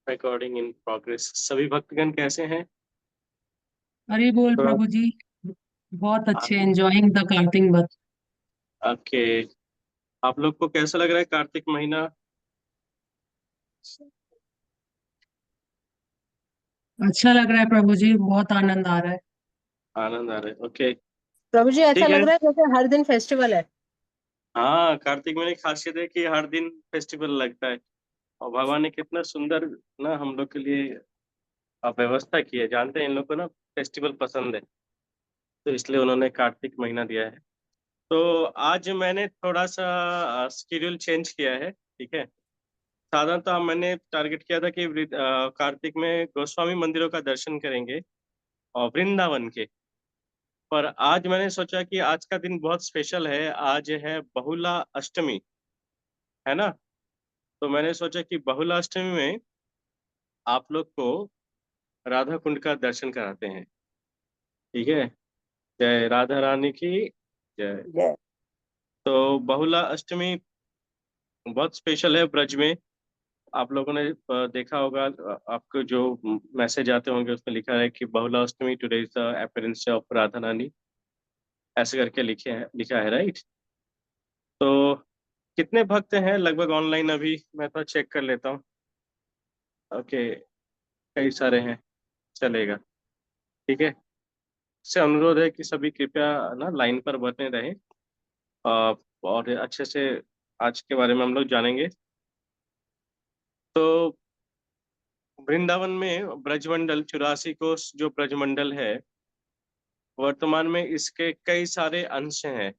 Recording in progress. सभी भक्तगण कैसे हैं? अरे बोल थोड़ा प्रभु जी। बहुत अच्छे, आगे। एंजॉइंग द कार्तिक बस। ओके। आप लोग को कैसा लग रहा है कार्तिक महीना? अच्छा लग रहा है प्रभु जी, बहुत आनंद आ रहा है। आनंद आ रहा है। ओके। प्रभु जी ऐसा ठीक है। लग रहा है जैसे हर दिन फेस्टिवल है। हाँ, कार्तिक महीने की खासियत है कि हर दिन फेस्टिवल लगता है। और भगवान ने कितना सुंदर ना हम लोग के लिए व्यवस्था की है। जानते हैं इन लोग को ना फेस्टिवल पसंद है, तो इसलिए उन्होंने कार्तिक महीना दिया है। तो आज मैंने थोड़ा सा स्केड्यूल चेंज किया है, ठीक है। साधारणतः मैंने टारगेट किया था कि कार्तिक में गोस्वामी मंदिरों का दर्शन करेंगे और वृंदावन के। पर आज मैंने सोचा कि आज का दिन बहुत स्पेशल है। आज है बहुला अष्टमी, है ना। तो मैंने सोचा कि बहुला अष्टमी में आप लोग को राधा कुंड का दर्शन कराते हैं। ठीक है। जय राधा रानी की जय। जय। तो बहुला अष्टमी बहुत स्पेशल है ब्रज में। आप लोगों ने देखा होगा, आपको जो मैसेज आते होंगे उसमें लिखा है कि Bahula Ashtami today is the appearance of Radha Rani, ऐसे करके लिखा है, राइट। तो कितने भक्त हैं लगभग ऑनलाइन अभी? मैं तो चेक कर लेता हूँ। ओके, कई सारे हैं, चलेगा। ठीक है। इससे अनुरोध है कि सभी कृपया ना लाइन पर बने रहें। और अच्छे से आज के बारे में हम लोग जानेंगे। तो वृंदावन में ब्रजमंडल 84 कोस जो ब्रजमंडल है, वर्तमान में इसके कई सारे अंश हैं,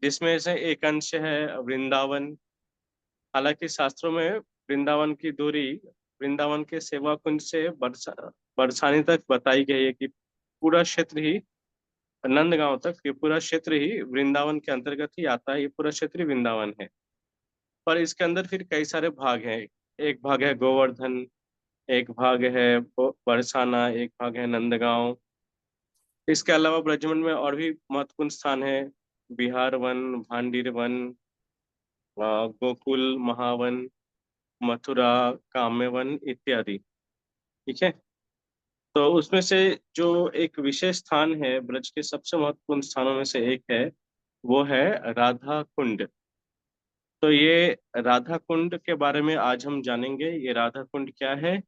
जिसमें से एक अंश है वृंदावन। हालांकि शास्त्रों में वृंदावन की दूरी वृंदावन के सेवा कुंज से बरसाने तक बताई गई है कि पूरा क्षेत्र ही, नंदगांव तक ये पूरा क्षेत्र ही वृंदावन के अंतर्गत ही आता है। ये पूरा क्षेत्र ही वृंदावन है। पर इसके अंदर फिर कई सारे भाग हैं। एक भाग है गोवर्धन, एक भाग है बरसाना, एक भाग है नंदगांव। इसके अलावा ब्रजमंड में और भी महत्वपूर्ण स्थान है। बिहार वन, भांडीर वन, गोकुल, महावन, मथुरा, काम्य वन इत्यादि। ठीक है। तो उसमें से जो एक विशेष स्थान है, ब्रज के सबसे महत्वपूर्ण स्थानों में से एक है, वो है राधा कुंड। तो ये राधा कुंड के बारे में आज हम जानेंगे। ये राधा कुंड क्या है?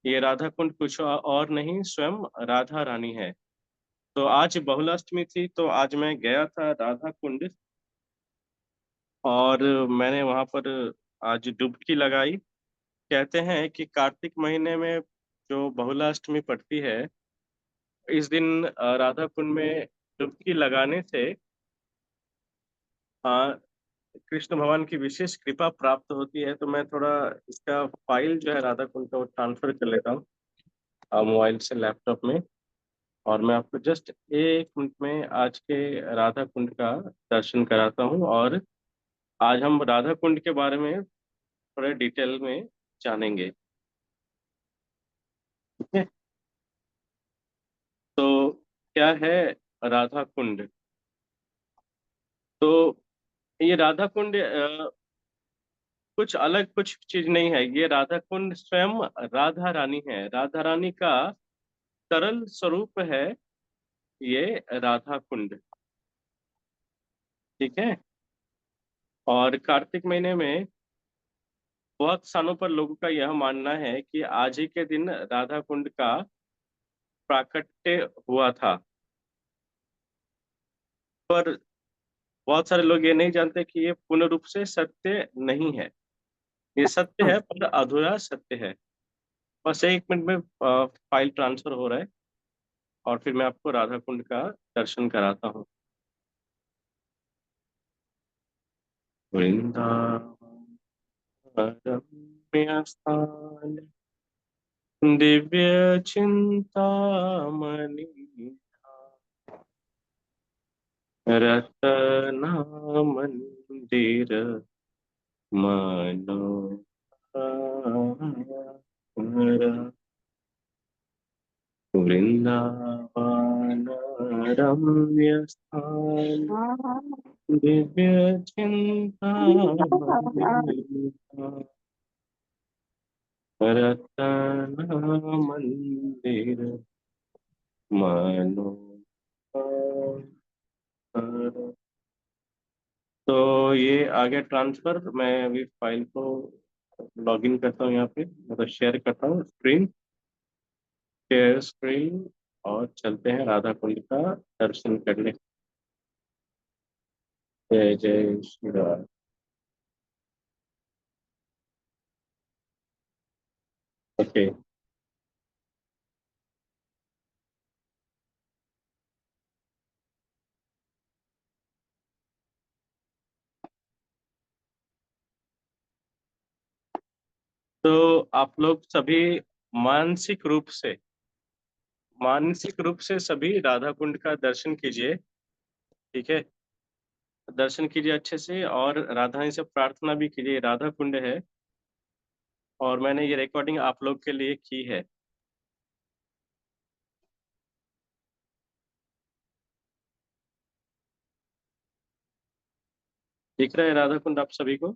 ये राधा कुंड कुछ और नहीं, स्वयं राधा रानी है। तो आज बहुलाष्टमी थी, तो आज मैं गया था राधा कुंड, और मैंने वहां पर आज डुबकी लगाई। कहते हैं कि कार्तिक महीने में जो बहुलाष्टमी पड़ती है, इस दिन राधा कुंड में डुबकी लगाने से अ, कृष्ण भगवान की विशेष कृपा प्राप्त होती है। तो मैं थोड़ा इसका फाइल जो है राधा कुंड का, वो ट्रांसफर कर लेता हूँ मोबाइल से लैपटॉप में। और मैं आपको जस्ट 1 मिनट में आज के राधा कुंड का दर्शन कराता हूँ। और आज हम राधा कुंड के बारे में थोड़े डिटेल में जानेंगे। ठीक है। तो क्या है राधा कुंड? तो ये राधा कुंड कुछ अलग कुछ चीज नहीं है। ये राधा कुंड स्वयं राधा रानी है। राधा रानी का तरल स्वरूप है ये राधा कुंड। ठीक है। और कार्तिक महीने में बहुत स्थानों पर लोगों का यह मानना है कि आज ही के दिन राधा कुंड का प्राकट्य हुआ था। पर बहुत सारे लोग ये नहीं जानते कि ये पूर्ण रूप से सत्य नहीं है। ये सत्य है पर अधूरा सत्य है। बस 1 मिनट में फाइल ट्रांसफर हो रहा है, और फिर मैं आपको राधा कुंड का दर्शन कराता हूँ। वृंदावन रम्य स्थान, दिव्य चिंतामणि, रत्ना मंदिर, मनोहर वृंदावन रम्य स्थान, दिव्य चिंतामणि, रत्न मंदिर मनोहर। तो ये आ गया ट्रांसफर। मैं अभी फाइल को लॉगिन करता हूँ यहाँ पे, मतलब शेयर करता हूँ स्क्रीन, शेयर स्क्रीन, और चलते हैं राधा कुंड का दर्शन करने। जय जय श्री राम। ओके। तो आप लोग सभी मानसिक रूप से मानसिक रूप से सभी राधा कुंड का दर्शन कीजिए। ठीक है, दर्शन कीजिए अच्छे से, और राधा रानी से प्रार्थना भी कीजिए। राधा कुंड है, और मैंने ये रिकॉर्डिंग आप लोग के लिए की है। दिख रहा है राधा कुंड आप सभी को?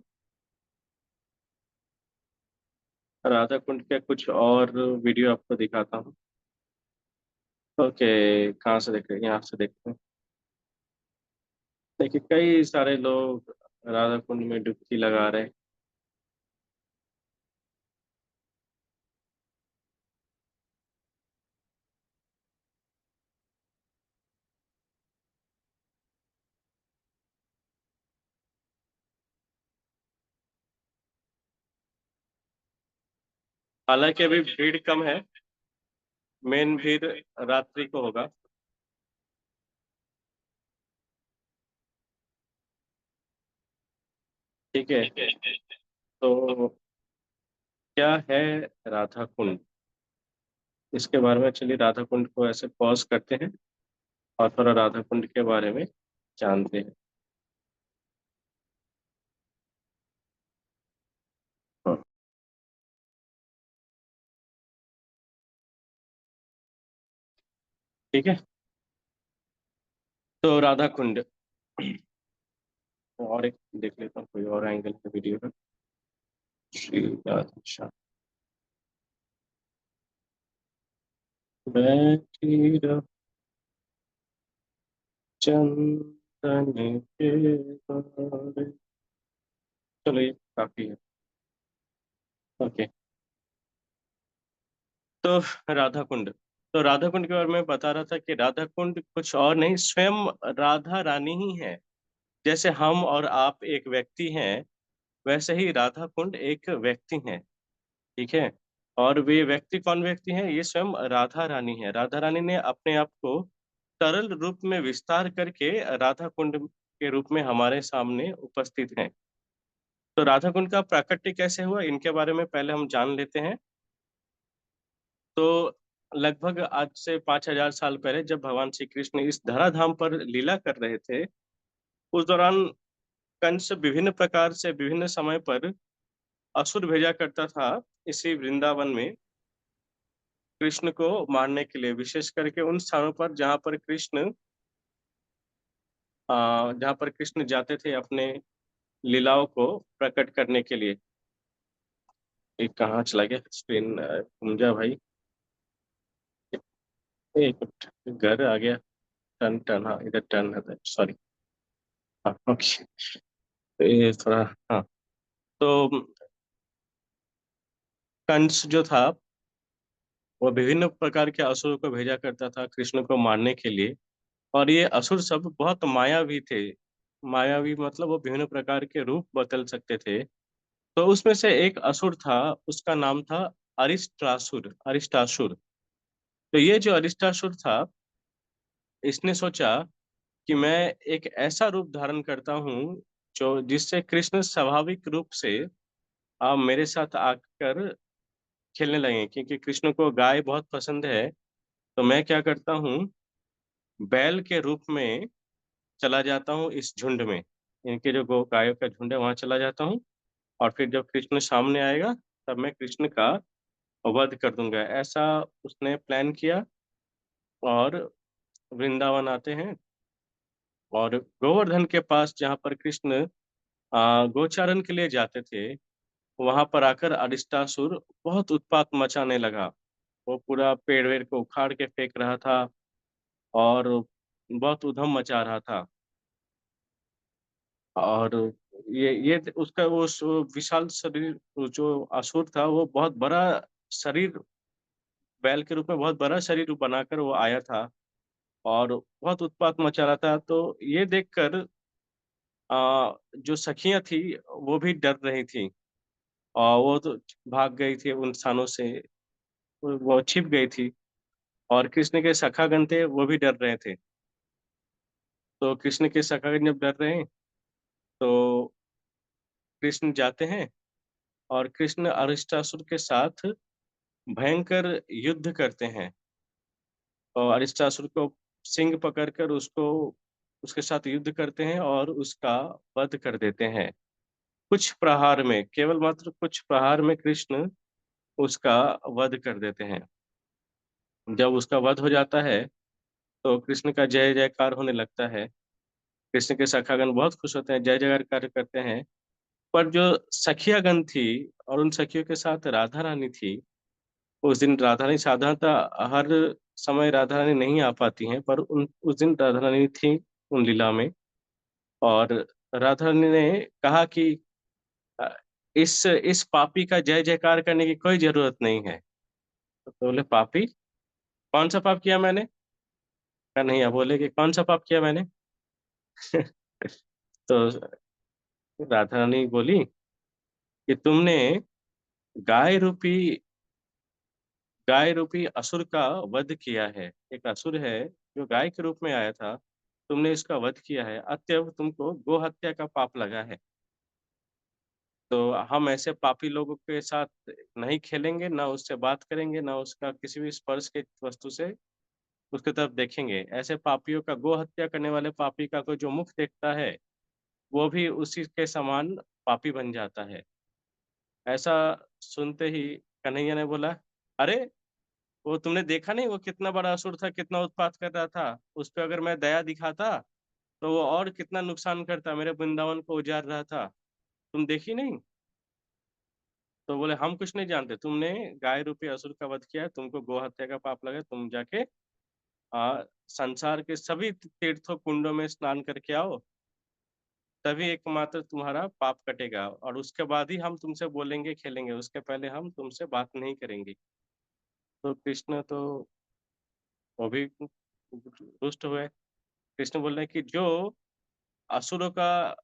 राधा कुंड के कुछ और वीडियो आपको दिखाता हूँ। ओके, कहाँ से देख रहे हैं? यहाँ से देखते हैं। देखिए, कई सारे लोग राधा कुंड में डुबकी लगा रहे हैं। हालांकि अभी भीड़ कम है, मेन भीड़ रात्रि को होगा। ठीक है, तो क्या है राधा कुंड, इसके बारे में चलिए राधा कुंड को ऐसे पॉज करते हैं और थोड़ा राधा कुंड के बारे में जानते हैं। हाँ, ठीक है। तो राधा कुंड, और एक देख लेता हूँ कोई और एंगल है वीडियो का। श्री राधा श्याम बैठी रहो चंदन के बारे। चलो, ये काफी है। ओके। तो राधा कुंड, तो राधा कुंड के बारे में बता रहा था कि राधा कुंड कुछ और नहीं, स्वयं राधा रानी ही है। जैसे हम और आप एक व्यक्ति हैं, वैसे ही राधा कुंड एक व्यक्ति है। ठीक है, और वे व्यक्ति कौन व्यक्ति हैं? ये स्वयं राधा रानी है। राधा रानी ने अपने आप को सरल रूप में विस्तार करके राधा कुंड के रूप में हमारे सामने उपस्थित हैं। तो राधा कुंड का प्राकट्य कैसे हुआ, इनके बारे में पहले हम जान लेते हैं। तो लगभग आज से 5,000 साल पहले, जब भगवान श्री कृष्ण इस धराधाम पर लीला कर रहे थे, उस दौरान कंस विभिन्न प्रकार से विभिन्न समय पर असुर भेजा करता था इसी वृंदावन में कृष्ण को मारने के लिए, विशेष करके उन स्थानों पर जहाँ पर कृष्ण जाते थे अपने लीलाओं को प्रकट करने के लिए। एक कहाँ चला गया स्क्रीन, घूम जा भाई। एक मिनट, घर आ गया। टर्न टर्न, हाँ इधर टर्न है, सॉरी। हाँ, ओके। तो ये थोड़ा, हाँ। तो कंस जो था, वो विभिन्न प्रकार के असुरों को भेजा करता था कृष्ण को मारने के लिए। और ये असुर सब बहुत मायावी थे। मायावी मतलब वो विभिन्न प्रकार के रूप बदल सकते थे। तो उसमें से एक असुर था, उसका नाम था अरिष्टासुर। अरिष्टासुर, तो ये जो अरिष्टासुर था, इसने सोचा कि मैं एक ऐसा रूप धारण करता हूँ जो जिससे कृष्ण स्वाभाविक रूप से मेरे साथ आकर खेलने लगे, क्योंकि कृष्ण को गाय बहुत पसंद है। तो मैं क्या करता हूँ, बैल के रूप में चला जाता हूँ इस झुंड में, इनके जो गो गायों का झुंड है वहां चला जाता हूँ। और फिर जब कृष्ण सामने आएगा, तब मैं कृष्ण का वध कर दूंगा, ऐसा उसने प्लान किया। और वृंदावन आते हैं, और गोवर्धन के पास जहाँ पर कृष्ण गोचारण के लिए जाते थे, वहां पर आकर अरिष्टासुर बहुत उत्पात मचाने लगा। वो पूरा पेड़ वेड़ को उखाड़ के फेंक रहा था और बहुत उधम मचा रहा था। और ये उसका विशाल शरीर, जो असुर था वो बहुत बड़ा शरीर, बैल के रूप में बहुत बड़ा शरीर बनाकर वो आया था और बहुत उत्पात मचा रहा था। तो ये देखकर जो सखियां थी वो भी डर रही थी और वो तो भाग गई थी उन स्थानों से, वो छिप गई थी। और कृष्ण के सखागण थे वो भी डर रहे थे। तो कृष्ण के सखागण जब डर रहे हैं तो कृष्ण जाते हैं और कृष्ण अरिष्टासुर के साथ भयंकर युद्ध करते हैं और अरिष्टासुर को सिंह पकड़कर उसको उसके साथ युद्ध करते हैं और उसका वध कर देते हैं। कुछ प्रहार में, केवल मात्र कुछ प्रहार में कृष्ण उसका वध कर देते हैं। जब उसका वध हो जाता है तो कृष्ण का जय जयकार होने लगता है। कृष्ण के सखागण बहुत खुश होते हैं, जय जयकार करते हैं। पर जो सखियागण थी और उन सखियों के साथ राधा रानी थी, उस दिन राधा रानी साधारणतः हर समय राधा रानी नहीं आ पाती हैं, पर उन उस दिन राधा रानी थी उन लीला में। और राधा रानी ने कहा कि अ, इस पापी का जय जयकार करने की कोई जरूरत नहीं है। तो बोले पापी, कौन सा पाप किया मैंने? कन्हैया बोले कि कौन सा पाप किया मैंने? तो राधा रानी बोली कि तुमने गाय रूपी गाय रूपी असुर का वध किया है। एक असुर है जो गाय के रूप में आया था, तुमने इसका वध किया है, अतएव तुमको गो हत्या का पाप लगा है। तो हम ऐसे पापी लोगों के साथ नहीं खेलेंगे, ना उससे बात करेंगे, ना उसका किसी भी स्पर्श के वस्तु से उसकी तरफ देखेंगे। ऐसे पापियों का, गो हत्या करने वाले पापी का कोई जो मुख देखता है वो भी उसी के समान पापी बन जाता है। ऐसा सुनते ही कन्हैया ने बोला, अरे वो तुमने देखा नहीं वो कितना बड़ा असुर था, कितना उत्पात कर रहा था। उस पे अगर मैं दया दिखाता तो वो और कितना नुकसान करता, मेरे वृंदावन को उजाड़ रहा था। तुम देखी नहीं? तो बोले हम कुछ नहीं जानते, तुमने गाय रूपी असुर का वध किया है, तुमको गो हत्या का पाप लगा, तुम जाके संसार के सभी तीर्थों कुंडों में स्नान करके आओ, तभी एकमात्र तुम्हारा पाप कटेगा और उसके बाद ही हम तुमसे बोलेंगे खेलेंगे, उसके पहले हम तुमसे बात नहीं करेंगे। तो कृष्ण तो वो भी रुष्ट हुए। कृष्ण बोल रहे हैं कि असुरों का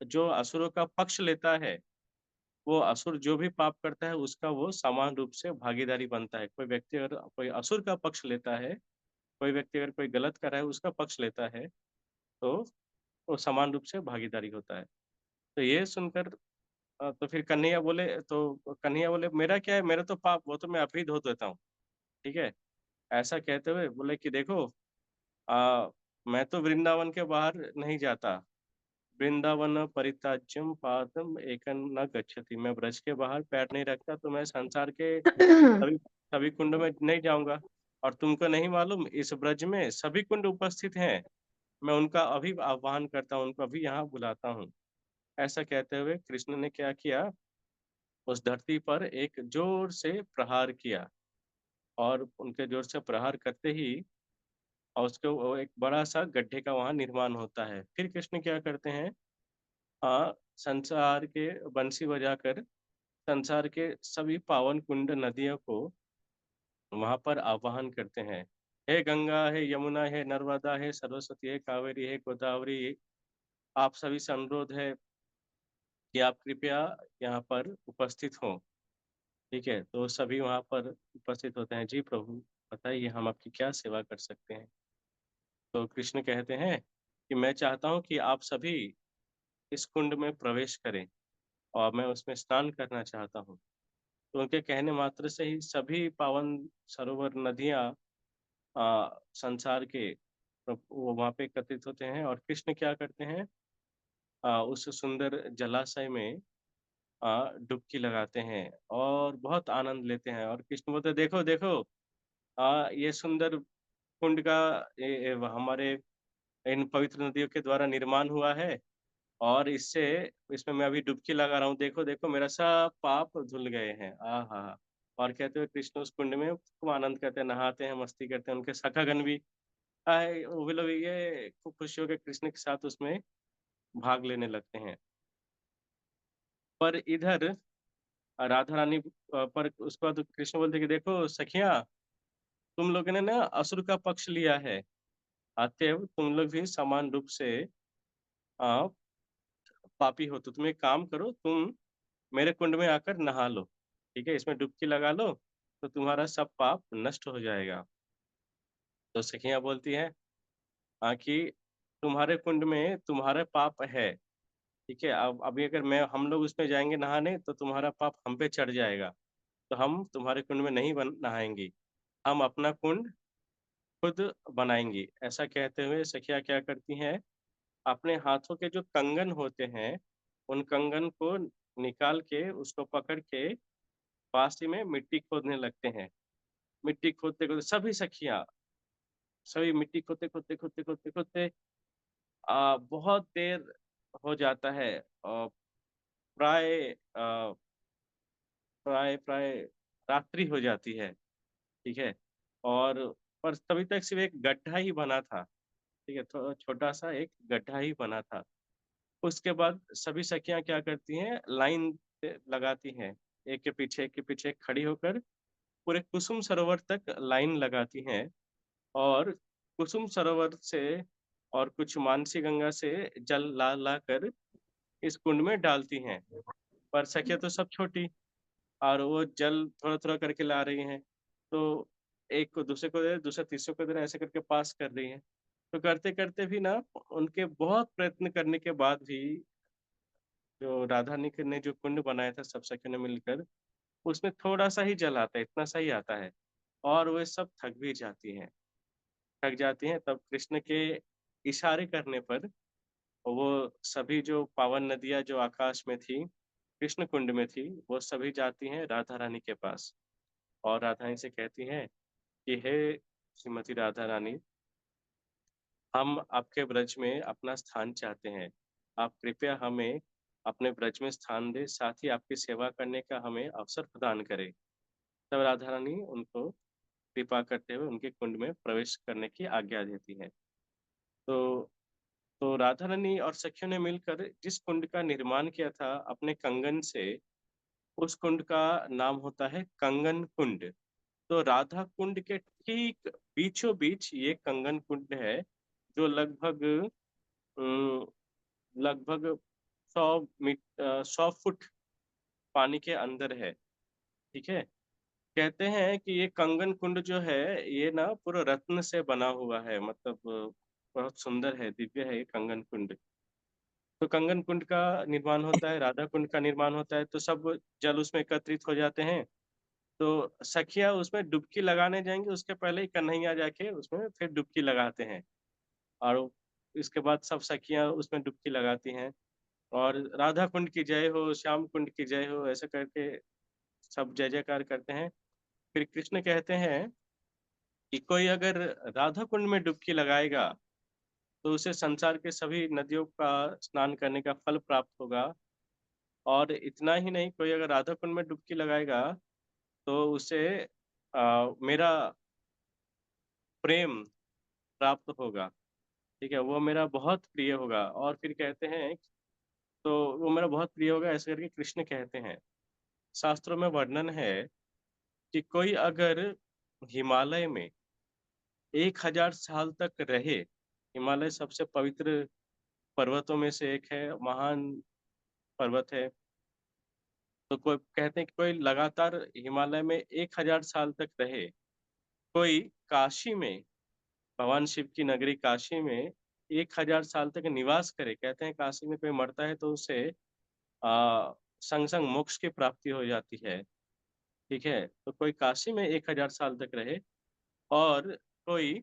जो असुरों का पक्ष लेता है, वो असुर जो भी पाप करता है उसका वो समान रूप से भागीदारी बनता है। कोई व्यक्ति अगर कोई असुर का पक्ष लेता है, कोई व्यक्ति अगर कोई गलत कर रहा है उसका पक्ष लेता है, तो वो समान रूप से भागीदारी होता है। तो ये सुनकर तो फिर कन्हैया बोले मेरा क्या है, मेरा तो पाप, वो तो मैं अभी धो देता हूँ। ठीक है। ऐसा कहते हुए बोले कि देखो, आ, मैं तो वृंदावन के बाहर नहीं जाता। वृंदावन परित्याज्यम पादम एकन न गच्छति। मैं ब्रज के बाहर पैर नहीं रखता, तो मैं संसार के सभी सभी कुंडों में नहीं जाऊंगा। और तुमको नहीं मालूम इस ब्रज में सभी कुंड उपस्थित हैं, मैं उनका अभी आह्वान करता हूँ, उनको अभी यहाँ बुलाता हूँ। ऐसा कहते हुए कृष्ण ने क्या किया, उस धरती पर एक जोर से प्रहार किया और उनके जोर से प्रहार करते ही और उसके वो एक बड़ा सा गड्ढे का वहां निर्माण होता है। फिर कृष्ण क्या करते हैं, संसार के बंसी बजाकर संसार के सभी पावन कुंड नदियों को वहां पर आवाहन करते हैं। हे गंगा, हे यमुना, हे नर्मदा, हे सरस्वती, हे कावेरी, हे गोदावरी, आप सभी से अनुरोध है कि आप कृपया यहाँ पर उपस्थित हों। ठीक है। तो सभी वहां पर उपस्थित होते हैं। जी प्रभु, बताइए हम आपकी क्या सेवा कर सकते हैं? तो कृष्ण कहते हैं कि मैं चाहता हूँ कि आप सभी इस कुंड में प्रवेश करें और मैं उसमें स्नान करना चाहता हूँ। तो उनके कहने मात्र से ही सभी पावन सरोवर नदियाँ संसार के वो वहाँ पे एकत्रित होते हैं और कृष्ण क्या करते हैं, उस सुंदर जलाशय में डुबकी लगाते हैं और बहुत आनंद लेते हैं। और कृष्ण बोलते देखो देखो, ये सुंदर कुंड का हमारे इन पवित्र नदियों के द्वारा निर्माण हुआ है और इसमें मैं अभी डुबकी लगा रहा हूँ, देखो देखो मेरा सब पाप धुल गए हैं। आहा। और कहते हुए कृष्ण उस कुंड में खूब आनंद करते हैं, नहाते हैं, मस्ती करते हैं। उनके सखागण भी आए, वो लोग ये खूब खुशी होकर कृष्ण के साथ उसमें भाग लेने लगते हैं। पर इधर राधा रानी पर उसके बाद कृष्ण बोलते कि देखो सखिया, तुम लोगों ने ना असुर का पक्ष लिया है, अतएव तुम लोग भी समान रूप से आ, पापी हो। तो तुम एक काम करो, तुम मेरे कुंड में आकर नहा लो, ठीक है, इसमें डुबकी लगा लो, तो तुम्हारा सब पाप नष्ट हो जाएगा। तो सखियां बोलती हैं हाँ कि तुम्हारे कुंड में तुम्हारे पाप है, ठीक है, अब अभी अगर मैं हम लोग उसमें जाएंगे नहाने तो तुम्हारा पाप हम पे चढ़ जाएगा, तो हम तुम्हारे कुंड में नहीं नहाएंगी, हम अपना कुंड खुद बनाएंगी। ऐसा कहते हुए सखिया क्या करती हैं, अपने हाथों के जो कंगन होते हैं, उन कंगन को निकाल के उसको पकड़ के पास ही में मिट्टी खोदने लगते हैं। मिट्टी खोदते खोदते सभी मिट्टी खोदते खोदते खोदते खोदते खोदते बहुत देर हो जाता है, प्राय प्राय प्राय रात्रि हो जाती है, ठीक है। और पर तभी तक सिर्फ एक गड्ढा ही बना था, ठीक है, तो छोटा सा एक गड्ढा ही बना था। उसके बाद सभी सखियां क्या करती हैं, लाइन लगाती हैं, एक के पीछे एक खड़ी होकर पूरे कुसुम सरोवर तक लाइन लगाती हैं। और कुसुम सरोवर से और कुछ मानसी गंगा से जल ला ला कर इस कुंड में डालती हैं। पर सखिया तो सब छोटी, और वो जल थोड़ा थोड़ा करके ला रही हैं, तो एक को दूसरे को दे, दूसरा तीसरे को दे रहा है, ऐसे करके पास कर रही हैं। तो करते करते भी ना, उनके बहुत प्रयत्न करने के बाद भी जो राधा ने जो कुंड बनाया था सब सखियों ने मिलकर, उसमें थोड़ा सा ही जल आता है, इतना सा ही आता है। और वे सब थक जाती हैं। तब कृष्ण के इशारे करने पर वो सभी जो पावन नदियां जो आकाश में थी, कृष्ण कुंड में थी, वो सभी जाती हैं राधा रानी के पास। और राधा रानी से कहती हैं कि हे श्रीमती राधा रानी, हम आपके ब्रज में अपना स्थान चाहते हैं, आप कृपया हमें अपने ब्रज में स्थान दे, साथ ही आपकी सेवा करने का हमें अवसर प्रदान करें। तब राधा रानी उनको कृपा करते हुए उनके कुंड में प्रवेश करने की आज्ञा देती है। तो तो राधा रानी और सखियों ने मिलकर जिस कुंड का निर्माण किया था अपने कंगन से, उस कुंड का नाम होता है कंगन कुंड। तो राधा कुंड के ठीक बीचों बीच ये कंगन कुंड है, जो लगभग अम, लगभग 100 फुट पानी के अंदर है, ठीक है। कहते हैं कि ये कंगन कुंड जो है, ये ना पूरा रत्न से बना हुआ है, मतलब बहुत सुंदर है, दिव्य है ये कंगन कुंड। तो कंगन कुंड का निर्माण होता है, राधा कुंड का निर्माण होता है, तो सब जल उसमें एकत्रित हो जाते हैं। तो सखिया उसमें डुबकी लगाने जाएंगे, उसके पहले ही कन्हैया जाके उसमें फिर डुबकी लगाते हैं। और इसके बाद सब सखियां उसमें डुबकी लगाती हैं, और राधा कुंड की जय हो, श्याम कुंड की जय हो, ऐसे करके सब जय जयकार करते हैं। फिर कृष्ण कहते हैं कि कोई अगर राधा कुंड में डुबकी लगाएगा तो उसे संसार के सभी नदियों का स्नान करने का फल प्राप्त होगा। और इतना ही नहीं, कोई अगर राधा कुंड में डुबकी लगाएगा तो उसे मेरा प्रेम प्राप्त होगा, ठीक है, वो मेरा बहुत प्रिय होगा। और फिर कहते हैं तो वो मेरा बहुत प्रिय होगा, ऐसे करके कृष्ण कहते हैं। शास्त्रों में वर्णन है कि कोई अगर हिमालय में 1,000 साल तक रहे, हिमालय सबसे पवित्र पर्वतों में से एक है, महान पर्वत है। तो कोई कहते हैं कि कोई लगातार हिमालय में 1,000 साल तक रहे, कोई काशी में, भगवान शिव की नगरी काशी में 1,000 साल तक निवास करे, कहते हैं काशी में कोई मरता है तो उसे आ संग संग मोक्ष की प्राप्ति हो जाती है, ठीक है। तो कोई काशी में 1,000 साल तक रहे, और कोई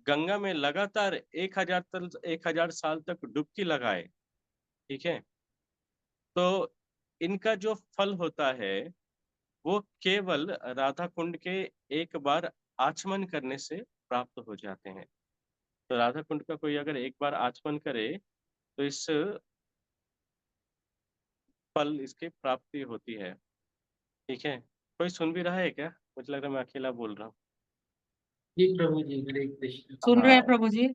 गंगा में लगातार 1,000 साल तक डुबकी लगाए, ठीक है, तो इनका जो फल होता है वो केवल राधा कुंड के एक बार आचमन करने से प्राप्त हो जाते हैं। तो राधा कुंड का कोई अगर एक बार आचमन करे तो इस फल इसकी प्राप्ति होती है। ठीक है, कोई सुन भी रहा है क्या? मुझे लग रहा है मैं अकेला बोल रहा हूँ। जी प्रभु जी, हरे कृष्ण। सुन रहे हैं हाँ प्रभु जी।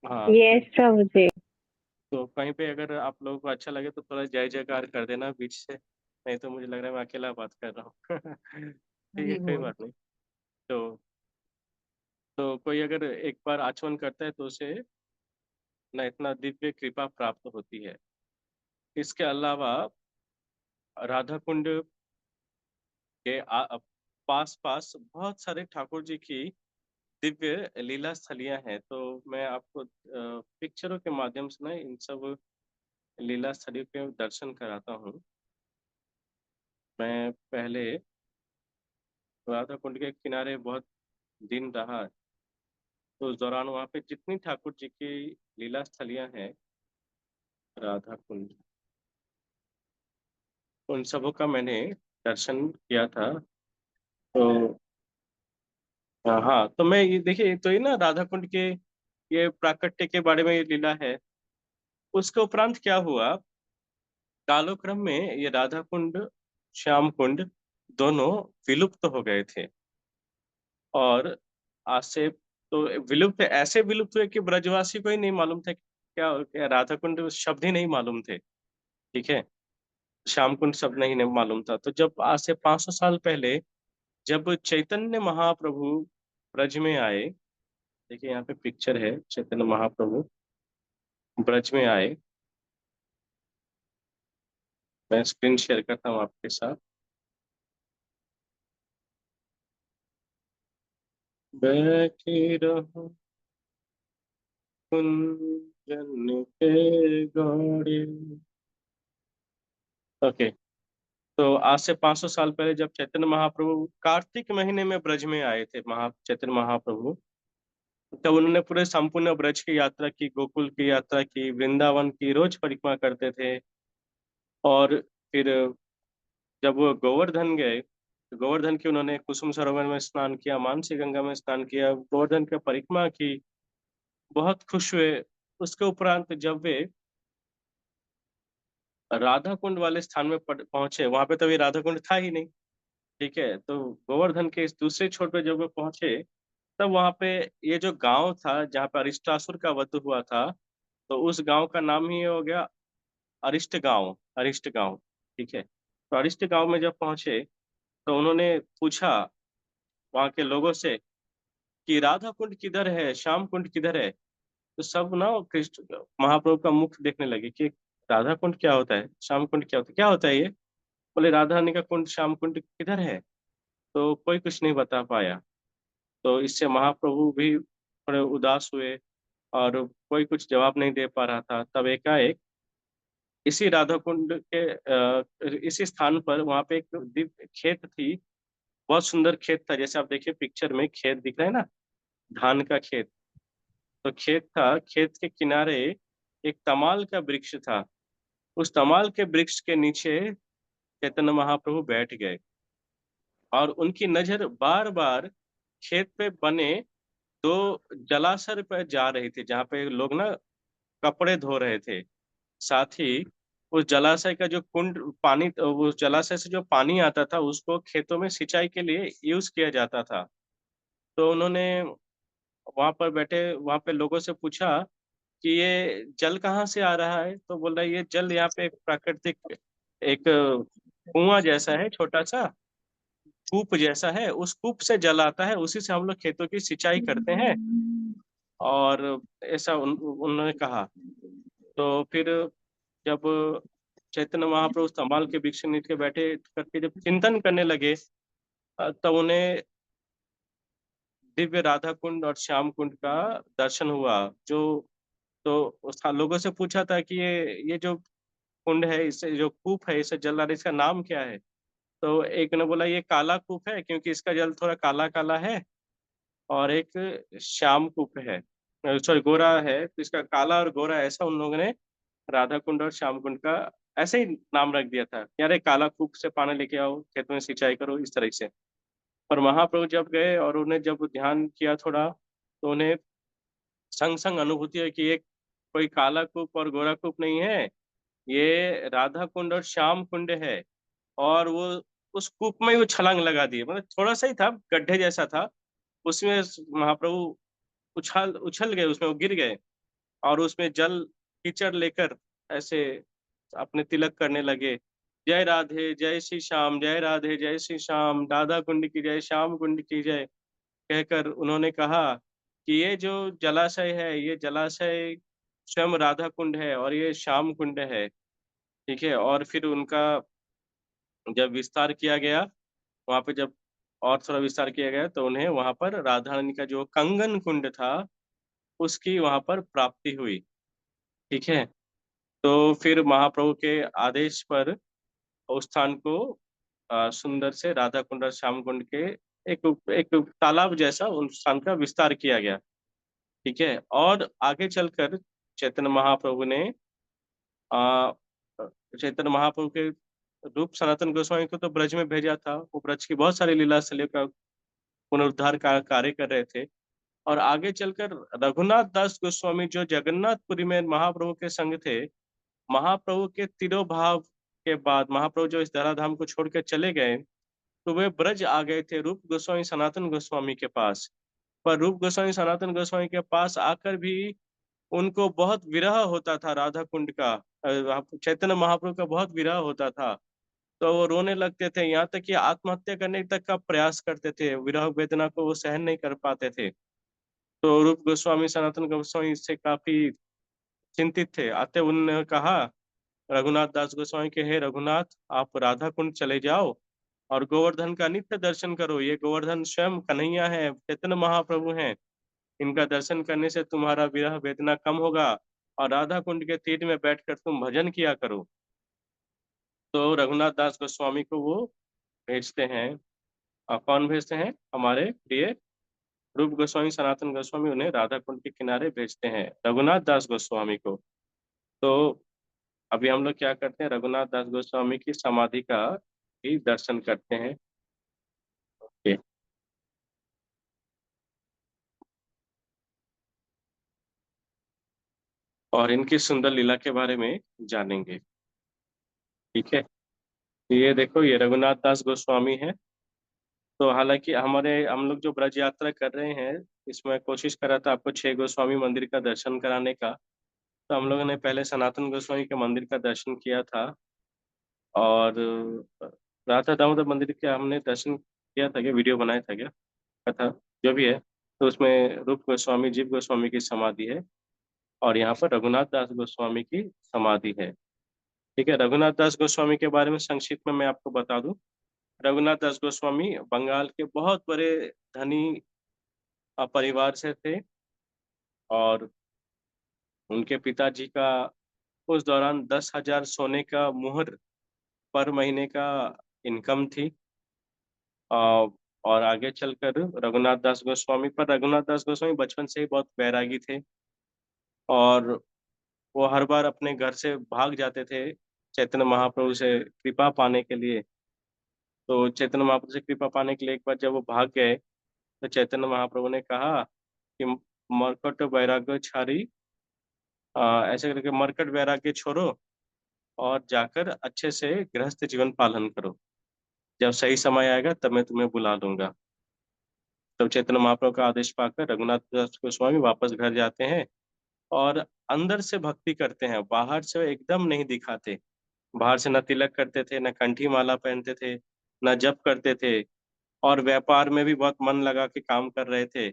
हाँ। यस प्रभु जी। तो कहीं पे अगर आप लोगों को अच्छा लगे तो थोड़ा जय जयकार कर देना बीच से, नहीं तो मुझे लग रहा है मैं अकेला बात कर रहा हूँ। ठीक है, हरि कोई बोल। बात नहीं। तो कोई अगर एक बार आचमन करता है तो उसे न इतना दिव्य कृपा प्राप्त होती है। इसके अलावा राधा कुंड के पास पास बहुत सारे ठाकुर जी की दिव्य लीला स्थलियां हैं। तो मैं आपको पिक्चरों के माध्यम से ना इन सब लीला स्थलियों के दर्शन कराता हूँ। मैं पहले राधा कुंड के किनारे बहुत दिन रहा, तो उस दौरान वहाँ पे जितनी ठाकुर जी की लीला स्थलियां हैं राधा कुंड, उन सबों का मैंने दर्शन किया था। तो हाँ, तो मैं ये देखिए, तो ये ना राधा कुंड के ये प्राकट्य के बारे में ये लीला है। उसके उपरांत क्या हुआ, कालक्रम में ये राधा कुंड श्याम कुंड दोनों विलुप्त हो गए थे। और आज से तो विलुप्त ऐसे विलुप्त हुए कि ब्रजवासी को ही नहीं मालूम था कि क्या राधा कुंड शब्द ही नहीं मालूम थे। ठीक है, श्याम कुंड शब्द नहीं मालूम था। तो जब आज से 500 साल पहले जब चैतन्य महाप्रभु ब्रज में आए, देखिए यहाँ पे पिक्चर है, चैतन्य महाप्रभु ब्रज में आए। मैं स्क्रीन शेयर करता हूँ आपके साथ। बैठी रहो कुंजन के गौड़े। ओके, तो आज से 500 साल पहले जब चैतन्य महाप्रभु कार्तिक महीने में ब्रज में आए थे, चैतन्य महाप्रभु, तब उन्होंने पूरे संपूर्ण ब्रज की यात्रा की, गोकुल की यात्रा की, वृंदावन की रोज परिक्रमा करते थे। और फिर जब वो गोवर्धन गए तो गोवर्धन की उन्होंने कुसुम सरोवर में स्नान किया, मानसी गंगा में स्नान किया, गोवर्धन की परिक्रमा की, बहुत खुश हुए। उसके उपरांत जब वे राधा कुंड वाले स्थान में पहुंचे, वहां पे तभी राधा कुंड था ही नहीं। ठीक है, तो गोवर्धन के इस दूसरे छोर पे जब वे पहुंचे, तब वहां पे ये जो गांव था जहाँ पे अरिष्टासुर का वध हुआ था, तो उस गांव का नाम ही हो गया अरिष्ट गांव, अरिष्ट गांव। ठीक है, तो अरिष्ट गांव में जब पहुंचे तो उन्होंने पूछा वहां के लोगों से कि राधा कुंड किधर है, श्याम कुंड किधर है। तो सब ना कृष्ण महाप्रभु का मुख देखने लगे कि राधा कुंड क्या होता है, श्याम कुंड क्या होता है ये। बोले राधा रानी का कुंड श्याम कुंड किधर है। तो कोई कुछ नहीं बता पाया। तो इससे महाप्रभु भी थोड़े उदास हुए और कोई कुछ जवाब नहीं दे पा रहा था। तब एकाएक इसी राधा कुंड के इसी स्थान पर वहां पे एक दिव्य खेत थी, बहुत सुंदर खेत था। जैसे आप देखिए पिक्चर में खेत दिख रहा है ना, धान का खेत। तो खेत था, खेत के किनारे एक तमाल का वृक्ष था। उस तमाल के वृक्ष के नीचे चैतन्य महाप्रभु बैठ गए और उनकी नजर बार बार खेत पे बने दो जलाशय पर जा रही थी, जहाँ पे लोग ना कपड़े धो रहे थे। साथ ही उस जलाशय का जो कुंड पानी, उस जलाशय से जो पानी आता था उसको खेतों में सिंचाई के लिए यूज किया जाता था। तो उन्होंने वहां पर बैठे वहां पे लोगों से पूछा कि ये जल कहाँ से आ रहा है। तो बोल रहा है ये जल यहाँ पे एक प्राकृतिक एक कुआं जैसा है, छोटा सा कूप जैसा है, उस कूप से जल आता है, उसी से हम लोग खेतों की सिंचाई करते हैं। और ऐसा उन्होंने कहा। तो फिर जब चैतन्य महाप्रभु संभाल के वृक्ष नीचे के बैठे करके जब चिंतन करने लगे, तब उन्हें दिव्य राधा कुंड और श्याम कुंड का दर्शन हुआ। जो तो लोगों से पूछा था कि ये जो कुंड है, इससे जो कूप है, इससे जल आ रहा है, इसका नाम क्या है। तो एक ने बोला ये काला कूप है क्योंकि इसका जल थोड़ा काला काला है। और एक श्याम कूप है, सॉरी गोरा है, तो इसका काला और गोरा, ऐसा उन लोगों ने राधा कुंड और श्याम कुंड का ऐसे ही नाम रख दिया था। यार एक काला कूप से पानी लेके आओ, खेत में सिंचाई करो, इस तरह से। पर महाप्रभु जब गए और उन्हें जब ध्यान किया थोड़ा, तो उन्हें संग संग अनुभूति है कि एक कोई काला कूप और गोरा कूप नहीं है, ये राधा कुंड और श्याम कुंड है। और वो उस कूप में ही वो छलांग लगा दिए, मतलब थोड़ा सा ही था, गड्ढे जैसा था, उसमें महाप्रभु उछल उछल गए, उसमें वो गिर गए और उसमें जल कीचड़ लेकर ऐसे अपने तिलक करने लगे। जय राधे जय श्री श्याम, जय राधे जय श्री श्याम, राधा कुंड की जय, श्याम कुंड की जय कहकर उन्होंने कहा कि ये जो जलाशय है, ये जलाशय स्वयं राधा कुंड है और ये श्याम कुंड है। ठीक है। और फिर उनका जब विस्तार किया गया, वहां पे जब और थोड़ा विस्तार किया गया तो उन्हें वहां पर राधा रानी का जो कंगन कुंड था उसकी वहां पर प्राप्ति हुई। ठीक है। तो फिर महाप्रभु के आदेश पर उस स्थान को सुंदर से राधा कुंड और श्याम कुंड के एक एक तालाब जैसा उस स्थान का विस्तार किया गया। ठीक है। और आगे चलकर चैतन्य महाप्रभु ने आ, चैतन्य महाप्रभु के रूप सनातन गोस्वामी को तो ब्रज में भेजा था, वो ब्रज की बहुत सारी लीला स्थलों का पुनरुद्धार का कार्य कर रहे थे। और आगे चलकर रघुनाथ दास गोस्वामी जो जगन्नाथपुरी में महाप्रभु के संग थे, महाप्रभु के तिरोभाव के बाद महाप्रभु जो इस धराधाम को छोड़ के चले गए, तो वे ब्रज आ गए थे रूप गोस्वामी सनातन गोस्वामी के पास। पर रूप गोस्वामी सनातन गोस्वामी के पास आकर भी उनको बहुत विरह होता था राधा कुंड का, चैतन्य महाप्रभु का बहुत विरह होता था। तो वो रोने लगते थे, यहाँ तक कि आत्महत्या करने तक का प्रयास करते थे, विरह वेदना को वो सहन नहीं कर पाते थे। तो रूप गोस्वामी सनातन गोस्वामी इससे काफी चिंतित थे। आते उन्होंने कहा रघुनाथ दास गोस्वामी के, हे रघुनाथ, आप राधा कुंड चले जाओ और गोवर्धन का नित्य दर्शन करो। ये गोवर्धन स्वयं कन्हैया है, चैतन्य महाप्रभु हैं, इनका दर्शन करने से तुम्हारा विरह वेदना कम होगा और राधा कुंड के तीर में बैठकर तुम भजन किया करो। तो रघुनाथ दास गोस्वामी को वो भेजते हैं। कौन भेजते हैं? हमारे प्रिय रूप गोस्वामी सनातन गोस्वामी उन्हें राधा कुंड के किनारे भेजते हैं, रघुनाथ दास गोस्वामी को। तो अभी हम लोग क्या करते हैं, रघुनाथ दास गोस्वामी की समाधि का भी दर्शन करते हैं। ओके। और इनकी सुंदर लीला के बारे में जानेंगे। ठीक है। तो ये देखो, ये रघुनाथ दास गोस्वामी है। तो हालांकि हमारे हम लोग जो ब्रज यात्रा कर रहे हैं, इसमें कोशिश करा था आपको 6 गोस्वामी मंदिर का दर्शन कराने का। तो हम लोगों ने पहले सनातन गोस्वामी के मंदिर का दर्शन किया था और राधा दामोदर मंदिर के हमने दर्शन किया था, क्या वीडियो बनाया था क्या, कथा जो भी है। तो उसमें रूप गोस्वामी जीव गोस्वामी की समाधि है और यहाँ पर रघुनाथ दास गोस्वामी की समाधि है। ठीक है। रघुनाथ दास गोस्वामी के बारे में संक्षिप्त में मैं आपको बता दूं। रघुनाथ दास गोस्वामी बंगाल के बहुत बड़े धनी परिवार से थे और उनके पिताजी का उस दौरान 10,000 सोने का मुहर पर महीने का इनकम थी। अ, और आगे चलकर रघुनाथ दास गोस्वामी, पर रघुनाथ दास गोस्वामी बचपन से ही बहुत बैरागी थे और वो हर बार अपने घर से भाग जाते थे चैतन्य महाप्रभु से कृपा पाने के लिए। तो चैतन्य महाप्रभु से कृपा पाने के लिए एक बार जब वो भाग गए, तो चैतन्य महाप्रभु ने कहा कि मरकट वैराग्य छारी, ऐसे करके मरकट वैराग्य छोड़ो और जाकर अच्छे से गृहस्थ जीवन पालन करो, जब सही समय आएगा तब मैं तुम्हें बुला लूंगा। तब चैतन्य महाप्रभु का आदेश पाकर रघुनाथ दास गोस्वामी वापस घर जाते हैं और अंदर से भक्ति करते हैं, बाहर से वो एकदम नहीं दिखाते। बाहर से न तिलक करते थे, न कंठी माला पहनते थे, न जप करते थे और व्यापार में भी बहुत मन लगा के काम कर रहे थे।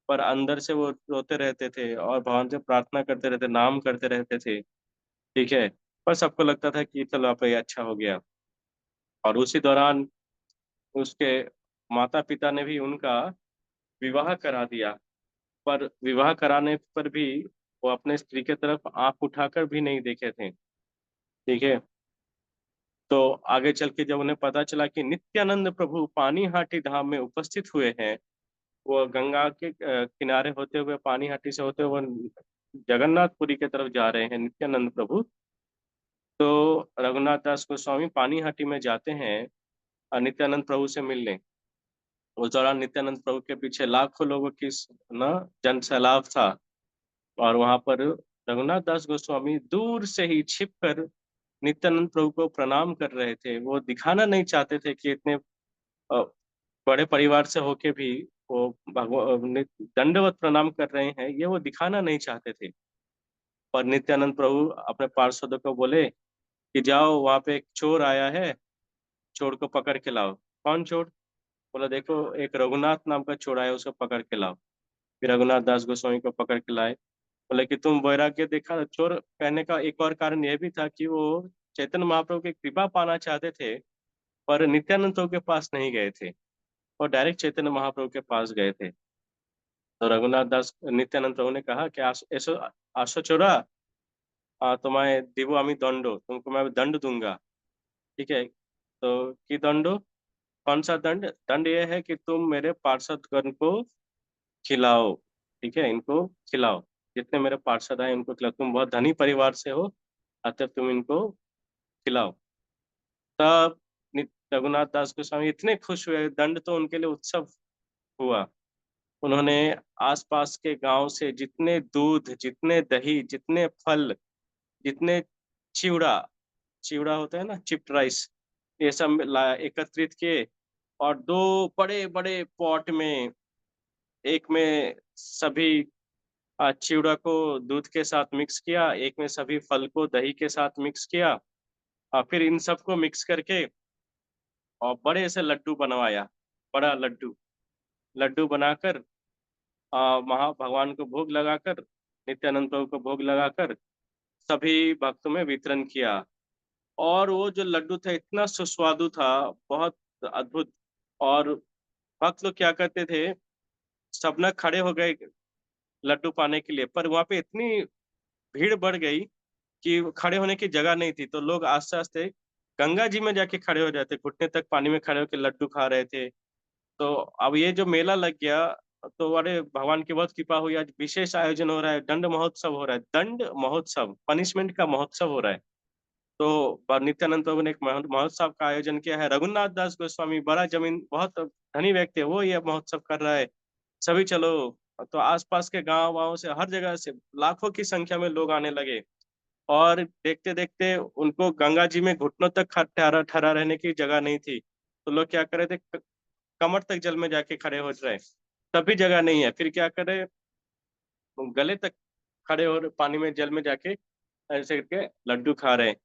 पर अंदर से वो रोते रहते थे और भगवान से प्रार्थना करते रहते, नाम करते रहते थे। ठीक है। पर सबको लगता था कि चलो आप ये अच्छा हो गया। और उसी दौरान उसके माता पिता ने भी उनका विवाह करा दिया। पर विवाह कराने पर भी वो अपने स्त्री के तरफ आंख उठाकर भी नहीं देखे थे। ठीक है। तो आगे चल के जब उन्हें पता चला कि नित्यानंद प्रभु पानीहाटी धाम में उपस्थित हुए हैं, वो गंगा के किनारे होते हुए, पानीहाटी से होते हुए जगन्नाथपुरी की तरफ जा रहे हैं नित्यानंद प्रभु। तो रघुनाथ दास गोस्वामी पानीहाटी में जाते हैं नित्यानंद प्रभु से मिलने। उस दौरान नित्यानंद प्रभु के पीछे लाखों लोगों की न जन सैलाब था और वहां पर रघुनाथ दास गोस्वामी दूर से ही छिप कर नित्यानंद प्रभु को प्रणाम कर रहे थे। वो दिखाना नहीं चाहते थे कि इतने अ, बड़े परिवार से होके भी वो दंडवत प्रणाम कर रहे हैं, ये वो दिखाना नहीं चाहते थे। पर नित्यानंद प्रभु अपने पार्षदों को बोले कि जाओ, वहां पे एक चोर आया है, चोर को पकड़ के लाओ। कौन चोर? बोला देखो, एक रघुनाथ नाम का चोर आया, उसको पकड़ के लाओ। फिर रघुनाथ दास गोस्वामी को पकड़ के लाए। बोले कि तुम वैराग्य देखा। चोर कहने का एक और कारण यह भी था कि वो चैतन्य महाप्रभु की कृपा पाना चाहते थे, पर नित्यानंद प्रभु के पास नहीं गए थे और डायरेक्ट चैतन्य महाप्रभु के पास गए थे। तो रघुनाथ दास नित्यानंद प्रभु ने कहा कि ऐसो आसो चोरा, तुम्हें दिवो अमी दंडो, तुमको मैं दंड दूंगा। ठीक है, तो की दंडो? कौन सा दंड? दंड ये है कि तुम मेरे पार्षदगण को खिलाओ। ठीक है, इनको खिलाओ। जितने मेरे पार्षद आए उनको खिलाओ। तुम बहुत धनी परिवार से हो, अतः तुम इनको खिलाओ। तब रघुनाथ दास गोस्वामी इतने खुश हुए, दंड तो उनके लिए उत्सव हुआ। उन्होंने आसपास के गांव से जितने दूध, जितने दही, जितने फल, जितने चिवड़ा, चिवड़ा होता है ना, चिप्ड राइस, ये सब एकत्रित किए और दो बड़े बड़े पॉट में, एक में सभी चिवड़ा को दूध के साथ मिक्स किया, एक में सभी फल को दही के साथ मिक्स किया, और फिर इन सबको मिक्स करके और बड़े से लड्डू बनवाया। बड़ा लड्डू, लड्डू बनाकर महा भगवान को भोग लगाकर, नित्यानंद प्रभु को भोग लगाकर सभी भक्तों में वितरण किया। और वो जो लड्डू था इतना सुस्वादु था, बहुत अद्भुत। और भक्त लोग क्या करते थे, सब ना खड़े हो गए लड्डू पाने के लिए, पर वहां पे इतनी भीड़ बढ़ गई कि खड़े होने की जगह नहीं थी। तो लोग आस्ते आस्ते गंगा जी में जाके खड़े हो जाते, घुटने तक पानी में खड़े होकर लड्डू खा रहे थे। तो अब ये जो मेला लग गया, तो अरे भगवान की बहुत कृपा हुई, आज विशेष आयोजन हो रहा है, दंड महोत्सव हो रहा है। दंड महोत्सव, पनिशमेंट का महोत्सव हो रहा है। तो नित्यानंद प्रभु ने एक महोत्सव का आयोजन किया है। रघुनाथ दास गोस्वामी बड़ा जमीन, बहुत धनी व्यक्ति है, वो ये महोत्सव कर रहा है, सभी चलो। तो आसपास के गांव वाँव से, हर जगह से लाखों की संख्या में लोग आने लगे। और देखते देखते उनको गंगा जी में घुटनों तक ठहरा ठहरा रहने की जगह नहीं थी। तो लोग क्या कर रहे थे, कमर तक जल में जाके खड़े हो रहे, तब भी जगह नहीं है। फिर क्या करे, गले तक खड़े हो पानी में, जल में जाके ऐसे करके लड्डू खा रहे हैं।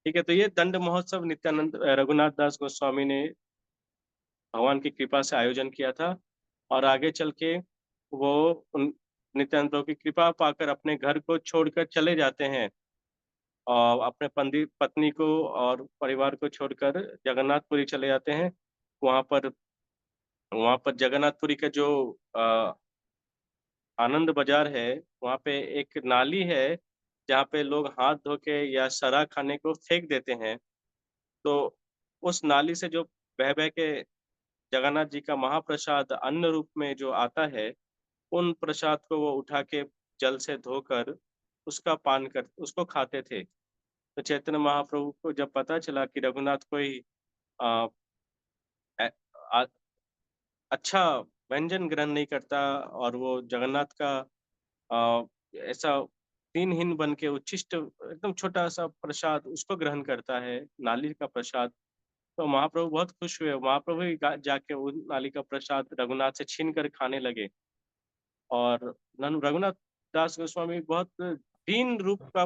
ठीक है, तो ये दंड महोत्सव नित्यानंद रघुनाथ दास गोस्वामी ने भगवान की कृपा से आयोजन किया था। और आगे चल के वो उन नित्यानंद प्रभु की कृपा पाकर अपने घर को छोड़कर चले जाते हैं, और अपने पति पत्नी को और परिवार को छोड़कर जगन्नाथपुरी चले जाते हैं। वहां पर वहां पर जगन्नाथपुरी का जो आनंद बाजार है, वहां पे एक नाली है जहाँ पे लोग हाथ धो के या सरा खाने को फेंक देते हैं। तो उस नाली से जो बह बह के जगन्नाथ जी का महाप्रसाद अन्न रूप में जो आता है, उन प्रसाद को वो उठा के जल से धोकर उसका पान कर उसको खाते थे। तो चैतन्य महाप्रभु को जब पता चला कि रघुनाथ कोई आ, आ, आ, अच्छा व्यंजन ग्रहण नहीं करता, और वो जगन्नाथ का आ, ऐसा दिनहीन बन के उच्छिष्ट एकदम छोटा सा प्रसाद उसको ग्रहण करता है, नाली का प्रसाद। तो महाप्रभु बहुत खुश हुए। महाप्रभु ही जाके वो नाली का प्रसाद रघुनाथ से छीन कर खाने लगे। और रघुनाथ दास गोस्वामी बहुत दीन रूप का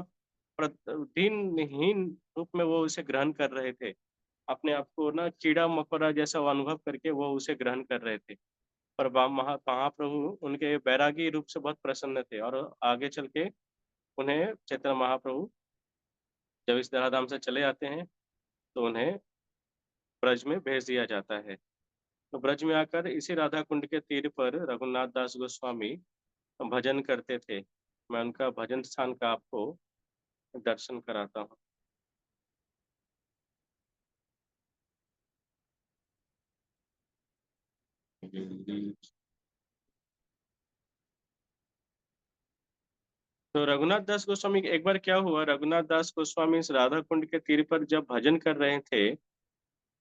दीनहीन रूप में वो उसे ग्रहण कर रहे थे। अपने आप को ना कीड़ा मकोड़ा जैसा वो अनुभव करके वो उसे ग्रहण कर रहे थे। पर महाप्रभु उनके बैरागी रूप से बहुत प्रसन्न थे, और आगे चल के उन्हें चैतन्य महाप्रभु जब इस धराधाम से चले जाते हैं, तो उन्हें ब्रज में भेज दिया जाता है। तो ब्रज में आकर इसी राधा कुंड के तीर पर रघुनाथ दास गोस्वामी भजन करते थे। मैं उनका भजन स्थान का आपको दर्शन कराता हूँ। तो रघुनाथ दास गोस्वामी, एक बार क्या हुआ, रघुनाथ दास गोस्वामी इस राधा कुंड के तीर पर जब भजन कर रहे थे,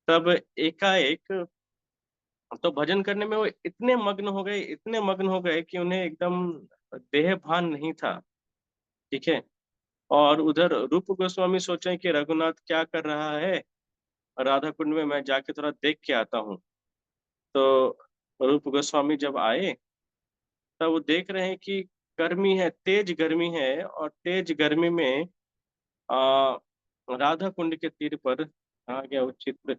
तब एकाएक, तो भजन करने में वो इतने मग्न हो गए, इतने मग्न हो गए कि उन्हें एकदम देह भान नहीं था। ठीक है। और उधर रूप गोस्वामी सोचे कि रघुनाथ क्या कर रहा है, राधा कुंड में मैं जाके थोड़ा देख के आता हूँ। तो रूप गोस्वामी जब आए तब वो देख रहे हैं कि गर्मी है, तेज गर्मी है, और तेज गर्मी में आ, राधा कुंड के तीर पर आ गया वो चित्र।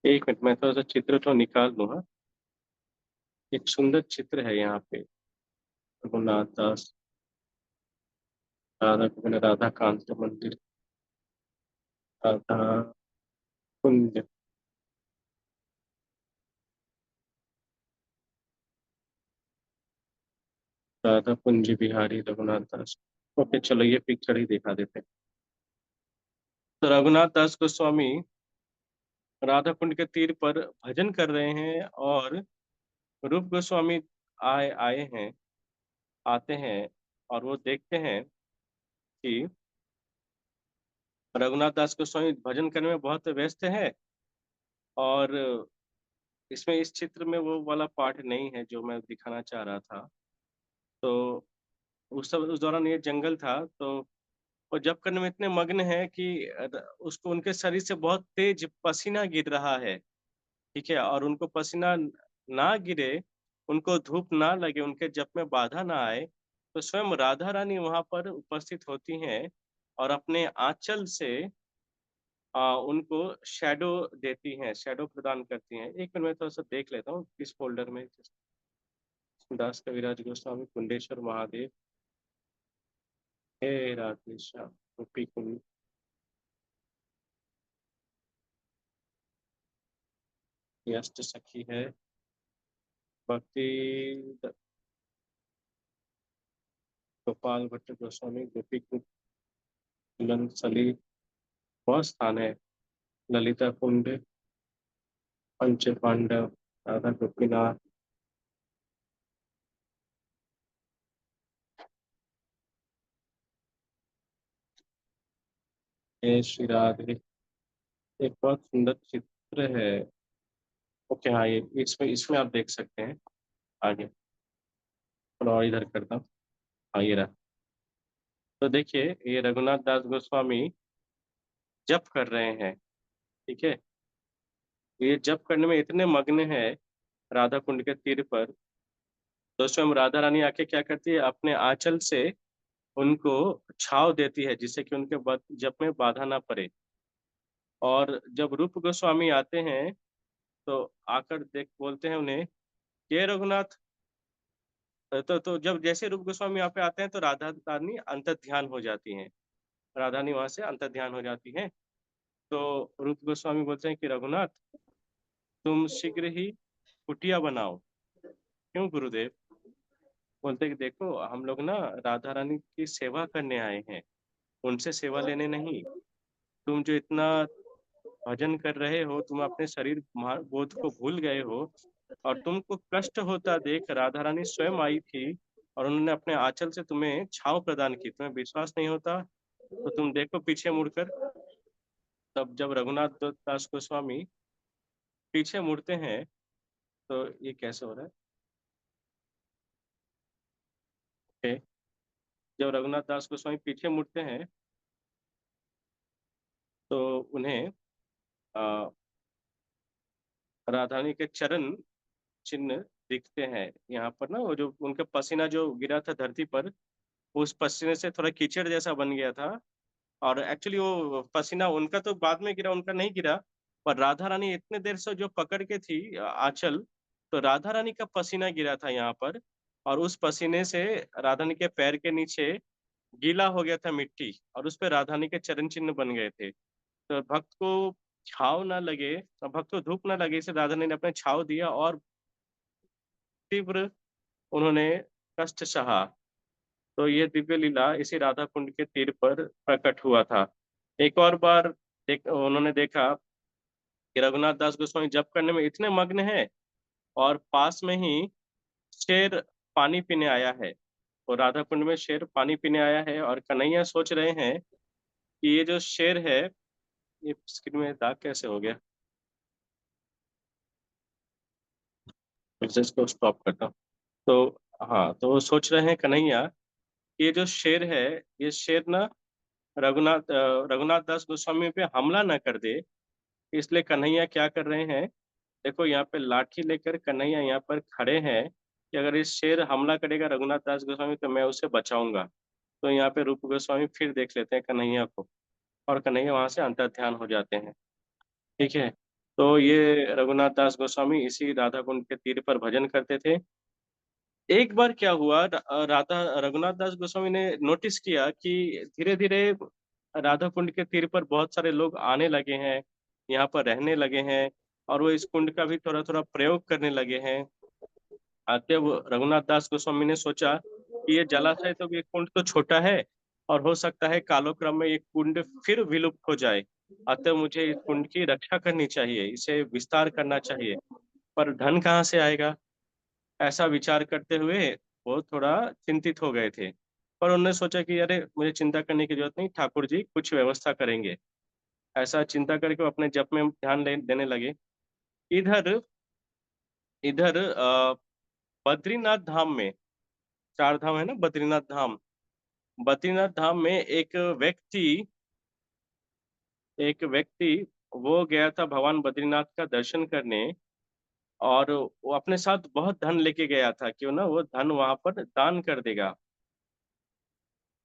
एक मिनट, मैं थोड़ा सा चित्र तो निकाल लूँ। हाँ, एक सुंदर चित्र है यहाँ पे। रघुनाथ दास, राधा कुंड, राधा कांत मंदिर, राधा कुंज, राधा कुंज बिहारी रघुनाथ दास। ओके, चलो ये पिक्चर ही दिखा देते हैं। तो रघुनाथ दास गोस्वामी राधा कुंड के तीर पर भजन कर रहे हैं, और रूप गोस्वामी आए आए हैं, आते हैं, और वो देखते हैं कि रघुनाथ दास गोस्वामी भजन करने में बहुत व्यस्त है। और इसमें, इस चित्र में वो वाला पार्ट नहीं है जो मैं दिखाना चाह रहा था। तो उस दौरान ये जंगल था, तो वो जप करने में इतने मग्न है कि उसको, उनके शरीर से बहुत तेज पसीना गिर रहा है। ठीक है, और उनको पसीना ना गिरे, उनको धूप ना लगे, उनके जप में बाधा ना आए, तो स्वयं राधा रानी वहां पर उपस्थित होती हैं और अपने आंचल से उनको शैडो देती हैं, शैडो प्रदान करती हैं। एक मिनट में थोड़ा सा देख लेता हूँ किस फोल्डर में। दास कविराज गोस्वामी कुंडेश्वर महादेव, हे राधे श्याम, गोपी कुंड, ये अष्ट सखी है, भक्ति गोपाल भट्ट गोस्वामी, गोपी कुंड, दुल्हन सली, बहुत स्थान है, ललिता कुंड, पंच पांडव, राधा गोपीनाथ, हे श्री राधे। एक बहुत सुंदर चित्र है। ओके, हाँ, ये इसमें इसमें आप देख सकते हैं। आगे थोड़ा और इधर करता हूँ। हाँ, ये रहा। तो देखिए, ये रघुनाथ दास गोस्वामी जप कर रहे हैं। ठीक है, ये जप करने में इतने मग्न है राधा कुंड के तीर पर। तो स्वयं राधा रानी आके क्या करती है, अपने आंचल से उनको छाव देती है, जिससे कि उनके जप में बाधा ना पड़े। और जब रूप गोस्वामी आते हैं तो आकर देख बोलते हैं उन्हें, ये रघुनाथ। तो जब जैसे रूप गोस्वामी यहाँ पे आते हैं तो राधा रानी अंतर ध्यान हो जाती हैं, राधा रानी वहां से अंतर ध्यान हो जाती हैं। तो रूप गोस्वामी बोलते हैं कि रघुनाथ, तुम शीघ्र ही कुटिया बनाओ। क्यों गुरुदेव? बोलते हैं कि देखो, हम लोग ना राधा रानी की सेवा करने आए हैं, उनसे सेवा लेने नहीं। तुम जो इतना भजन कर रहे हो, तुम अपने शरीर बोध को भूल गए हो, और तुमको कष्ट होता देख राधा रानी स्वयं आई थी, और उन्होंने अपने आंचल से तुम्हें छांव प्रदान की। तुम्हें विश्वास नहीं होता तो तुम देखो पीछे मुड़कर। तब जब रघुनाथ दास गोस्वामी पीछे मुड़ते हैं, तो ये कैसे हो रहा है? ओके, जब रघुनाथ दास गोस्वामी पीछे मुड़ते हैं तो उन्हें आ, राधा रानी के चरण चिन्ह दिखते हैं यहाँ पर ना। वो जो उनका पसीना जो गिरा था धरती पर, उस पसीने से थोड़ा कीचड़ जैसा बन गया था। और एक्चुअली वो पसीना उनका तो बाद में गिरा, उनका नहीं गिरा। पर राधा रानी इतने देर से जो पकड़ के थी आंचल, तो राधा रानी का पसीना गिरा था यहाँ पर। और उस पसीने से राधा रानी के पैर के नीचे गीला हो गया था मिट्टी, और उस पर राधा रानी के चरण चिन्ह बन गए थे। तो भक्त को छाव ना लगे, और भक्त को धूप ना लगे, इसे राधा रानी ने अपने छाव दिया, और तीव्र उन्होंने कष्ट सहा। तो ये दिव्य लीला इसी राधा कुंड के तीर पर प्रकट हुआ था। एक और बार उन्होंने देखा कि रघुनाथ दास गोस्वामी जप करने में इतने मग्न है, और पास में ही शेर पानी पीने आया है। और राधा कुंड में शेर पानी पीने आया है, और कन्हैया सोच रहे हैं कि ये जो शेर है, ये स्क्रीन में दाग कैसे हो गया, फिर से इसको स्टॉप करता हूँ। तो हाँ, तो वो सोच रहे हैं कन्हैया ये जो शेर है, ये शेर ना रघुनाथ दास गोस्वामी पे हमला ना कर दे, इसलिए कन्हैया क्या कर रहे हैं, देखो यहाँ पे लाठी लेकर कन्हैया यहाँ पर खड़े हैं कि अगर इस शेर हमला करेगा रघुनाथ दास गोस्वामी तो मैं उसे बचाऊंगा। तो यहाँ पे रूप गोस्वामी फिर देख लेते हैं कन्हैया को, और कन्हैया वहां से अंतर्ध्यान हो जाते हैं। ठीक है। तो ये रघुनाथ दास गोस्वामी इसी राधा कुंड के तीर पर भजन करते थे। एक बार क्या हुआ, राधा रघुनाथ दास गोस्वामी ने नोटिस किया कि धीरे धीरे राधा कुंड के तीर पर बहुत सारे लोग आने लगे हैं, यहाँ पर रहने लगे हैं, और वो इस कुंड का भी थोड़ा थोड़ा प्रयोग करने लगे हैं। आते वो रघुनाथ दास गोस्वामी ने सोचा कि ये जलाशय तो, ये कुंड तो छोटा है, और हो सकता है कालोक्रम में ये कुंड फिर विलुप्त हो जाए। अतः मुझे इस कुंड की रक्षा करनी चाहिए, इसे विस्तार करना चाहिए। पर धन कहाँ से आएगा, ऐसा विचार करते हुए वो थोड़ा चिंतित हो गए थे। पर उन्होंने सोचा कि अरे मुझे चिंता करने की जरूरत नहीं, ठाकुर जी कुछ व्यवस्था करेंगे। ऐसा चिंता करके वो अपने जप में ध्यान देने लगे। इधर इधर बद्रीनाथ धाम में, चार धाम है ना बद्रीनाथ धाम, बद्रीनाथ धाम में एक व्यक्ति वो गया था भगवान बद्रीनाथ का दर्शन करने, और वो अपने साथ बहुत धन लेके गया था कि वो ना वो धन वहां पर दान कर देगा।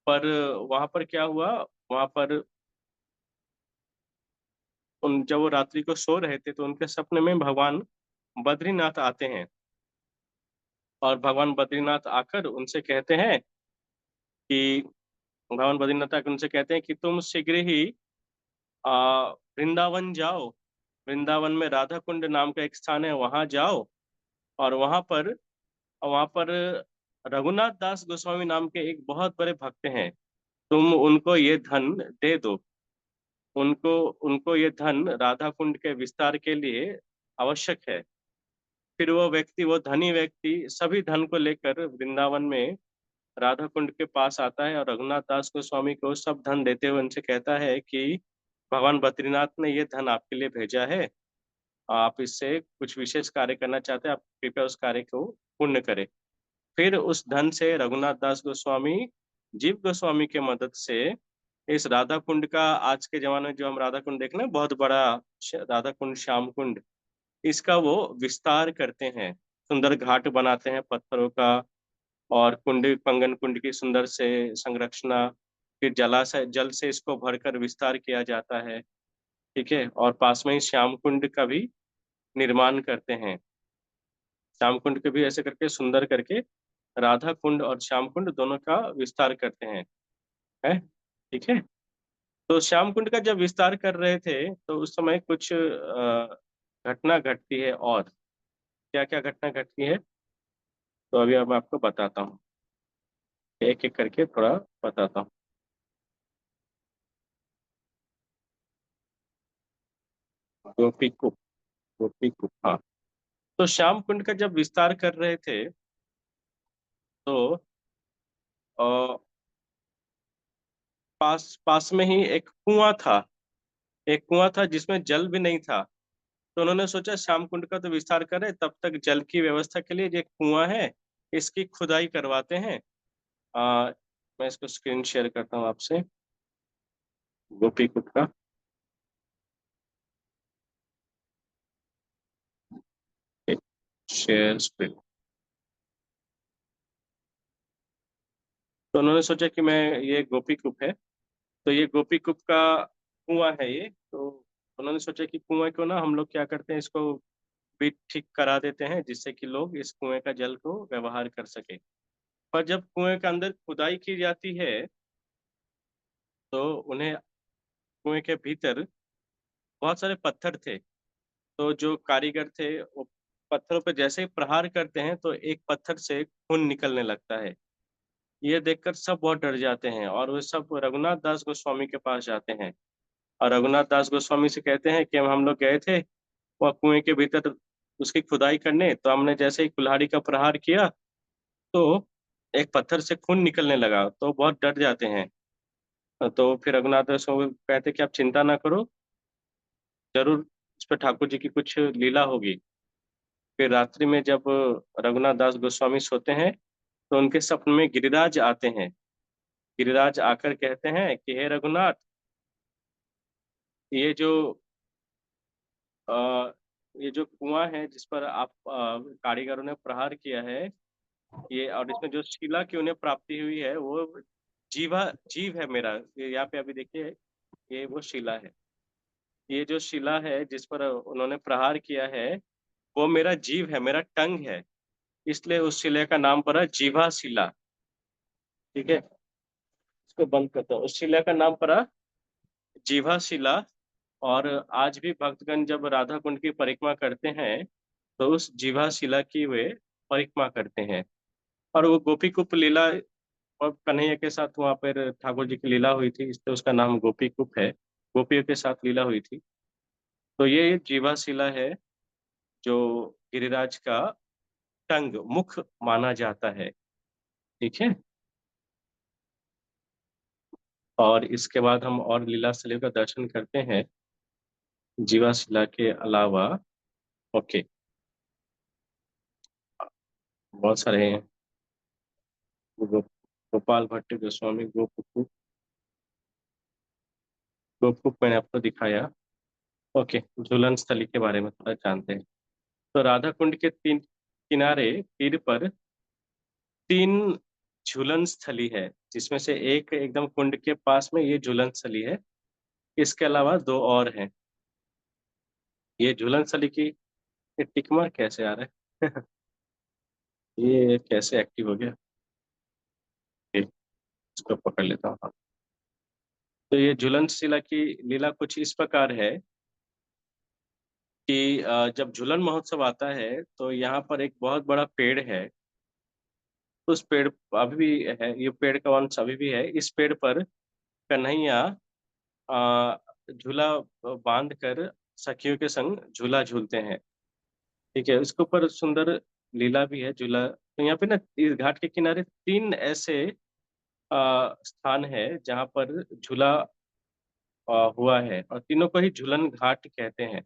पर वहां पर क्या हुआ, वहां पर जब वो रात्रि को सो रहे थे तो उनके सपने में भगवान बद्रीनाथ आते हैं, और भगवान बद्रीनाथ आकर उनसे कहते हैं कि भगवान बद्रीनाथ आकर उनसे कहते हैं कि तुम शीघ्र ही वृंदावन जाओ, वृंदावन में राधा कुंड नाम का एक स्थान है, वहां जाओ, और वहां पर रघुनाथ दास गोस्वामी नाम के एक बहुत बड़े भक्त हैं, तुम उनको ये धन दे दो। उनको उनको ये धन राधा कुंड के विस्तार के लिए आवश्यक है। फिर वो धनी व्यक्ति सभी धन को लेकर वृंदावन में राधा कुंड के पास आता है, और रघुनाथ दास गोस्वामी को सब धन देते हुए उनसे कहता है कि भगवान बद्रीनाथ ने ये धन आपके लिए भेजा है, आप इससे कुछ विशेष कार्य करना चाहते हैं, आप कृपया उस कार्य को पूर्ण करें। फिर उस धन से रघुनाथ दास गोस्वामी जीव गोस्वामी के मदद से इस राधा कुंड का, आज के जमाने में जो हम राधा कुंड देख रहे हैं बहुत बड़ा राधा कुंड श्याम कुंड, इसका वो विस्तार करते हैं, सुंदर घाट बनाते हैं पत्थरों का, और कुंड कंगन कुंड की सुंदर से संरचना, फिर जलाशय जल से इसको भरकर विस्तार किया जाता है। ठीक है, और पास में ही श्याम कुंड का भी निर्माण करते हैं। श्याम कुंड के भी ऐसे करके सुंदर करके राधा कुंड और श्याम कुंड दोनों का विस्तार करते हैं। है, ठीक है। तो श्याम कुंड का जब विस्तार कर रहे थे तो उस समय कुछ घटना घटती है, और क्या क्या घटना घटती है तो अभी अब मैं आपको बताता हूँ, एक एक करके थोड़ा बताता हूँ। गोपी कुप, गोपी कुप, हाँ। तो श्याम कुंड का जब विस्तार कर रहे थे तो अ, पास पास में ही एक कुआं था, एक कुआं था जिसमें जल भी नहीं था। तो उन्होंने सोचा श्याम कुंड का तो विस्तार करें, तब तक जल की व्यवस्था के लिए जो एक कुआं है इसकी खुदाई करवाते हैं। मैं इसको स्क्रीन शेयर करता हूँ आपसे, गोपी कुप का। Share screen. तो उन्होंने सोचा कि मैं, ये गोपी कुप है, तो ये गोपी कुप का कुआं है ये। तो उन्होंने सोचा कि कुएं को ना हम लोग क्या करते हैं, इसको भी ठीक करा देते हैं जिससे कि लोग इस कुएं का जल को व्यवहार कर सके। पर जब कुएं के अंदर खुदाई की जाती है तो उन्हें कुएं के भीतर बहुत सारे पत्थर थे। तो जो कारीगर थे वो पत्थरों पे जैसे ही प्रहार करते हैं तो एक पत्थर से खून निकलने लगता है। ये देखकर सब बहुत डर जाते हैं, और वे सब रघुनाथ दास गोस्वामी के पास जाते हैं, और रघुनाथ दास गोस्वामी से कहते हैं कि हम लोग गए थे वह कुएं के भीतर उसकी खुदाई करने, तो हमने जैसे ही कुल्हाड़ी का प्रहार किया तो एक पत्थर से खून निकलने लगा, तो बहुत डर जाते हैं। तो फिर रघुनाथ दास गोस्वामी कहते कि आप चिंता ना करो, जरूर इस पर ठाकुर जी की कुछ लीला होगी। फिर रात्रि में जब रघुनाथ दास गोस्वामी सोते हैं तो उनके सपने में गिरिराज आते हैं, गिरिराज आकर कहते हैं कि हे रघुनाथ, ये जो अ, ये जो कुआं है जिस पर आप कारीगरों ने प्रहार किया है, ये और इसमें जो शिला की उन्हें प्राप्ति हुई है वो जीव है मेरा। ये यहाँ पे अभी देखिए, ये वो शिला है। ये जो शिला है जिस पर उन्होंने प्रहार किया है वो मेरा जीव है, मेरा टंग है। इसलिए उस शिले का नाम पड़ा जीवा शिला। ठीक है, इसको बंद करता हूँ। उस शिला का नाम पड़ा जीवा शिला। और आज भी भक्तगण जब राधा कुंड की परिक्रमा करते हैं तो उस जीवा शिला की वे परिक्रमा करते हैं। और वो गोपी कुप लीला और कन्हैया के साथ वहाँ पर ठाकुर जी की लीला हुई थी, इसलिए उसका नाम गोपी कुप है। गोपियों के साथ लीला हुई थी। तो ये जीवा शिला है जो गिरिराज का टंग मुख माना जाता है। ठीक है, और इसके बाद हम और लीला स्थलियों का दर्शन करते हैं जीवा शिला के अलावा। ओके, बहुत सारे हैं। गो, गोपाल भट्ट गोस्वामी गोपुक मैंने आपको दिखाया। ओके, झूलन स्थली के बारे में थोड़ा जानते हैं। तो राधा कुंड के तीन किनारे तीर पर तीन झूलन स्थली है, जिसमें से एक एकदम कुंड के पास में ये झूलन स्थली है। इसके अलावा दो और हैं। ये झूलन स्थली की ये टिक मार्क कैसे आ रहा है? ये कैसे एक्टिव हो गया? ये इसको पकड़ लेता हूँ। हाँ। तो ये झूलन शिला की लीला कुछ इस प्रकार है कि जब झूलन महोत्सव आता है तो यहाँ पर एक बहुत बड़ा पेड़ है। उस पेड़ अभी भी है, ये पेड़ का वंश अभी भी है। इस पेड़ पर कन्हैया झूला बांध कर सखियों के संग झूला झूलते हैं। ठीक है, इसके ऊपर सुंदर लीला भी है झूला। तो यहाँ पे ना इस घाट के किनारे तीन ऐसे स्थान है जहाँ पर झूला हुआ है, और तीनों को ही झूलन घाट कहते हैं।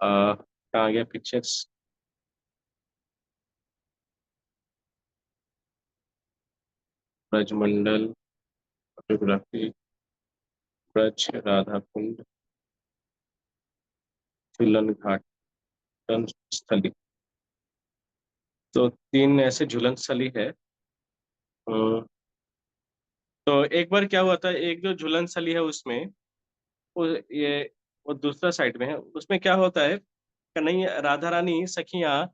कहाँ गया पिक्चर्स? ब्रजमंडल फोटोग्राफी, ब्रज राधा कुंड, झूलन घाट, झूलन स्थली। तो तीन ऐसे झूलन स्थली है। अ, तो एक बार क्या हुआ था, एक जो झूलन स्थली है उसमें वो ये वो दूसरा साइड में है। उसमें क्या होता है, कन्हैया राधा रानी सखियां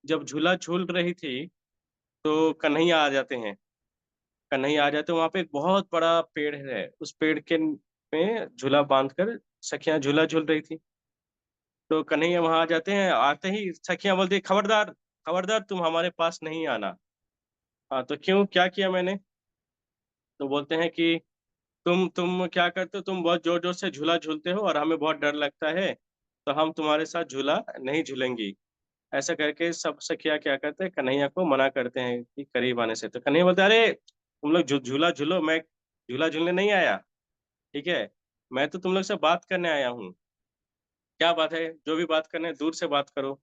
जब झूला झूल रही थी तो कन्हैया आ जाते हैं। कन्हैया आ जाते हैं, वहां पे एक बहुत बड़ा पेड़ है, उस पेड़ के में झूला बांधकर सखियां झूला झूल रही थी। तो कन्हैया वहां आ जाते हैं, आते ही सखियां बोलती हैं, खबरदार खबरदार, तुम हमारे पास नहीं आना। हाँ, तो क्यों, क्या किया मैंने? तो बोलते हैं कि तुम क्या करते हो, तुम बहुत जोर जोर से झूला झूलते हो और हमें बहुत डर लगता है, तो हम तुम्हारे साथ झूला नहीं झूलेंगी। ऐसा करके सब सखिया क्या करते हैं, कन्हैया को मना करते हैं कि करीब आने से। तो कन्हैया बोलते हैं, अरे तुम लोग झूला झूलो, मैं झूला झूलने नहीं आया। ठीक है, मैं तो तुम लोग से बात करने आया हूँ। क्या बात है, जो भी बात करने है, दूर से बात करो।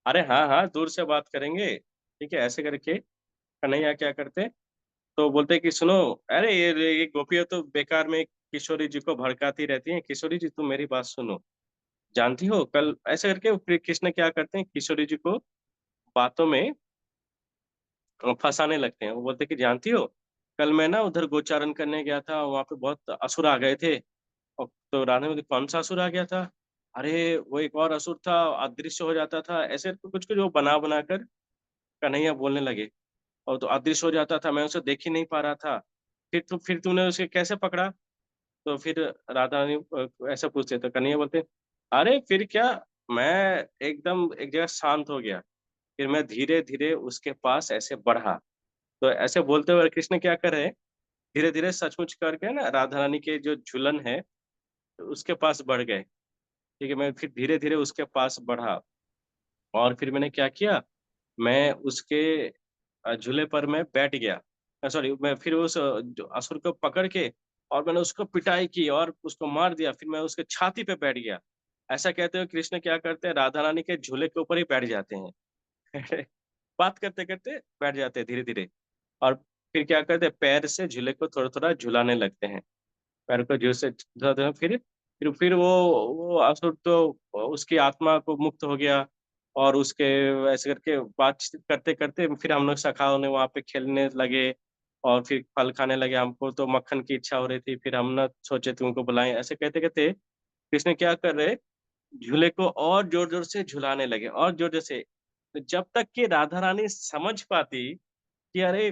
अरे हाँ हाँ, दूर से बात करेंगे। ठीक है, ऐसे करके कन्हैया क्या करते, तो बोलते कि सुनो, अरे ये गोपियाँ तो बेकार में किशोरी जी को भड़काती रहती हैं। किशोरी जी, तुम मेरी बात सुनो। जानती हो कल, ऐसे करके फिर कृष्ण क्या करते हैं, किशोरी जी को बातों में फंसाने लगते हैं। वो बोलते कि जानती हो, कल मैं ना उधर गोचारण करने गया था, वहां पे बहुत असुर आ गए थे। और तो राधा बोलती, कौन सा असुर आ गया था? अरे वो एक और असुर था, अदृश्य हो जाता था, ऐसे कुछ कुछ वो बना बना कर कन्हैया बोलने लगे। और तो अदृश्य हो जाता था, मैं उसे देख ही नहीं पा रहा था। फिर तूने उसे कैसे पकड़ा? तो फिर राधा रानी ऐसा पूछते, तो कन्हैया बोलते, अरे फिर क्या, मैं एकदम एक जगह शांत हो गया, फिर मैं धीरे धीरे उसके पास ऐसे बढ़ा। तो ऐसे बोलते हुए कृष्ण क्या करे, धीरे धीरे सचमुच करके ना राधा रानी के जो झूलन है उसके पास बढ़ गए। ठीक है, मैं फिर धीरे धीरे उसके पास बढ़ा, और फिर मैंने क्या किया, मैं उसके झूले पर मैं बैठ गया। सॉरी, मैं फिर उस जो असुर को पकड़ के और मैंने उसको पिटाई की और उसको मार दिया, फिर मैं उसके छाती पे बैठ गया। ऐसा कहते हुए कृष्ण क्या करते हैं, राधा रानी के झूले के ऊपर ही बैठ जाते हैं। बात करते करते बैठ जाते हैं धीरे धीरे। और फिर क्या करते हैं, पैर से झूले को थोड़ा थोड़ा झुलाने लगते हैं, पैर को जोर से झुलाते हैं। फिर वो असुर तो उसकी आत्मा को मुक्त हो गया, और उसके ऐसे करके बातचीत करते करते फिर हम लोग सखाओं ने वहाँ पे खेलने लगे, और फिर फल खाने लगे। हमको तो मक्खन की इच्छा हो रही थी, फिर हम ना सोचे तुमको बुलाएं। ऐसे कहते कहते कृष्ण क्या कर रहे, झूले को और जोर जोर से झुलाने लगे, और जोर जोर से, जब तक कि राधा रानी समझ पाती कि अरे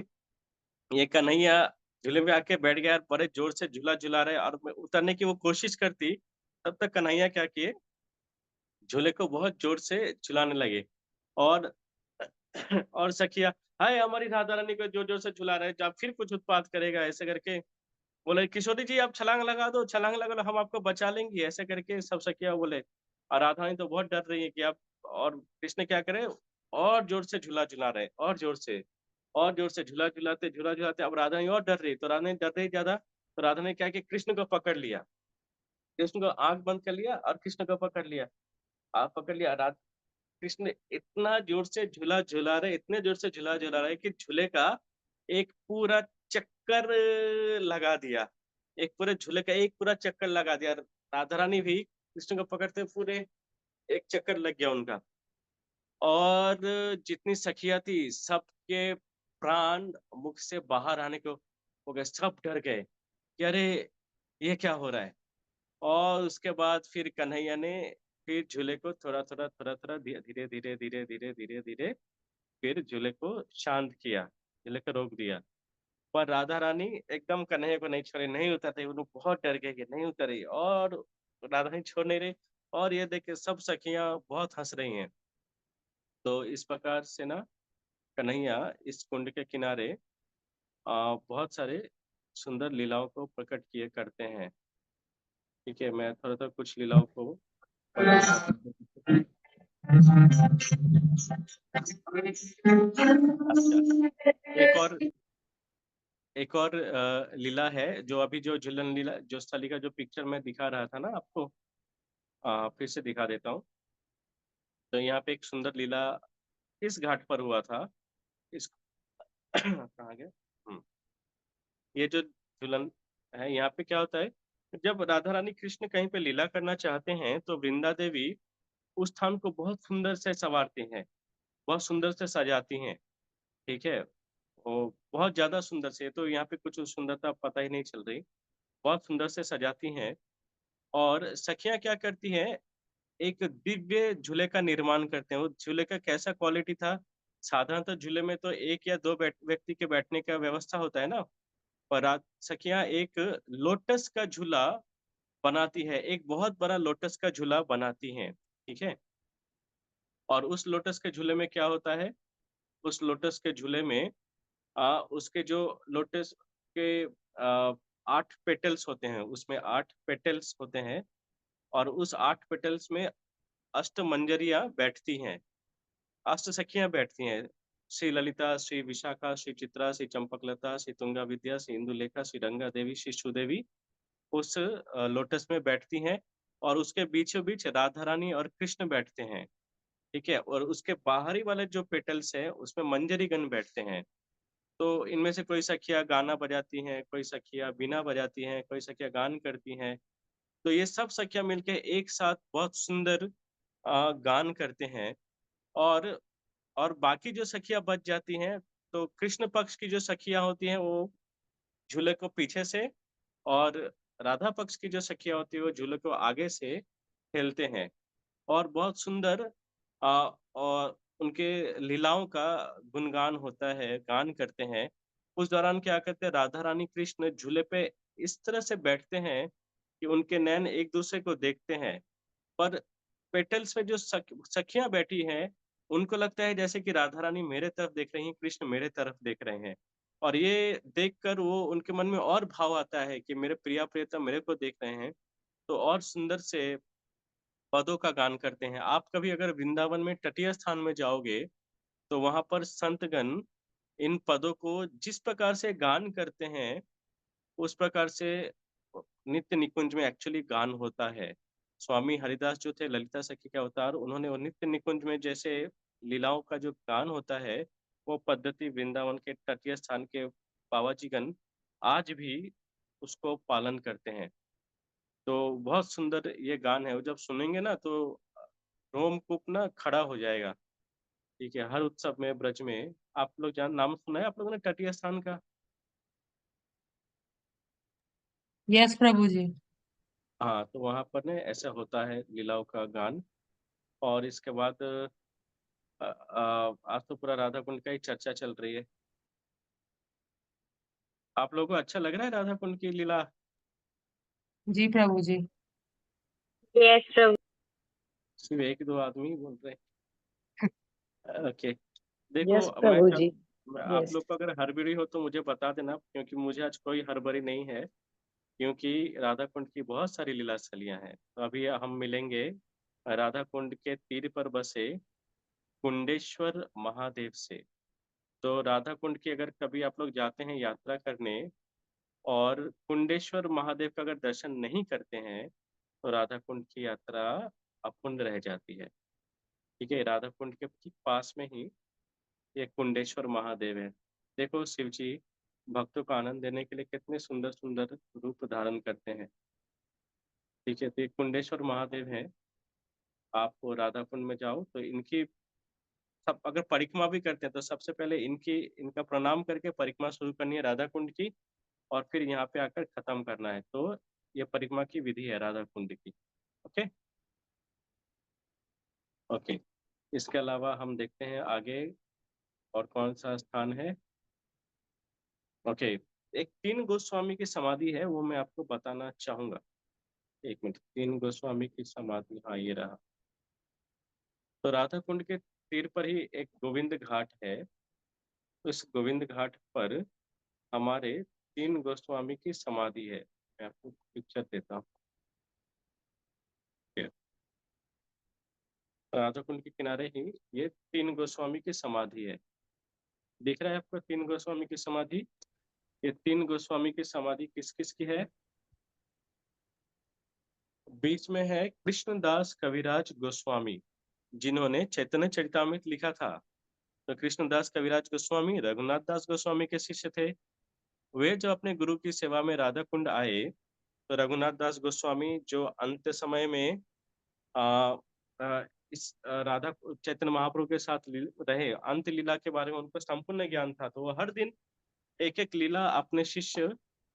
ये कन्हैया झूले में आके बैठ गया, बड़े जोर से झूला झुला रहे, और मैं उतरने की वो कोशिश करती, तब तक कन्हैया क्या किए, झूले को बहुत जोर से झुलाने लगे। और और सखिया, हाय हमारी राधा रानी को जोर जोर से झुला रहे, जब फिर कुछ उत्पात करेगा ऐसे करके बोले, किशोरी जी आप छलांग लगा दो, छलांग लगा लो, हम आपको बचा लेंगी, ऐसे करके सब सखिया बोले। और राधा रानी तो बहुत डर रही है कि आप, और कृष्ण क्या करे, और जोर से झूला झुला रहे, और जोर से झूला झुलाते, अब राधा रानी और डर रही, तो राधा रानी डर रही ज्यादा, तो राधा ने क्या किया, कृष्ण को पकड़ लिया, कृष्ण को आंख बंद कर लिया और कृष्ण को पकड़ लिया। आप पकड़ लिया, कृष्ण इतना जोर से झूला झुला रहे, इतने जोर से झूला झुला रहे कि झूले का एक पूरा चक्कर लगा दिया, एक पूरे झूले का एक पूरा चक्कर लगा दिया। राधा रानी भी कृष्ण को पकड़ते पूरे एक चक्कर लग गया उनका। और जितनी सखियां थी सबके प्राण मुख से बाहर आने को हो गए, सब डर गए कि अरे ये क्या हो रहा है। और उसके बाद फिर कन्हैया ने फिर झूले को थोड़ा धीरे धीरे धीरे धीरे धीरे धीरे धीरे फिर झूले को शांत किया, झूले को रोक दिया। पर राधा रानी एकदम कन्हैया को नहीं छोड़ी, नहीं उतरते, वो लोग बहुत डर गए कि नहीं उतरी, और राधा रानी छोड़ नहीं रही। और ये देख के सब सखियां बहुत हंस रही हैं। तो इस प्रकार से ना कन्हैया इस कुंड के किनारे बहुत सारे सुंदर लीलाओं को प्रकट किए करते हैं। ठीक है, मैं थोड़ा थोड़ा कुछ लीलाओं को प्रकट करता हूँ। अच्छा, एक और लीला है, जो अभी जो झूलन लीला जो स्थली का जो पिक्चर में दिखा रहा था ना आपको, फिर से दिखा देता हूँ। तो यहाँ पे एक सुंदर लीला इस घाट पर हुआ था। इस कहाँ गया, ये जो झूलन है, यहाँ पे क्या होता है, जब राधा रानी कृष्ण कहीं पे लीला करना चाहते हैं तो वृंदा देवी उस स्थान को बहुत सुंदर से संवारती हैं, बहुत सुंदर से सजाती हैं। ठीक है, वो बहुत ज्यादा सुंदर से, तो यहाँ पे कुछ सुंदरता पता ही नहीं चल रही, बहुत सुंदर से सजाती हैं। और सखियां क्या करती हैं, एक दिव्य झूले का निर्माण करते हैं। वो झूले का कैसा क्वालिटी था, साधारणतः झूले में तो एक या दो व्यक्ति के बैठने का व्यवस्था होता है ना, पर सखियां एक लोटस का झूला बनाती है, एक बहुत बड़ा लोटस का झूला बनाती हैं। ठीक है, और उस लोटस के झूले में क्या होता है, उस लोटस के झूले में उसके जो लोटस के 8 पेटल्स होते हैं, उसमें 8 पेटल्स होते हैं, और उस 8 पेटल्स में अष्ट मंजरियां बैठती हैं, अष्ट सखियां बैठती हैं। श्री ललिता, श्री विशाखा, श्री चित्रा, श्री चंपकलता, श्री तुंगा विद्या, श्री इंदुलेखा, श्री रंगा देवी, श्री सुदेवी उस लोटस में बैठती हैं। और उसके बीचों बीच राधा रानी और कृष्ण बैठते हैं। ठीक है, और उसके बाहरी वाले जो पेटल्स है उसमें मंजरीगण बैठते हैं। तो इनमें से कोई सखियां गाना बजाती हैं, कोई सखियां बीना बजाती हैं, कोई सखियां गान करती हैं। तो ये सब सखियां मिलके एक साथ बहुत सुंदर गान करते हैं। और और बाकी जो सखियां बच जाती हैं, तो कृष्ण पक्ष की जो सखियां होती हैं वो झूले को पीछे से, और राधा पक्ष की जो सखियां होती है वो झूले को आगे से खेलते हैं। और बहुत सुंदर और उनके लीलाओं का गुणगान होता है, गान करते हैं। उस दौरान क्या करते हैं, राधा रानी कृष्ण झूले पे इस तरह से बैठते हैं कि उनके नैन एक दूसरे को देखते हैं। पर पेटल्स में जो सखियां बैठी हैं, उनको लगता है जैसे कि राधा रानी मेरे तरफ देख रही हैं, कृष्ण मेरे तरफ देख रहे हैं। और ये देखकर वो उनके मन में और भाव आता है कि मेरे प्रिया प्रियतम मेरे को देख रहे हैं। तो और सुंदर से पदों का गान करते हैं। आप कभी अगर वृंदावन में तटीय स्थान में जाओगे, तो वहां पर संतगण इन पदों को जिस प्रकार से गान करते हैं, उस प्रकार से नित्य निकुंज में एक्चुअली गान होता है। स्वामी हरिदास जो थे ललिता सखी के अवतार, उन्होंने वो नित्य निकुंज में जैसे लीलाओं का जो गान होता है, वो पद्धति वृंदावन के तटीय स्थान के बाबा जीगण आज भी उसको पालन करते हैं। तो बहुत सुंदर ये गान है, वो जब सुनेंगे ना तो रोमकूप ना खड़ा हो जाएगा। ठीक है, हर उत्सव में ब्रज में आप लोग जान नाम सुना है आप लोगों ने तटीय स्थान का? यस प्रभु जी। हाँ, तो वहां पर ना ऐसा होता है लीलाओं का गान। और इसके बाद आज तो पूरा राधा कुंड का ही चर्चा चल रही है। आप लोगों को अच्छा लग रहा है राधा कुंड की लीला? जी प्रभु जी। यस प्रभु। सिर्फ एक दो आदमी बोल रहे हैं। ओके, देखो यस प्रभु जी। आप यस। लोग को अगर हड़बड़ी हो तो मुझे बता देना, क्योंकि मुझे आज कोई हड़बड़ी नहीं है। क्योंकि राधा कुंड की बहुत सारी लीला स्थलियां हैं। तो अभी हम मिलेंगे राधा कुंड के तीर पर बसे कुंडेश्वर महादेव से। तो राधा कुंड की अगर कभी आप लोग जाते हैं यात्रा करने और कुंडेश्वर महादेव का अगर दर्शन नहीं करते हैं तो राधा कुंड की यात्रा अपूर्ण रह जाती है। ठीक है, राधा कुंड के ठीक पास में ही ये कुंडेश्वर महादेव है। देखो शिव जी भक्तों को आनंद देने के लिए कितने सुंदर सुंदर रूप धारण करते हैं। ठीक है, तो ये कुंडेश्वर महादेव है। आप राधा कुंड में जाओ तो इनकी सब अगर परिक्रमा भी करते हैं तो सबसे पहले इनका प्रणाम करके परिक्रमा शुरू करनी है राधा कुंड की। और फिर यहाँ पे आकर खत्म करना है। तो ये परिक्रमा की विधि है राधा कुंड की। ओके। ओके, इसके अलावा हम देखते हैं आगे और कौन सा स्थान है। ओके, एक तीन गोस्वामी की समाधि है, वो मैं आपको बताना चाहूंगा। एक मिनट, तीन गोस्वामी की समाधि, हाँ ये रहा। तो राधा कुंड के तीर पर ही एक गोविंद घाट है। उस गोविंद घाट पर हमारे तीन गोस्वामी की समाधि है। मैं आपको पिक्चर देता हूँ। राधा कुंड के किनारे ही ये तीन गोस्वामी की समाधि है। दिख रहा है आपको तीन गोस्वामी की समाधि? ये तीन गोस्वामी की समाधि किस किस की है? बीच में है कृष्णदास कविराज गोस्वामी, जिन्होंने चैतन्य चरितामृत लिखा था। तो कृष्णदास कविराज गोस्वामी रघुनाथ दास गोस्वामी के शिष्य थे। वे जो अपने गुरु की सेवा में राधा कुंड आए, तो रघुनाथ दास गोस्वामी जो अंत समय में आ, आ, राधा चैतन्य महाप्रभु के साथ रहे, अंत लीला के बारे में उनको संपूर्ण ज्ञान था। तो वो हर दिन एक एक लीला अपने शिष्य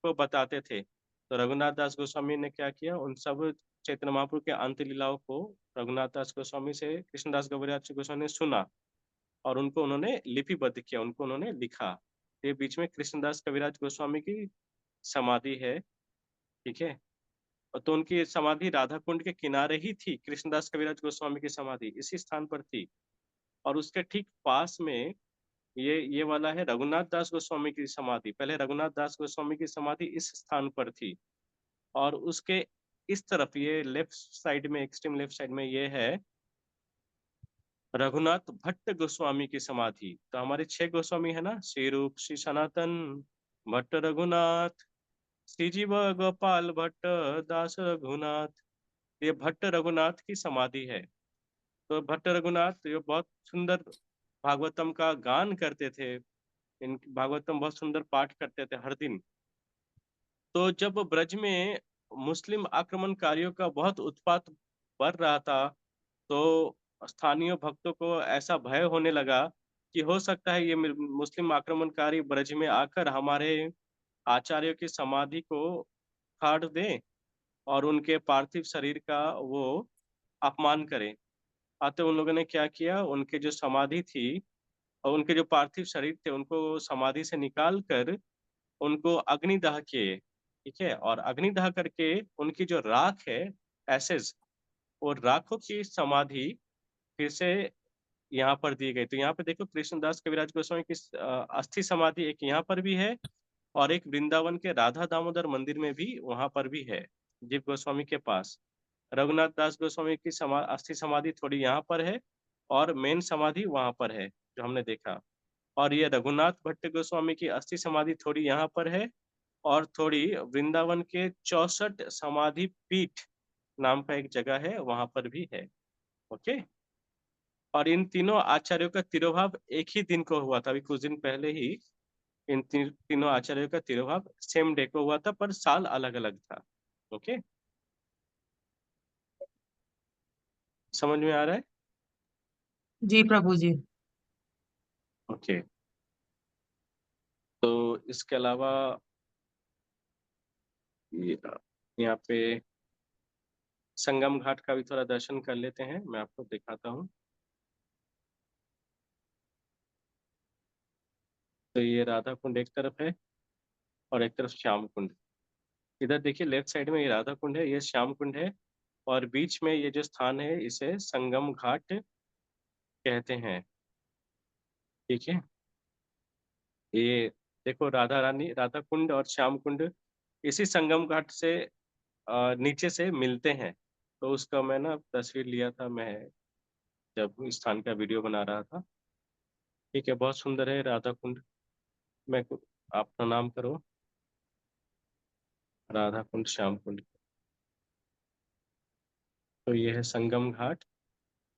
को बताते थे। तो रघुनाथ दास गोस्वामी ने क्या किया, उन सब चैतन्य महाप्रभु के अंत लीलाओं को रघुनाथ दास गोस्वामी से कृष्णदास कविराज गोस्वामी ने सुना और उनको उन्होंने लिपिबद्ध किया, उनको उन्होंने लिखा। ये बीच में कृष्णदास कविराज गोस्वामी की समाधि है। ठीक है, और तो उनकी समाधि राधा कुंड के किनारे ही थी। कृष्णदास कविराज गोस्वामी की समाधि इसी स्थान पर थी। और उसके ठीक पास में ये वाला है रघुनाथ दास गोस्वामी की समाधि। पहले रघुनाथ दास गोस्वामी की समाधि इस स्थान पर थी। और उसके इस तरफ ये लेफ्ट साइड में, एक्सट्रीम लेफ्ट साइड में ये है रघुनाथ भट्ट गोस्वामी की समाधि। तो हमारे छह गोस्वामी है ना, श्री रूप, श्री सनातन, भट्ट रघुनाथ, श्री जीव गोपाल भट्ट, दास रघुनाथ। ये भट्ट रघुनाथ की समाधि है। तो भट्ट रघुनाथ ये बहुत सुंदर भागवतम का गान करते थे। इन भागवतम बहुत सुंदर पाठ करते थे हर दिन। तो जब ब्रज में मुस्लिम आक्रमणकारियों का बहुत उत्पात बढ़ रहा था, तो स्थानीय भक्तों को ऐसा भय होने लगा कि हो सकता है ये मुस्लिम आक्रमणकारी ब्रज में आकर हमारे आचार्यों की समाधि को फाड़ दें और उनके पार्थिव शरीर का वो अपमान करें। अतः उन लोगों ने क्या किया, उनके जो समाधि थी और उनके जो पार्थिव शरीर थे उनको समाधि से निकाल कर उनको अग्निदाह किए। ठीक है, और अग्निदाह करके उनकी जो राख है, एसेस, वो राखों की समाधि फिर से यहाँ पर दी गई। तो यहाँ पे देखो कृष्णदास कविराज गोस्वामी की अस्थि समाधि एक यहाँ पर भी है और एक वृंदावन के राधा दामोदर मंदिर में भी वहां पर भी है, जीव गोस्वामी के पास। रघुनाथ दास गोस्वामी की अस्थि समाधि थोड़ी यहाँ पर है और मेन समाधि वहां पर है जो हमने देखा। और ये रघुनाथ भट्ट गोस्वामी की अस्थि समाधि थोड़ी यहाँ पर है और थोड़ी वृंदावन के 64 समाधि पीठ नाम का एक जगह है वहां पर भी है। ओके। और इन तीनों आचार्यों का तिरोभाव एक ही दिन को हुआ था, अभी कुछ दिन पहले ही इन तीनों आचार्यों का तिरोभाव सेम डे को हुआ था, पर साल अलग अलग था। ओके, समझ में आ रहा है? जी प्रभु जी। ओके, तो इसके अलावा यहाँ पे संगम घाट का भी थोड़ा दर्शन कर लेते हैं, मैं आपको दिखाता हूँ। तो ये राधा कुंड एक तरफ है और एक तरफ श्याम कुंड। इधर देखिए लेफ्ट साइड में ये राधा कुंड है, ये श्याम कुंड है, और बीच में ये जो स्थान है इसे संगम घाट कहते हैं। ठीक है, ये देखो राधा रानी, राधा कुंड और श्याम कुंड इसी संगम घाट से नीचे से मिलते हैं। तो उसका मैं ना तस्वीर लिया था मैं जब इस स्थान का वीडियो बना रहा था। ठीक है, बहुत सुंदर है राधा कुंड। मैं आप प्रणाम करो राधा कुंड श्याम कुंड। तो ये है संगम घाट।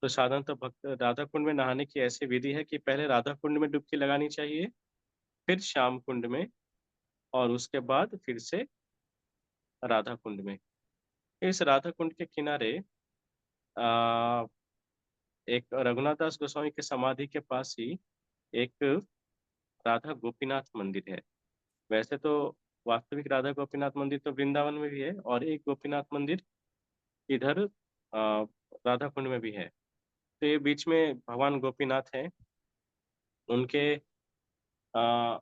तो साधारणतः भक्त राधा कुंड में नहाने की ऐसी विधि है कि पहले राधा कुंड में डुबकी लगानी चाहिए, फिर श्याम कुंड में, और उसके बाद फिर से राधा कुंड में। इस राधा कुंड के किनारे आ, एक रघुनाथ दास गोस्वामी के समाधि के पास ही एक राधा गोपीनाथ मंदिर है। वैसे तो वास्तविक राधा गोपीनाथ मंदिर तो वृंदावन में भी है, और एक गोपीनाथ मंदिर इधर राधा कुंड में भी है। तो ये बीच में भगवान गोपीनाथ हैं, उनके आ,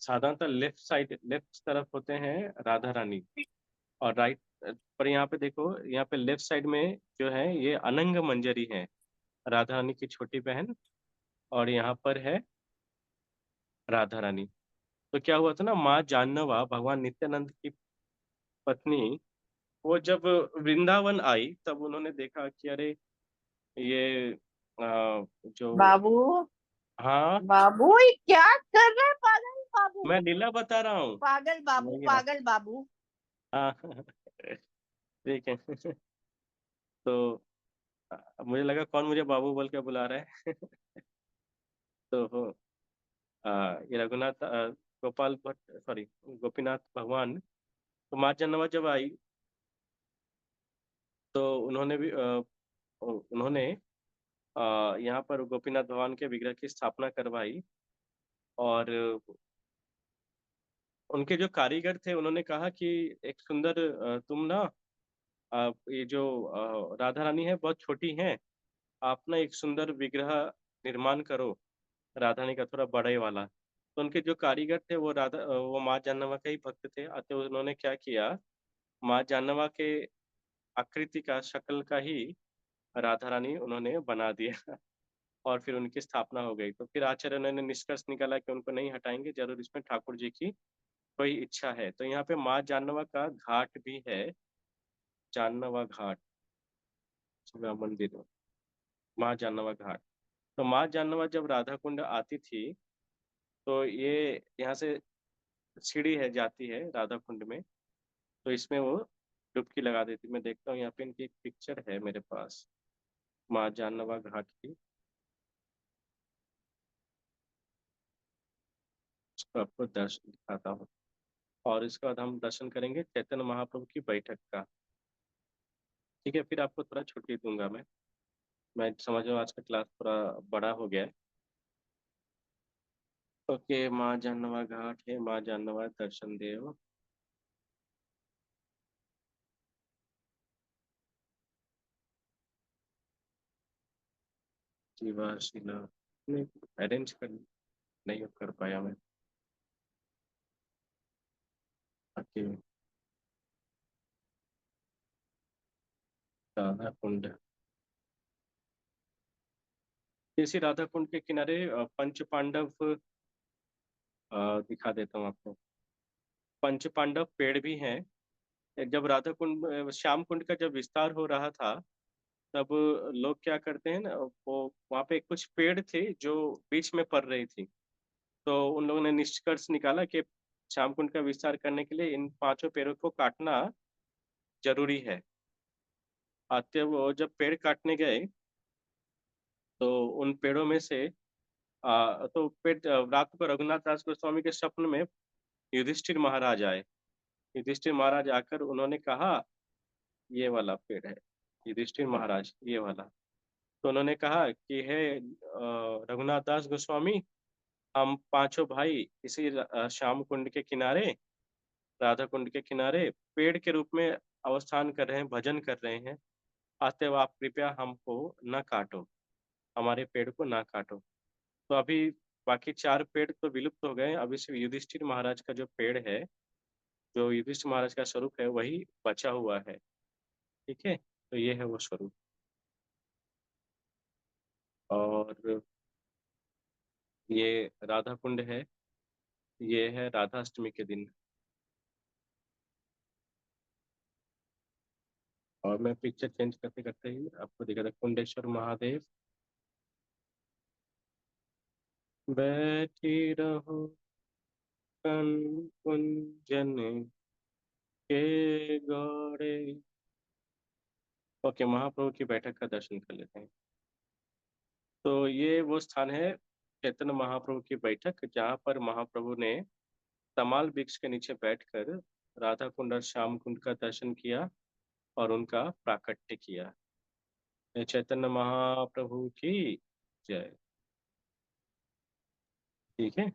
साधारणतः लेफ्ट तरफ होते हैं राधा रानी, और राइट पर यहाँ पे देखो, यहाँ पे लेफ्ट साइड में जो है ये अनंग मंजरी है, राधा रानी की छोटी बहन, और यहाँ पर है राधा रानी। तो क्या हुआ था ना, माँ जाननवा भगवान नित्यानंद की पत्नी, वो जब वृंदावन आई तब उन्होंने देखा कि अरे ये जो, बाबू हाँ बाबू ये क्या कर रहे हैं? पागल बाबू, मैं लीला बता रहा हूँ। पागल बाबू, नहीं, पागल बाबू। हाँ ठीक है तो मुझे लगा कौन मुझे बाबू बोल के बुला रहा है तो ये रघुनाथ गोपाल भट्ट, सॉरी गोपीनाथ भगवान, तो माँ जन्नवा जब आई तो उन्होंने भी उन्होंने यहाँ पर गोपीनाथ भगवान के विग्रह की स्थापना करवाई, और उनके जो कारीगर थे उन्होंने कहा कि एक सुंदर तुम ना ये जो राधा रानी है बहुत छोटी हैं, आप ना एक सुंदर विग्रह निर्माण करो राधा रानी का, थोड़ा बड़े वाला। तो उनके जो कारीगर थे वो वो माँ जाननवा के ही भक्त थे, अतः उन्होंने क्या किया, माँ जाननवा के आकृति का, शक्ल का ही राधा रानी उन्होंने बना दिया और फिर उनकी स्थापना हो गई। तो फिर आचार्य ने निष्कर्ष निकाला कि उनको नहीं हटाएंगे, जरूर इसमें ठाकुर जी की कोई इच्छा है। तो यहाँ पे माँ जाननवा का घाट भी है, जाननवा घाट शिवा मंदिर में, माँ जाननवा घाट। तो माँ जाननवा जब राधा कुंड आती थी तो ये यहाँ से सीढ़ी है जाती है राधा कुंड में, तो इसमें वो डुबकी लगा देती। मैं देखता हूँ यहाँ पे इनकी एक पिक्चर है मेरे पास माँ जाननवा घाट की, उसको आपको दर्शन दिखाता हूँ। और इसके बाद हम दर्शन करेंगे चैतन्य महाप्रभु की बैठक का। ठीक है, फिर आपको थोड़ा छुट्टी दूंगा मैं समझ रहा हूँ आज का क्लास थोड़ा बड़ा हो गया है। ओके, माँ जाननवा घाट है, माँ जाननवा दर्शन देव। शिवा शिला अरेंज कर नहीं कर पाया मैं। ओके, राधा कुंड, इसी राधा कुंड के किनारे पंच पांडव दिखा देता हूँ आपको। पंच पांडव पेड़ भी हैं। जब राधा कुंड श्याम कुंड का जब विस्तार हो रहा था तब लोग क्या करते हैं ना, वो वहाँ पे कुछ पेड़ थे जो बीच में पड़ रही थी। तो उन लोगों ने निष्कर्ष निकाला कि श्याम कुंड का विस्तार करने के लिए इन पांचों पेड़ों को काटना जरूरी है। आते वो जब पेड़ काटने गए तो उन पेड़ों में से तो रात को रघुनाथ दास गोस्वामी के स्वप्न में युधिष्ठिर महाराज आए। युधिष्ठिर महाराज आकर उन्होंने कहा, ये वाला पेड़ है, युधिष्ठिर महाराज ये वाला। तो उन्होंने कहा कि हे रघुनाथ दास गोस्वामी, हम पांचों भाई इसी श्याम कुंड के किनारे, राधा कुंड के किनारे पेड़ के रूप में अवस्थान कर रहे हैं, भजन कर रहे हैं। अतएव आप कृपया हमको न काटो, हमारे पेड़ को ना काटो। तो अभी बाकी 4 पेड़ तो विलुप्त हो गए, अभी सिर्फ युधिष्ठिर महाराज का जो पेड़ है, जो युधिष्ठिर महाराज का स्वरूप है, वही बचा हुआ है। ठीक है, तो ये है वो स्वरूप। और ये राधा कुंड है, ये है राधाष्टमी के दिन। और मैं पिक्चर चेंज करते करते ही आपको दिखा था, कुंडेश्वर महादेव। बैठी रहो कन कुंजन के गौड़े। ओके, महाप्रभु की बैठक का दर्शन कर लेते हैं। तो ये वो स्थान है, चैतन्य महाप्रभु की बैठक, जहाँ पर महाप्रभु ने तमाल वृक्ष के नीचे बैठकर राधा कुंड और श्याम कुंड का दर्शन किया और उनका प्राकट्य किया। चैतन्य महाप्रभु की जय। ठीक है,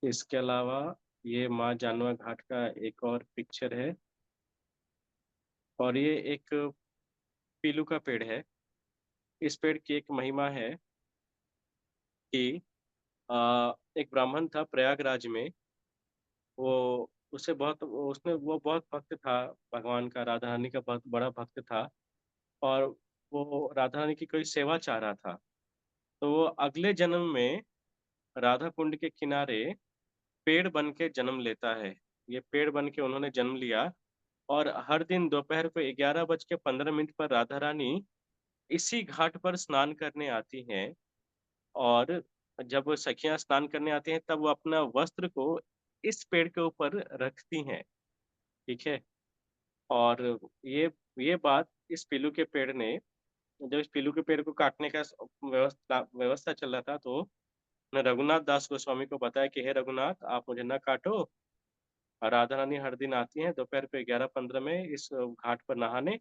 इसके अलावा ये माँ जानवा घाट का एक और पिक्चर है। और ये एक पीलू का पेड़ है। इस पेड़ की एक महिमा है कि एक ब्राह्मण था प्रयागराज में। वो उसे बहुत उसने वो बहुत भक्त था भगवान का, राधा रानी का बहुत बड़ा भक्त था। और वो राधा रानी की कोई सेवा चाह रहा था। तो वो अगले जन्म में राधा कुंड के किनारे पेड़ बन के जन्म लेता है। ये पेड़ बन के उन्होंने जन्म लिया। और हर दिन दोपहर को 11:15 पर राधा रानी इसी घाट पर स्नान करने आती हैं। और जब वो सखियां स्नान करने आती हैं, तब वो अपना वस्त्र को इस पेड़ के ऊपर रखती हैं। ठीक है। और ये बात इस पीलू के पेड़ ने, जब इस पीलू के पेड़ को काटने का व्यवस्था व्यवस्था चल रहा था, तो ने रघुनाथ दास गोस्वामी को बताया कि हे रघुनाथ, आप मुझे न काटो। और राधा रानी हर दिन आती हैं दोपहर को 11:15 में इस घाट पर नहाने।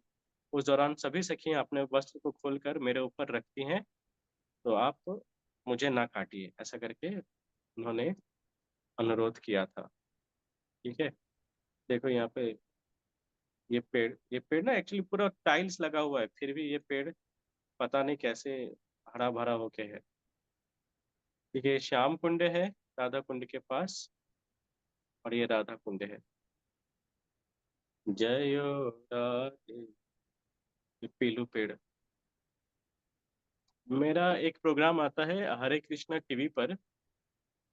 उस दौरान सभी सखियां अपने वस्त्र को खोलकर मेरे ऊपर रखती हैं। तो आप मुझे ना काटिए, ऐसा करके उन्होंने अनुरोध किया था। ठीक है, देखो यहाँ पे ये पेड़ ना एक्चुअली पूरा टाइल्स लगा हुआ है, फिर भी ये पेड़ पता नहीं कैसे हरा भरा होके है। ठीक है, श्याम कुंड है राधा कुंड के पास, और ये राधा कुंड है। जय राधे। ये पीलू पेड़। मेरा एक प्रोग्राम आता है हरे कृष्णा टीवी पर,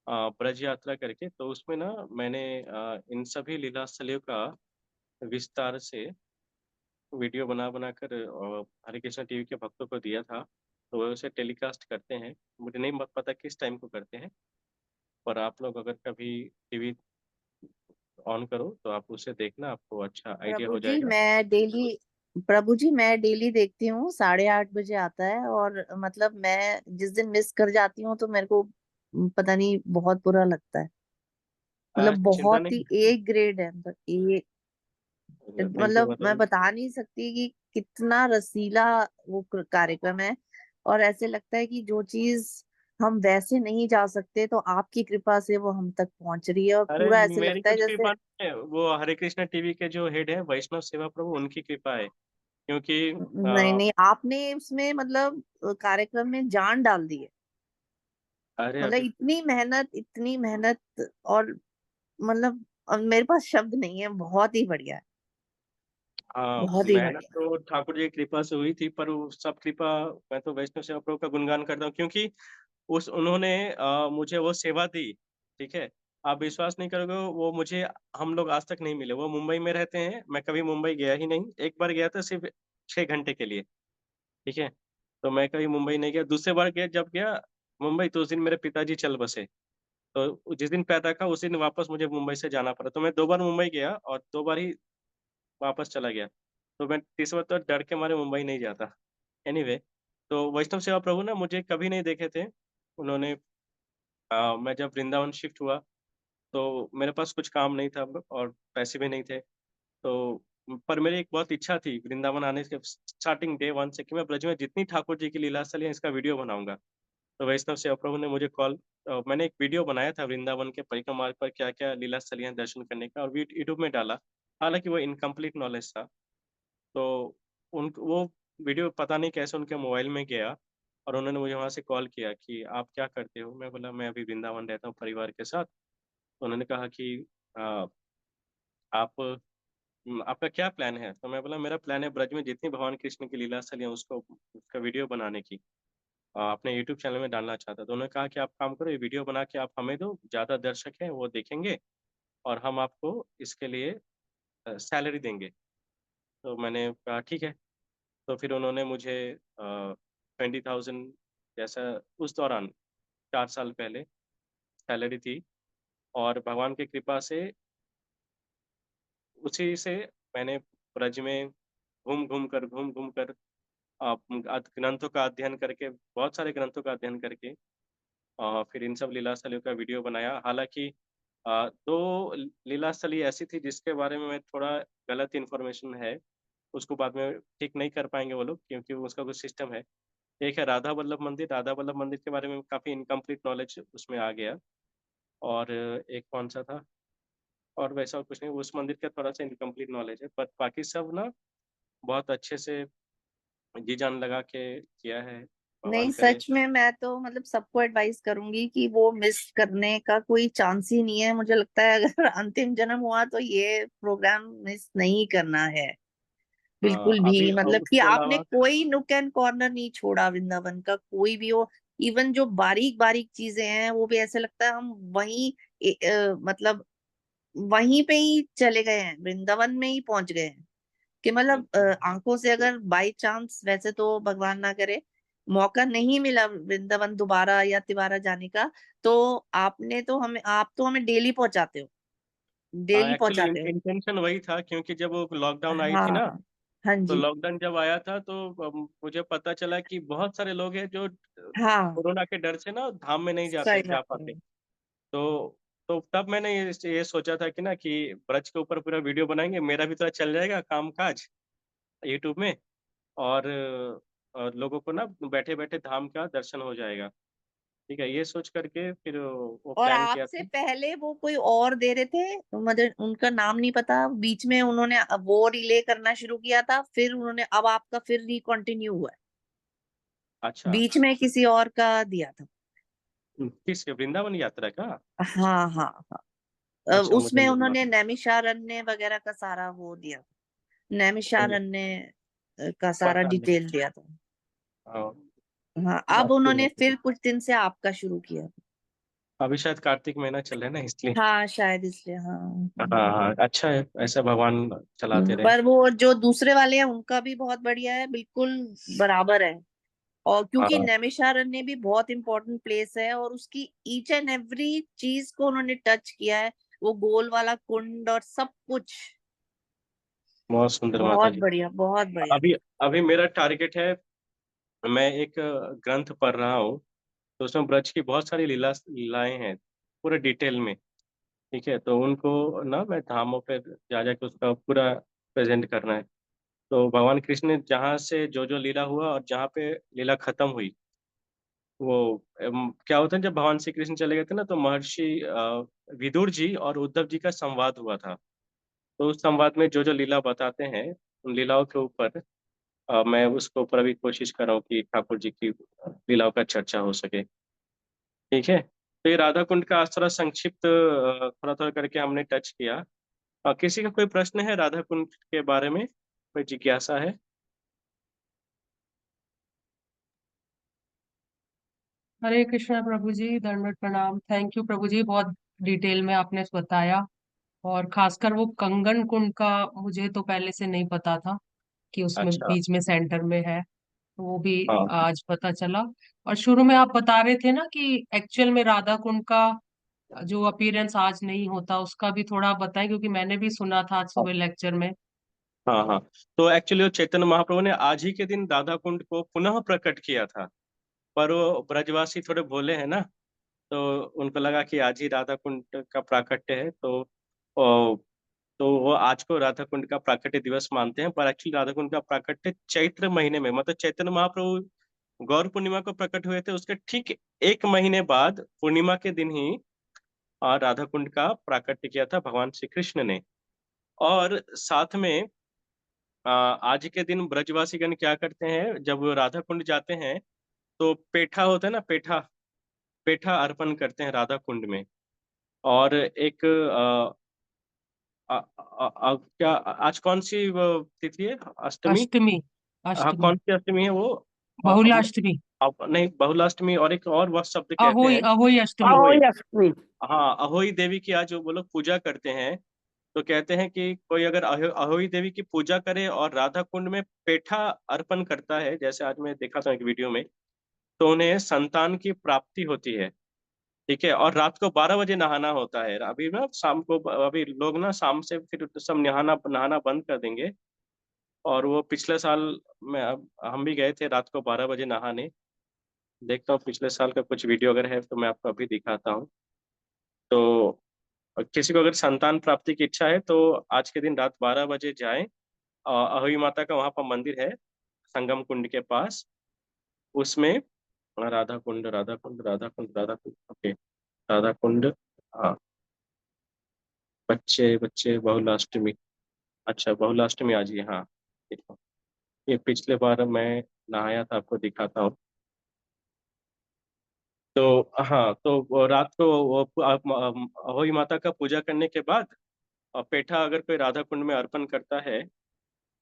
ब्रज यात्रा करके। तो उसमें ना मैंने इन सभी लीला स्थलियों का विस्तार से वीडियो बना बना कर हरे कृष्णा टीवी के भक्तों को दिया था। तो वो उसे टेलीकास्ट करते हैं। मुझे नहीं पता किस टाइम को करते हैं, पर आप लोग अगर कभी टीवी ऑन करो तो आप उसे देखना, आपको अच्छा आइडिया प्रभु हो जी जाएगा। मैं डेली प्रभु जी मैं डेली देखती हूँ, 8:30 बजे आता है। और मतलब मैं जिस दिन मिस कर जाती हूँ तो मेरे को पता नहीं, बहुत बुरा लगता है। मतलब चिंता बहुत ही नहीं। ए ग्रेड है, मतलब ए। थैंक यू मतलब मैं माता जी। बता नहीं सकती कि कितना रसीला वो कार्यक्रम है। और ऐसे लगता है कि जो चीज हम वैसे नहीं जा सकते, तो आपकी कृपा से वो हम तक पहुंच रही है। और अरे पूरा ऐसे मेरी लगता है कुछ जैसे। कृपा नहीं है, वो हरे कृष्णा टीवी के जो हेड है वैष्णव सेवा प्रभु, उनकी कृपा है। क्योंकि नहीं नहीं, आपने उसमें मतलब कार्यक्रम में जान डाल दी है। अरे मतलब अभी इतनी मेहनत, इतनी मेहनत। और मतलब मेरे पास शब्द नहीं है, बहुत ही बढ़िया है। हाँ, बहुत ही मेहनत बढ़िया। तो ठाकुर जी की कृपा से हुई थी, पर वो सब कृपा, मैं तो वैष्णव सेवा प्रभु का गुणगान करता हूँ, क्योंकि उस उन्होंने मुझे वो सेवा दी। ठीक है, आप विश्वास नहीं करोगे, वो मुझे, हम लोग आज तक नहीं मिले। वो मुंबई में रहते हैं, मैं कभी मुंबई गया ही नहीं। एक बार गया था सिर्फ 6 घंटे के लिए। ठीक है, तो मैं कभी मुंबई नहीं गया। दूसरे बार गया, जब गया मुंबई, तो उस दिन मेरे पिताजी चल बसे। तो जिस दिन पैर रखा उस दिन वापस मुझे मुंबई से जाना पड़ा। तो मैं 2 बार मुंबई गया और 2 बार ही वापस चला गया। तो मैं तीसरी बार तो डर के मारे मुंबई नहीं जाता। एनीवे, तो वैष्णव सेवा प्रभु ना मुझे कभी नहीं देखे थे। उन्होंने मैं जब वृंदावन शिफ्ट हुआ तो मेरे पास कुछ काम नहीं था और पैसे भी नहीं थे। तो पर मेरी एक बहुत इच्छा थी वृंदावन आने के स्टार्टिंग डे 1 से कि मैं ब्रज में जितनी ठाकुर जी की लीला स्थली है इसका वीडियो बनाऊँगा। तो वैष्णव सेवा प्रभु ने मुझे मैंने एक वीडियो बनाया था वृंदावन के परिक्रमा मार्ग पर क्या-क्या लीला स्थलियाँ हैं दर्शन करने का और यूट्यूब में डाला। हालाँकि वो इनकम्प्लीट नॉलेज था। तो उन वो वीडियो पता नहीं कैसे उनके मोबाइल में गया और उन्होंने मुझे वहाँ से कॉल किया कि आप क्या करते हो? मैं बोला मैं अभी वृंदावन रहता हूँ परिवार के साथ। तो उन्होंने कहा कि अ, आप आपका क्या प्लान है? तो मैं बोला मेरा प्लान है ब्रज में जितनी भगवान कृष्ण की लीला स्थली है उसको उसका वीडियो बनाने की। अपने यूट्यूब चैनल में डालना चाहता था। तो उन्होंने कहा कि आप काम करो ये वीडियो बना के आप हमें दो, ज़्यादा दर्शक हैं वो देखेंगे और हम आपको इसके लिए सैलरी देंगे। तो मैंने कहा ठीक है। तो फिर उन्होंने मुझे 20,000 जैसा उस दौरान 4 साल पहले सैलरी दी और भगवान की कृपा से उसी से मैंने ब्रज में घूम-घूम कर ग्रंथों का अध्ययन करके बहुत सारे ग्रंथों का अध्ययन करके फिर इन सब लीला स्थलियों का वीडियो बनाया। हालाँकि 2 लीला स्थली ऐसी थी जिसके बारे में मैं थोड़ा गलत इन्फॉर्मेशन है, उसको बाद में ठीक नहीं कर पाएँगे वो लोग क्योंकि उसका कुछ सिस्टम है। एक है राधा वल्लभ मंदिर के बारे में काफ़ी इनकम्प्लीट नॉलेज उसमें आ गया और एक कौन-सा था और वैसा कुछ नहीं, उस मंदिर का थोड़ा-सा इनकम्प्लीट नॉलेज है, बट बाकी सब ना बहुत अच्छे से जी-जान लगा के किया है, नहीं, भगवान करे। सच में मैं तो मतलब सबको एडवाइस करूंगी कि वो मिस करने का कोई चांस ही नहीं है। मुझे लगता है अगर अंतिम जन्म हुआ तो ये प्रोग्राम मिस नहीं करना है बिल्कुल अभी भी। मतलब कि उसके आपने अलावा कोई नुक एंड कॉर्नर नहीं छोड़ा वृंदावन का, कोई भी हो। इवन जो बारीक बारीक चीजें हैं वो भी ऐसे लगता है हम वहीं मतलब वहीं पे ही चले गए हैं, वृंदावन में ही पहुंच गए हैं। कि मतलब आंखों से अगर बाई चांस, वैसे तो भगवान ना करे, मौका नहीं मिला वृंदावन दोबारा या तिबारा जाने का, तो आप तो हमें डेली पहुंचाते हो, डेली एक्चुअली पहुंचाते हो। इंटेंशन वही था क्योंकि जब वो लॉकडाउन आई थी ना, हाँ, हाँ तो जी, लॉकडाउन जब आया था तो मुझे पता चला कि बहुत सारे लोग हैं जो हाँ, कोरोना के डर से ना धाम में नहीं सही जा बात पाते। है। तो तब मैंने ये सोचा था कि ना कि ब्रज के ऊपर पूरा वीडियो बनाएँगे, मेरा भी थोड़ा चल जाएगा काम-काज यूट्यूब में और लोगों को ना बैठे-बैठे धाम का दर्शन हो जाएगा। ठीक है, ये सोच कर के फिर वो और प्लान किया आपसे था। पहले वो कोई और दे रहे थे, मतलब उनका नाम नहीं पता, बीच में उन्होंने वो रिले करना शुरू किया था, फिर उन्होंने अब आपका फिर रिकंटिन्यू हुआ है। अच्छा, बीच में किसी और का दिया था। किस वृंदावन यात्रा का? हाँ, हाँ, हाँ। अच्छा, मुझे उसमें नहीं उन्होंने मालूम। नैमिषारण्य वगैरह का सारा वो दिया, नैमिषारण्य का सारा पता नहीं। डिटेल दिया था। हाँ, हाँ, अब अच्छी उन्होंने बात है। फिर कुछ दिन से आपका शुरू किया। अभी शायद कार्तिक महीना चल रहा है ना इसलिए। हाँ, शायद इसलिए, हाँ। हाँ, हाँ, अच्छा है, ऐसा भगवान चलाते रहे। पर वो जो दूसरे वाले हैं उनका भी बहुत बढ़िया है, बिल्कुल बराबर है। और क्योंकि हाँ, नैमिषारण्य भी बहुत इंपॉर्टेंट प्लेस है और उसकी ईच एंड एवरी चीज को उन्होंने टच किया है। वो गोल वाला कुंड और सब कुछ बहुत सुंदर माता बहुत जी। बढ़िया, बहुत बढ़िया। अभी अभी मेरा टारगेट है, मैं एक ग्रंथ पढ़ रहा हूँ, तो उसमें ब्रज की बहुत सारी लीलाएँ हैं, पूरे डिटेल में, ठीक है? तो उनको ना मैं धामों पे जा के उसका पूरा प्रेज़ेंट करना है। तो भगवान कृष्ण ने जहाँ से जो-जो लीला हुआ और जहाँ पे लीला खत्म हुई, वो क्या होता है जब भगवान श्री कृष्ण चले गए थे ना तो महर्षि विदुर जी और उद्धव जी का संवाद हुआ था। तो उस संवाद में जो-जो लीला बताते हैं, उन लीलाओं के ऊपर मैं उसके ऊपर अभी कोशिश कर रहा हूँ कि ठाकुर जी की लीलाओं का चर्चा हो सके, ठीक है? तो ये राधा कुंड का आज थोड़ा संक्षिप्त थोड़ा-थोड़ा करके हमने टच किया। किसी का कोई प्रश्न है राधा कुंड के बारे में? कोई जिज्ञासा है? हरे कृष्णा प्रभु जी, दंडवत प्रणाम। थैंक यू प्रभु जी, बहुत डिटेल में आपने बताया। और खासकर वो कंगन कुंड का मुझे तो पहले से नहीं पता था कि उसमें अच्छा, बीच में सेंटर में है। वो भी हाँ, आज पता चला। और शुरू में आप बता रहे थे ना कि एक्चुअल में राधा कुंड का जो अपीयरेंस आज नहीं होता, उसका भी थोड़ा आप बताएं, क्योंकि मैंने भी सुना था आज हाँ, सुबह लेक्चर में। हाँ, हाँ। तो एक्चुअली वो चैतन्य महाप्रभु ने आज ही के दिन राधा कुंड को पुनः प्रकट किया था। पर वो ब्रजवासी थोड़े भोले हैं ना, तो उनको लगा कि आज ही राधा कुंड का प्राकट्य है, तो वो आज को राधा कुंड का प्राकट्य दिवस मानते हैं। पर एक्चुअली राधा कुंड का प्राकट्य चैत्र महीने में, मतलब चैतन्य महाप्रभु गौर पूर्णिमा को प्रकट हुए थे, उसके ठीक एक महीने बाद पूर्णिमा के दिन ही राधा कुंड का प्राकट्य किया था भगवान श्री कृष्ण ने। और साथ में आज के दिन ब्रजवासीगण क्या करते हैं, जब वो राधा कुंड जाते हैं तो पेठा होता है ना, पेठा पेठा अर्पण करते हैं राधा कुंड में। और एक क्या आज कौन सी वो तिथि है, अष्टमी? अष्टमी। हाँ, अष्टमी। कौन सी अष्टमी है वो? बहुलाष्टमी। नहीं, बहुलाष्टमी, और एक और वह शब्द कहते अहोई हैं, अहोई अष्टमी। अहोई। अहोई अष्टमी। हाँ, अहोई देवी की आज वो लोग पूजा करते हैं। तो कहते हैं कि कोई अगर अहोई देवी की पूजा करे और राधा कुंड में पेठा अर्पण करता है, जैसे आज मैं देखा था एक वीडियो में, तो उन्हें संतान की प्राप्ति होती है। ठीक है, और रात को 12 बजे नहाना होता है। अभी ना शाम को, अभी लोग ना शाम से फिर सब नहाना नहाना बंद कर देंगे। और वो पिछले साल में हम भी गए थे रात को 12 बजे नहाने। देखता हूँ पिछले साल का कुछ वीडियो अगर है तो मैं आपको अभी दिखाता हूँ। तो किसी को अगर संतान प्राप्ति की इच्छा है तो आज के दिन रात 12 बजे जाएं। अहोई माता का वहाँ पर मंदिर है, संगम कुंड के पास, उसमें राधा कुंड, राधा कुंड, राधा कुंड, राधा कुंड, ओके, राधा कुंड। हाँ, बच्चे बच्चे बहुलाष्टमी। अच्छा, बहुलाष्टमी आज ही, हाँ। देखो, ये पिछले बार मैं नहाया था, आपको दिखाता हूँ। तो हाँ, तो वो रात को वो अहोई माता का पूजा करने के बाद पेठा अगर कोई राधा कुंड में अर्पण करता है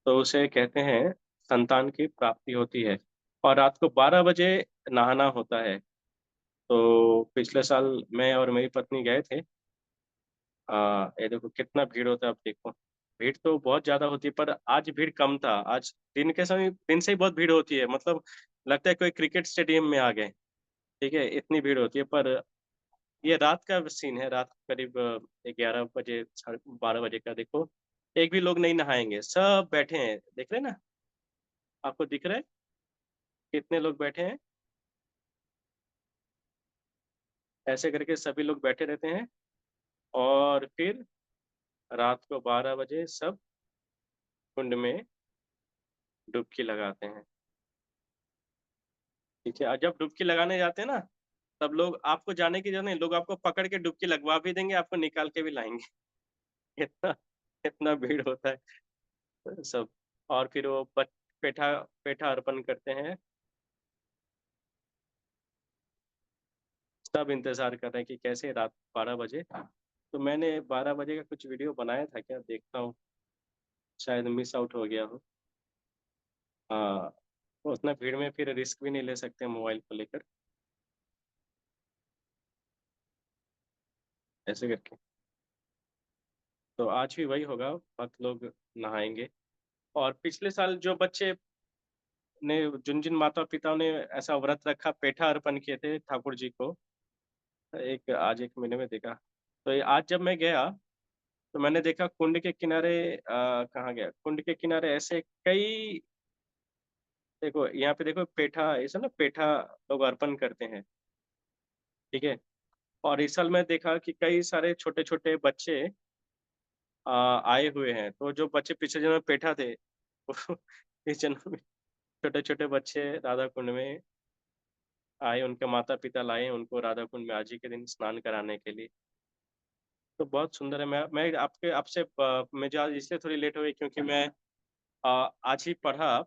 तो उसे कहते हैं संतान की प्राप्ति होती है। और रात को 12 बजे नहाना होता है। तो पिछले साल मैं और मेरी पत्नी गए थे। ये देखो कितना भीड़ होता है, आप देखो। भीड़ तो बहुत ज्यादा होती है, पर आज भीड़ कम था। आज दिन के समय, दिन से ही बहुत भीड़ होती है, मतलब लगता है कोई क्रिकेट स्टेडियम में आ गए। ठीक है, इतनी भीड़ होती है। पर ये रात का सीन है, रात करीब 11 बजे, 12:30 का। देखो, एक भी लोग नहीं नहाएंगे, सब बैठे हैं, देख रहे हैं ना? आपको दिख रहा है कितने लोग बैठे हैं? ऐसे करके सभी लोग बैठे रहते हैं। और फिर रात को 12 बजे सब कुंड में डुबकी लगाते हैं। ठीक है, और जब डुबकी लगाने जाते हैं ना, तब लोग आपको जाने की जरूरत नहीं, लोग आपको पकड़ के डुबकी लगवा भी देंगे, आपको निकाल के भी लाएंगे। इतना इतना भीड़ होता है सब। और फिर वो पेठा पेठा अर्पण करते हैं। सब इंतजार कर रहे हैं कि कैसे रात 12 बजे। तो मैंने 12 बजे का कुछ वीडियो बनाया था, क्या देखता हूँ, शायद मिस आउट हो गया हो। हाँ, तो उतना भीड़ में फिर रिस्क भी नहीं ले सकते मोबाइल को लेकर, ऐसे करके। तो आज भी वही होगा, भक्त लोग नहाएंगे। और पिछले साल जो बच्चे ने, जिन जिन माता पिता ने ऐसा व्रत रखा, पेठा अर्पण किए थे ठाकुर जी को, एक आज एक महीने में देखा। तो आज जब मैं गया तो मैंने देखा कुंड के किनारे, कहाँ गया, कुंड के किनारे ऐसे कई, देखो यहाँ पे देखो, पेठा, ऐसा ना पेठा लोग अर्पण करते हैं। ठीक है, और इस साल मैं देखा कि कई सारे छोटे छोटे बच्चे आए हुए हैं। तो जो बच्चे पिछले जन्म में पेठा थे वो इस जन्म में छोटे छोटे बच्चे राधा कुंड में आए, उनके माता पिता लाए उनको राधा कुंड में आज ही के दिन स्नान कराने के लिए। तो बहुत सुंदर है। मैं आपके आपसे मुझे आज इसलिए थोड़ी लेट हो गई क्योंकि मैं आज ही पढ़ा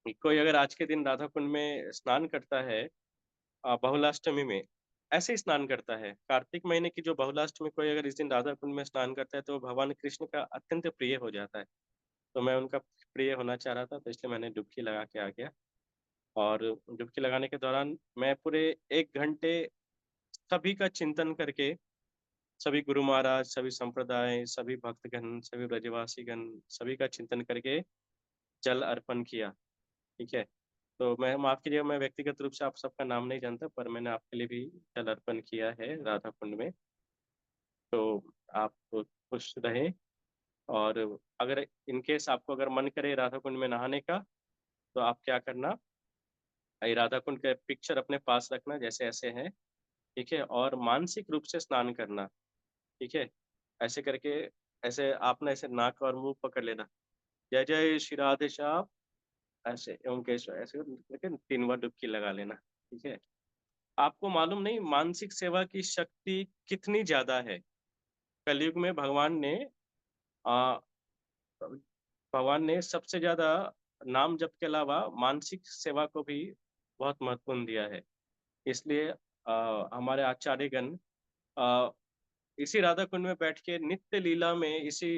कि कोई अगर आज के दिन राधा कुंड में स्नान करता है, बहुलाष्टमी में, ऐसे ही स्नान करता है, कार्तिक महीने की जो बहुलाष्टमी, कोई अगर इस दिन राधा कुंड में स्नान करता है तो वो भगवान कृष्ण का अत्यंत प्रिय हो जाता है। तो मैं उनका प्रिय होना चाह रहा था, तो इसलिए मैंने डुबकी लगा के आ गया। और डुबकी लगाने के दौरान मैं पूरे 1 घंटे सभी का चिंतन करके, सभी गुरु महाराज, सभी संप्रदाय, सभी भक्तगण, सभी ब्रजवासीगण, सभी का चिंतन करके जल अर्पण किया। ठीक है, तो मैं, माफ कीजिएगा, मैं व्यक्तिगत रूप से आप सबका नाम नहीं जानता, पर मैंने आपके लिए भी जल अर्पण किया है राधा कुंड में। तो आप खुश रहें। और अगर इनकेस आपको अगर मन करे राधा कुंड में नहाने का, तो आप क्या करना, ये राधा कुंड का पिक्चर अपने पास रखना जैसे ऐसे है, ठीक है, और मानसिक रूप से स्नान करना, ठीक है, ऐसे करके, ऐसे आप ना ऐसे नाक और मुंह पकड़ लेना, जय जय श्री राधे श्याम, ऐसे ओंकेश्वर ऐसे करके 3 बार डुबकी लगा लेना, ठीक है। आपको मालूम नहीं मानसिक सेवा की शक्ति कितनी ज्यादा है। कलयुग में आ, भगवान ने सबसे ज्यादा नाम जप के अलावा मानसिक सेवा को भी बहुत महत्वपूर्ण दिया है। इसलिए हमारे आचार्यगण अ, इसी राधा कुंड में बैठ के नित्य लीला में, इसी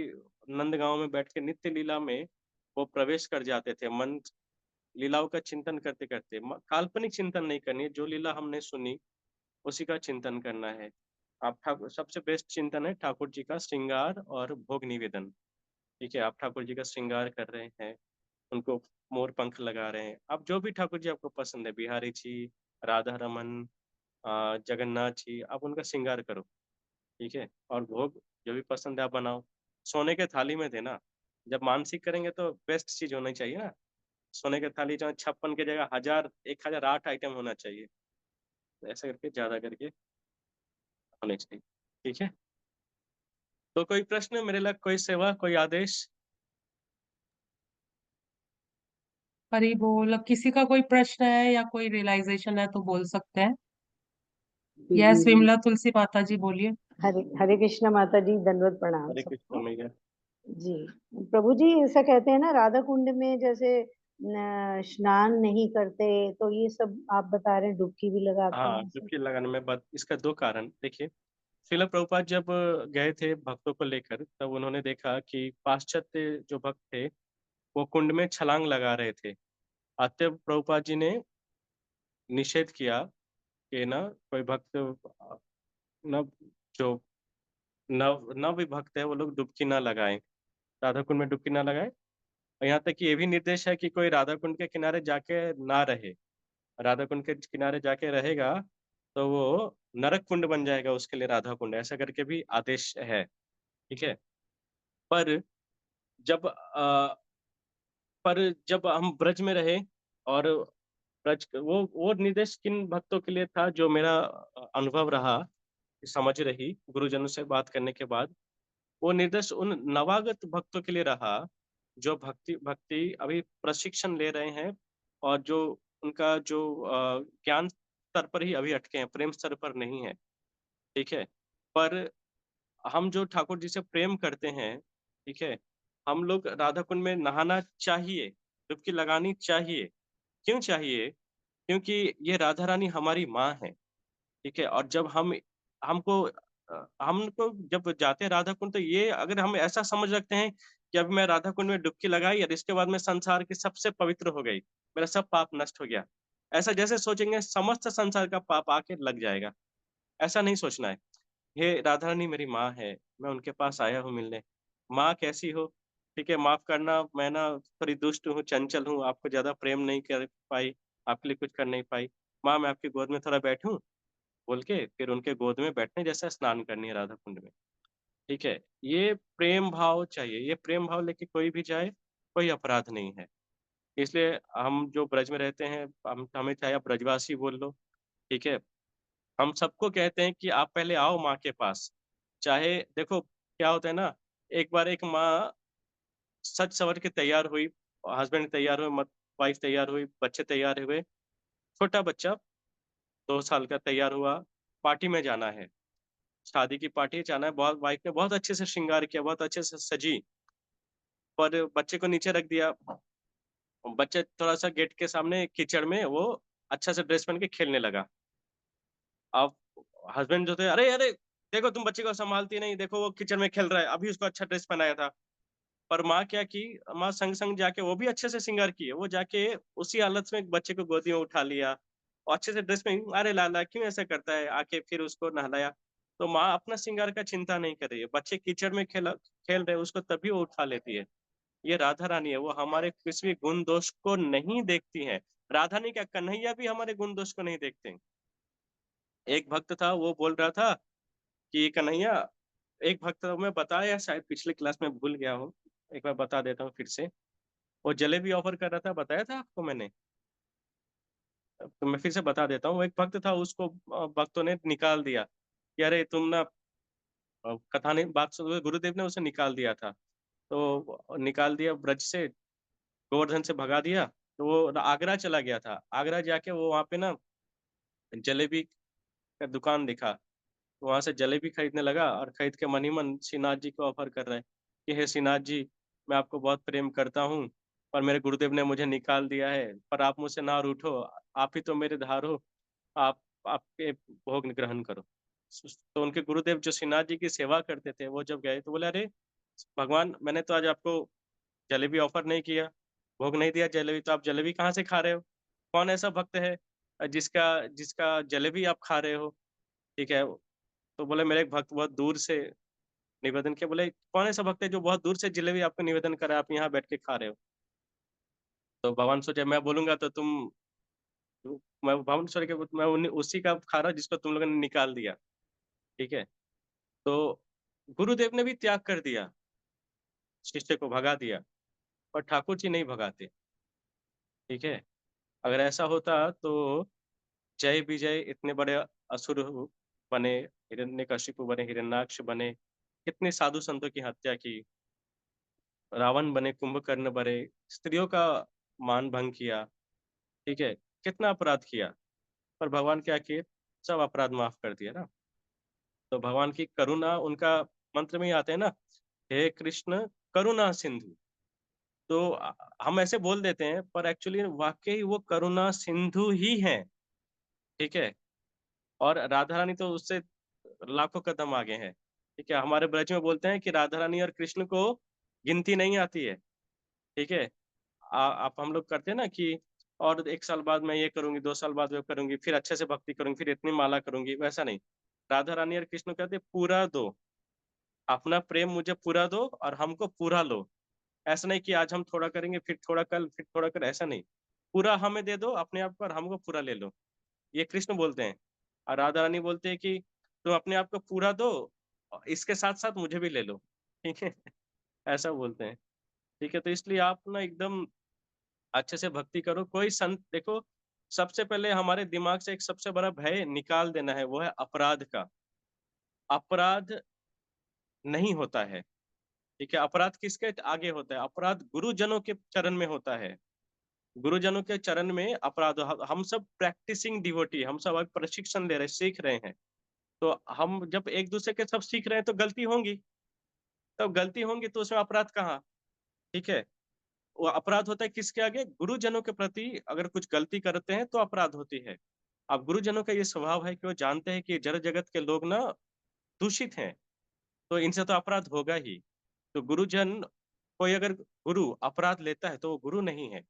नंदगांव में बैठ के नित्य लीला में वो प्रवेश कर जाते थे। मन लीलाओं का चिंतन करते करते, काल्पनिक चिंतन नहीं करनी है, जो लीला हमने सुनी उसी का चिंतन करना है। आप ठाकुर, सबसे बेस्ट चिंतन है ठाकुर जी का श्रृंगार और भोग निवेदन, ठीक है। आप ठाकुर जी का श्रृंगार कर रहे हैं, उनको मोर पंख लगा रहे हैं, आप जो भी ठाकुर जी आपको पसंद है, बिहारी जी, राधा रमन, जगन्नाथ जी, आप उनका श्रृंगार करो, ठीक है। और भोग जो भी पसंद है आप बनाओ, सोने के थाली में देना। जब मानसिक करेंगे तो बेस्ट चीज होनी चाहिए ना, सोने के थाली जो 56 की जगह 1008 आइटम होना चाहिए, तो ऐसा करके ज्यादा करके होने चाहिए, ठीक है। तो कोई प्रश्न मेरे लग, कोई सेवा, कोई आदेश? हरी बोल। अब किसी का कोई प्रश्न है या कोई रियलाइजेशन है तो बोल सकते हैं। यस, जी, विमला तुलसी माता जी बोलिए। हरे हरे कृष्ण माता जी, दंडवत प्रणाम हरे कृष्ण सबको। मैया। जी, प्रभु जी ऐसा कहते हैं ना, राधा कुंड में जैसे स्नान नहीं करते, तो ये सब आप बता रहे हैं, डुबकी भी लगाते हाँ, हैं सब। डुबकी लगाने में बात, इसका 2 कारण देखिए। श्रील प्रभुपाद जब गए थे भक्तों को लेकर, तब उन्होंने देखा कि पाश्चात्य जो भक्त थे वो कुंड में छलांग लगा रहे थे। अतः प्रभुपाद जी ने निषेध किया कि ना कोई भक्त न, जो नव नव भक्त है वो लोग डुबकी ना लगाएं, राधा कुंड में डुबकी ना लगाएं। और यहाँ तक कि ये भी निर्देश है कि कोई राधा कुंड के किनारे जाके ना रहे। राधा कुंड के किनारे जाके रहेगा तो वो नरक कुंड बन जाएगा उसके लिए, राधा कुंड, ऐसा करके भी आदेश है, ठीक है। पर जब जब हम ब्रज में रहे, और ब्रज वो निर्देश किन भक्तों के लिए था, जो मेरा अनुभव रहा, समझ रही गुरुजनों से बात करने के बाद, वो निर्देश उन नवागत भक्तों के लिए रहा जो भक्ति भक्ति अभी प्रशिक्षण ले रहे हैं, और जो उनका जो ज्ञान स्तर पर ही अभी अटके हैं, प्रेम स्तर पर नहीं है, ठीक है। पर हम जो ठाकुर जी से प्रेम करते हैं, ठीक है, हम लोग राधा कुंड में नहाना चाहिए, डुबकी लगानी चाहिए। क्यों चाहिए? क्योंकि ये राधा रानी हमारी माँ है, ठीक है। और जब हमको जब जाते हैं राधा कुंड, तो ये अगर हम ऐसा समझ रखते हैं कि अब मैं राधा कुंड में डुबकी लगाई और इसके बाद मैं संसार की सबसे पवित्र हो गई, मेरा सब पाप नष्ट हो गया, ऐसा जैसे सोचेंगे समस्त संसार का पाप आके लग जाएगा। ऐसा नहीं सोचना है। हे राधा रानी मेरी माँ है, मैं उनके पास आया हूँ मिलने। माँ कैसी हो, ठीक है, माफ करना, मैं ना थोड़ी दुष्ट हूँ, चंचल हूँ, आपको ज्यादा प्रेम नहीं कर पाई, आपके लिए कुछ कर नहीं पाई। माँ मैं आपकी गोद में थोड़ा बैठूं, बोल के फिर उनके गोद में बैठने जैसा स्नान करनी है राधा कुंड में, ठीक है। ये प्रेम भाव चाहिए, ये प्रेम भाव लेके कोई भी जाए, कोई अपराध नहीं है। इसलिए हम जो ब्रज में रहते हैं, हम हमें चाहे आप ब्रजवासी बोल लो, ठीक है, हम सबको कहते हैं कि आप पहले आओ माँ के पास। चाहे देखो क्या होता है ना, एक बार एक माँ सच सवर के तैयार हुई, हस्बैंड तैयार हुए, मत वाइफ तैयार हुई, बच्चे तैयार हुए, छोटा बच्चा 2 साल का तैयार हुआ, पार्टी में जाना है, शादी की पार्टी जाना है, बहुत वाइफ ने बहुत अच्छे से श्रृंगार किया, बहुत अच्छे से सजी, पर बच्चे को नीचे रख दिया। बच्चे थोड़ा सा गेट के सामने कीचड़ में वो अच्छा से ड्रेस पहन के खेलने लगा। अब हस्बैंड जो थे, अरे अरे देखो तुम बच्चे को संभालती नहीं, देखो वो किचन में खेल रहा है, अभी उसको अच्छा ड्रेस पहनाया था। पर माँ क्या की, माँ संग संग जाके वो भी अच्छे से श्रृंगार की है, वो जाके उसी हालत में बच्चे को गोदी में उठा लिया, और अच्छे से ड्रेस में, अरे लाला क्यों ऐसा करता है, आके फिर उसको नहलाया। तो माँ अपना श्रृंगार का चिंता नहीं कर रही है, बच्चे कीचड़ में खेल रहे उसको तभी वो उठा लेती है। ये राधा रानी है, वो हमारे किसी भी गुण दोष को नहीं देखती है। राधा नहीं क्या, कन्हैया भी हमारे गुण दोष को नहीं देखते हैं। एक भक्त था, वो बोल रहा था कि कन्हैया, एक भक्त मैं बताया शायद पिछले क्लास में, भूल गया हूँ, एक बार बता देता हूँ फिर से। वो जलेबी ऑफर कर रहा था, बताया था आपको मैंने, तो मैं फिर से बता देता हूँ। एक भक्त था, उसको भक्तों ने निकाल दिया कि अरे तुम ना कथा नहीं बात सुन, गुरुदेव ने उसे निकाल दिया था। तो निकाल दिया ब्रज से, गोवर्धन से भगा दिया। तो वो आगरा चला गया था। आगरा जाके वो वहाँ पे ना जलेबी का दुकान दिखा, तो वहां से जलेबी खरीदने लगा और खरीद के मन ही मन श्रीनाथ जी को ऑफर कर रहा है कि हे श्रीनाथ जी, मैं आपको बहुत प्रेम करता हूँ, पर मेरे गुरुदेव ने मुझे निकाल दिया है, पर आप मुझसे ना रूठो, आप ही तो मेरे धार हो, आप आपके भोग ग्रहण करो। तो उनके गुरुदेव जो श्रीनाथ जी की सेवा करते थे, वो जब गए तो बोले अरे भगवान, मैंने तो आज आपको जलेबी ऑफर नहीं किया, भोग नहीं दिया जलेबी, तो आप जलेबी कहाँ से खा रहे हो? कौन ऐसा भक्त है जिसका जिसका जलेबी आप खा रहे हो? ठीक है। तो बोले मेरे एक भक्त बहुत दूर से निवेदन किया। बोले कौन ऐसा भक्त है जो बहुत दूर से जलेबी आपको निवेदन कर रहा है, आप यहाँ बैठ के खा रहे हो? तो भगवान सोचे मैं बोलूंगा तो मैं भगवान सोचे कि मैं उसी का खा रहा हूँ जिसको तुम लोगों ने निकाल दिया। ठीक है। तो गुरुदेव ने भी त्याग कर दिया, शिष्य को भगा दिया, पर ठाकुर जी नहीं भगाते। ठीक है। अगर ऐसा होता तो जय विजय इतने बड़े असुर बने, हिरण्यकशिपु बने, हिरण्याक्ष बने, कितने साधु संतों की हत्या की, रावण बने, कुंभकर्ण बने, स्त्रियों का मान भंग किया। ठीक है। कितना अपराध किया, पर भगवान क्या किए? सब अपराध माफ कर दिया ना। तो भगवान की करुणा, उनका मंत्र में ही आते हैं ना, हे कृष्ण करुणा सिंधु। तो हम ऐसे बोल देते हैं, पर एक्चुअली वाकई वो करुणा सिंधु ही है। ठीक है। और राधा रानी तो उससे लाखों कदम आगे हैं। ठीक है। हमारे ब्रज में बोलते हैं कि राधा रानी और कृष्ण को गिनती नहीं आती है। ठीक है। आप हम लोग करते हैं ना कि और 1 साल बाद मैं ये करूंगी, 2 साल बाद वो करूंगी, फिर अच्छे से भक्ति करूंगी, फिर इतनी माला करूंगी, वैसा नहीं। राधा रानी और कृष्ण कहते हैं, पूरा दो, अपना प्रेम मुझे पूरा दो और हमको पूरा लो। ऐसा नहीं कि आज हम थोड़ा करेंगे, फिर थोड़ा कल, फिर थोड़ा कर, ऐसा नहीं। पूरा हमें दे दो अपने आप को और हमको पूरा ले लो। ये कृष्ण बोलते हैं। और राधा रानी बोलते हैं कि तुम अपने आप को पूरा दो और इसके साथ साथ मुझे भी ले लो। ठीक है। ऐसा बोलते हैं। ठीक है। तो इसलिए आप ना एकदम अच्छे से भक्ति करो। कोई संत देखो, सबसे पहले हमारे दिमाग से एक सबसे बड़ा भय निकाल देना है, वो है अपराध का। अपराध नहीं होता है। ठीक है। अपराध किसके आगे होता है? अपराध गुरुजनों के चरण में होता है। गुरुजनों के चरण में अपराध, हम सब प्रैक्टिसिंग डिवोटी, हम सब अभी प्रशिक्षण ले रहे, सीख रहे हैं। तो हम जब एक दूसरे के सब सीख रहे हैं तो गलती होंगी, तब गलती होंगी तो उसमें अपराध कहाँ? ठीक है। वो अपराध होता है किसके आगे? गुरुजनों के प्रति अगर कुछ गलती करते हैं तो अपराध होती है। अब गुरुजनों का ये स्वभाव है कि वो जानते हैं कि जड़ जगत के लोग ना दूषित हैं, तो इनसे तो अपराध होगा ही। तो गुरुजन, कोई अगर गुरु अपराध लेता है तो वो गुरु नहीं है।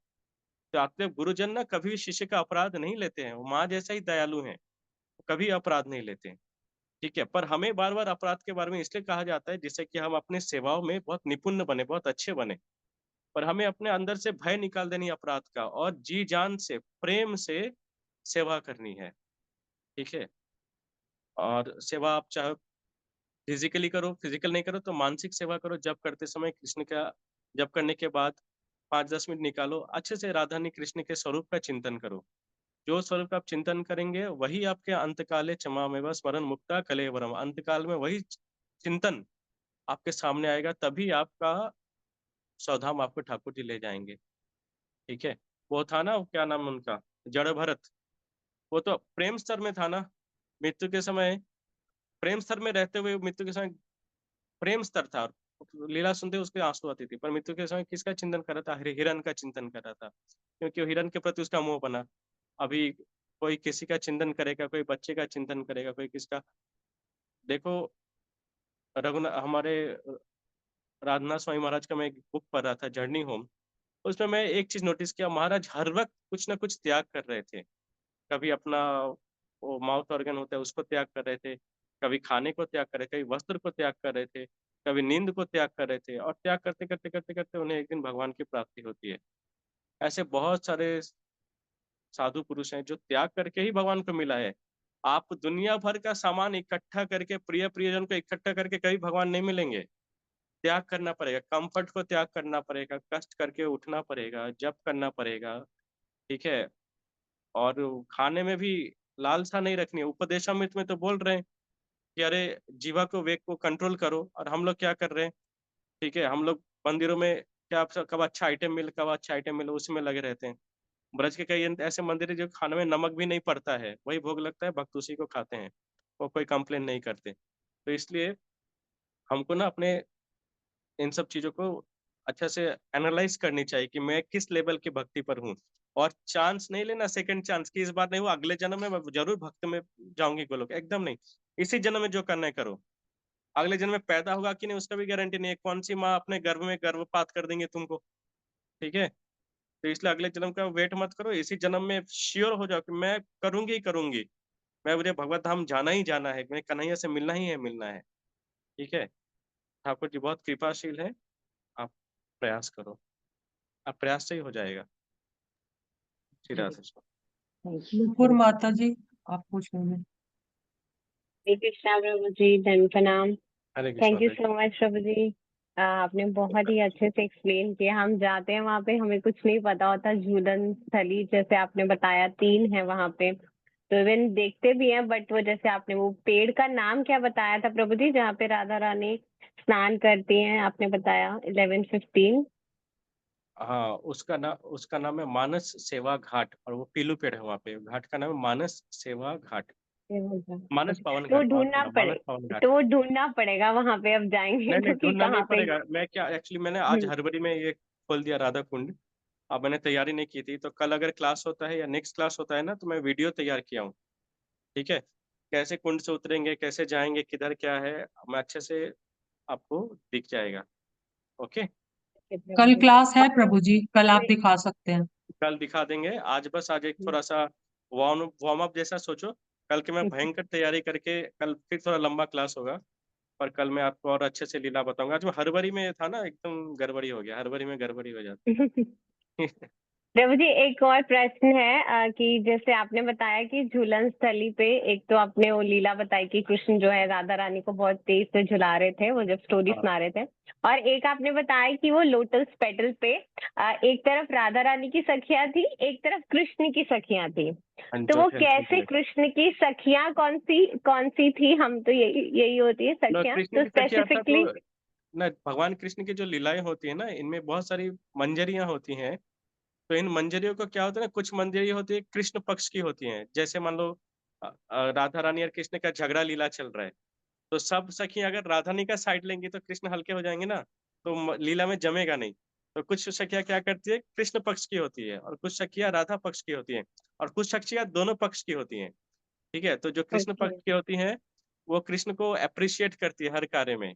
तो आपके गुरुजन ना कभी भी शिष्य का अपराध नहीं लेते हैं, वो माँ जैसा ही दयालु हैं, कभी अपराध नहीं लेते हैं। ठीक है। पर हमें बार बार अपराध के बारे में इसलिए कहा जाता है जिससे कि हम अपने सेवाओं में बहुत निपुण बने, बहुत अच्छे बने। पर हमें अपने अंदर से भय निकाल देनी अपराध का और जी जान से, प्रेम से सेवा करनी है। ठीक है। और सेवा आप चाहे फिजिकली करो, फिजिकल नहीं करो तो मानसिक सेवा करो। जब करते समय कृष्ण का जब करने के बाद 5-10 मिनट निकालो, अच्छे से राधा रानी कृष्ण के स्वरूप का चिंतन करो। जो स्वरूप का आप चिंतन करेंगे वही आपके अंतकाले क्षमामेव स्मरण मुक्ता कलेवरम, अंतकाल में वही चिंतन आपके सामने आएगा, तभी आपका सौधाम आपको ठाकुर जी ले जाएंगे। ठीक है। वो था ना, क्या नाम है उनका, जड़ भरत। वो तो प्रेम स्तर में था ना, मृत्यु के समय, प्रेम स्तर में रहते हुए मृत्यु के समय प्रेम स्तर था। लीला सुनते उसके आंसू आती थी, पर मृत्यु के समय किसका चिंतन कर रहा था? हिरण का चिंतन कर रहा था, क्योंकि वो हिरण के प्रति उसका मोह बना। अभी कोई किसी का चिंतन करेगा, कोई बच्चे का चिंतन करेगा, कोई किसका। देखो, रघुनाथ हमारे राधनाथ स्वामी महाराज का मैं एक बुक पढ़ रहा था, जर्नी होम। उसमें मैं एक चीज नोटिस किया, महाराज हर वक्त कुछ ना कुछ त्याग कर रहे थे। कभी अपना वो माउथ ऑर्गन होता है उसको त्याग कर रहे थे, कभी खाने को त्याग कर रहे थे, कभी वस्त्र को त्याग कर रहे थे, कभी नींद को त्याग कर रहे थे, और त्याग करते करते करते करते उन्हें एक दिन भगवान की प्राप्ति होती है। ऐसे बहुत सारे साधु पुरुष हैं जो त्याग करके ही भगवान को मिला है। आप दुनिया भर का सामान इकट्ठा करके, प्रिय प्रियजन को इकट्ठा करके कभी भगवान नहीं मिलेंगे। त्याग करना पड़ेगा, कंफर्ट को त्याग करना पड़ेगा, कष्ट करके उठना पड़ेगा, जप करना पड़ेगा। ठीक है। और खाने में भी लालसा नहीं रखनी है। उपदेशामृत में तो बोल रहे हैं कि अरे जीवा को, वेग को कंट्रोल करो, और हम लोग क्या कर रहे हैं? ठीक है, हम लोग मंदिरों में क्या आप कब अच्छा आइटम मिले, कब अच्छा आइटम मिले, उसी में लगे रहते हैं। ब्रज के कई ऐसे मंदिर है जो खाने में नमक भी नहीं पड़ता है, वही भोग लगता है, भक्त उसी को खाते हैं, वो कोई कंप्लेन नहीं करते। तो इसलिए हमको ना अपने इन सब चीजों को अच्छा से एनालाइज करनी चाहिए कि मैं किस लेवल की भक्ति पर हूँ। और चांस नहीं लेना, सेकंड चांस, की इस बार नहीं हुआ अगले जन्म में मैं जरूर भक्त में जाऊंगी गोलोक, एकदम नहीं। इसी जन्म में जो करना है करो। अगले जन्म में पैदा होगा कि नहीं उसका भी गारंटी नहीं है, कौन सी माँ अपने गर्भ में गर्भपात कर देंगे तुमको। ठीक है, तो इसलिए अगले जन्म का वेट मत करो, इसी जन्म में श्योर हो जाओ कि मैं करूंगी ही करूंगी, मैं, मुझे भगवत धाम जाना ही जाना है, मैं कन्हैया से मिलना ही है, मिलना है। ठीक है, ठाकुर जी बहुत कृपाशील है, आप प्रयास करो, आप प्रयास से ही हो जाएगा। श्री राधे कृष्ण। Thank you. नुपुर माता जी, आप पूछेंगे। हरे कृष्णा प्रभु जी, धन प्रणाम। हरे कृष्ण थैंक यू माता जी। सो मच प्रभु जी। आपने बहुत ही अच्छे से एक्सप्लेन किया। हम जाते हैं वहाँ पे, हमें कुछ नहीं पता होता। झूलन स्थली जैसे आपने बताया 3 है वहाँ पे, तो इवन देखते भी हैं, बट वो जैसे आपने वो पेड़ का नाम क्या बताया था प्रभु जी जहाँ पे राधा रानी स्नान करती हैं, आपने बताया 11:15। हाँ, उसका नाम है मानस सेवा घाट, और वो पीलू पेड़ है वहाँ पे, घाट का नाम है मानस सेवा घाट, मानस पावन तो घाट, मानस पावन घाट। वो ढूंढना पड़ेगा वहां पे अब जाएंगे नहीं नहीं, तो कि ढूंढना नहीं कहाँ पे। पड़ेगा। मैं क्या, एक्चुअली मैंने आज हम्म, हरबरी में ये खोल दिया राधा कुंड। अब मैंने तैयारी नहीं की थी, तो कल अगर क्लास होता है या नेक्स्ट क्लास होता है ना, तो मैं वीडियो तैयार किया हूँ। ठीक है, कैसे कुंड से उतरेंगे, कैसे जाएंगे, किधर क्या है, मैं अच्छे से आपको दिख जाएगा। ओके, कल क्लास है और प्रभु जी, कल आप दिखा सकते हैं। कल दिखा देंगे। आज बस आज एक थोड़ा सा वार्म अप जैसा सोचो। कल के मैं भयंकर तैयारी करके, कल फिर थोड़ा लंबा क्लास होगा, पर कल मैं आपको और अच्छे से लीला बताऊंगा। आज मैं हरबरी में था ना, एकदम गड़बड़ी हो गया, हरबरी में गड़बड़ी हो जाती है। प्रभु जी एक और प्रश्न है कि जैसे आपने बताया कि झूलन स्थली पे, एक तो आपने वो लीला बताई कि कृष्ण जो है राधा रानी को बहुत तेज से झुला रहे थे, वो जब स्टोरी हाँ सुना रहे थे, और एक आपने बताया कि वो लोटस पेटल पे एक तरफ राधा रानी की सखियां थी, एक तरफ कृष्ण की सखियां थी। तो वो लोटस कैसे कृष्ण की सखियां कौन सी थी? हम तो यही यही होती है सखियां, कृष्ण तो की सखिया था तो स्पेसिफिकली। ना, भगवान कृष्ण की जो लीलाएं होती है ना, इनमें बहुत सारी मंजरियां होती हैं। तो इन मंजरियों को क्या होता है ना, कुछ मंजरी होती है कृष्ण पक्ष की होती हैं। जैसे मान लो राधा रानी और कृष्ण का झगड़ा लीला चल रहा है, तो सब सखी अगर राधानी का साइड लेंगी तो कृष्ण हल्के हो जाएंगे ना, तो लीला में जमेगा नहीं। तो कुछ सखियां क्या करती है, कृष्ण पक्ष की होती है, और कुछ सखियां राधा पक्ष की होती हैं, और कुछ सखियां दोनों पक्ष की होती हैं। ठीक है, तो जो कृष्ण ओके। पक्ष की होती हैं वो कृष्ण को अप्रिशिएट करती है हर कार्य में।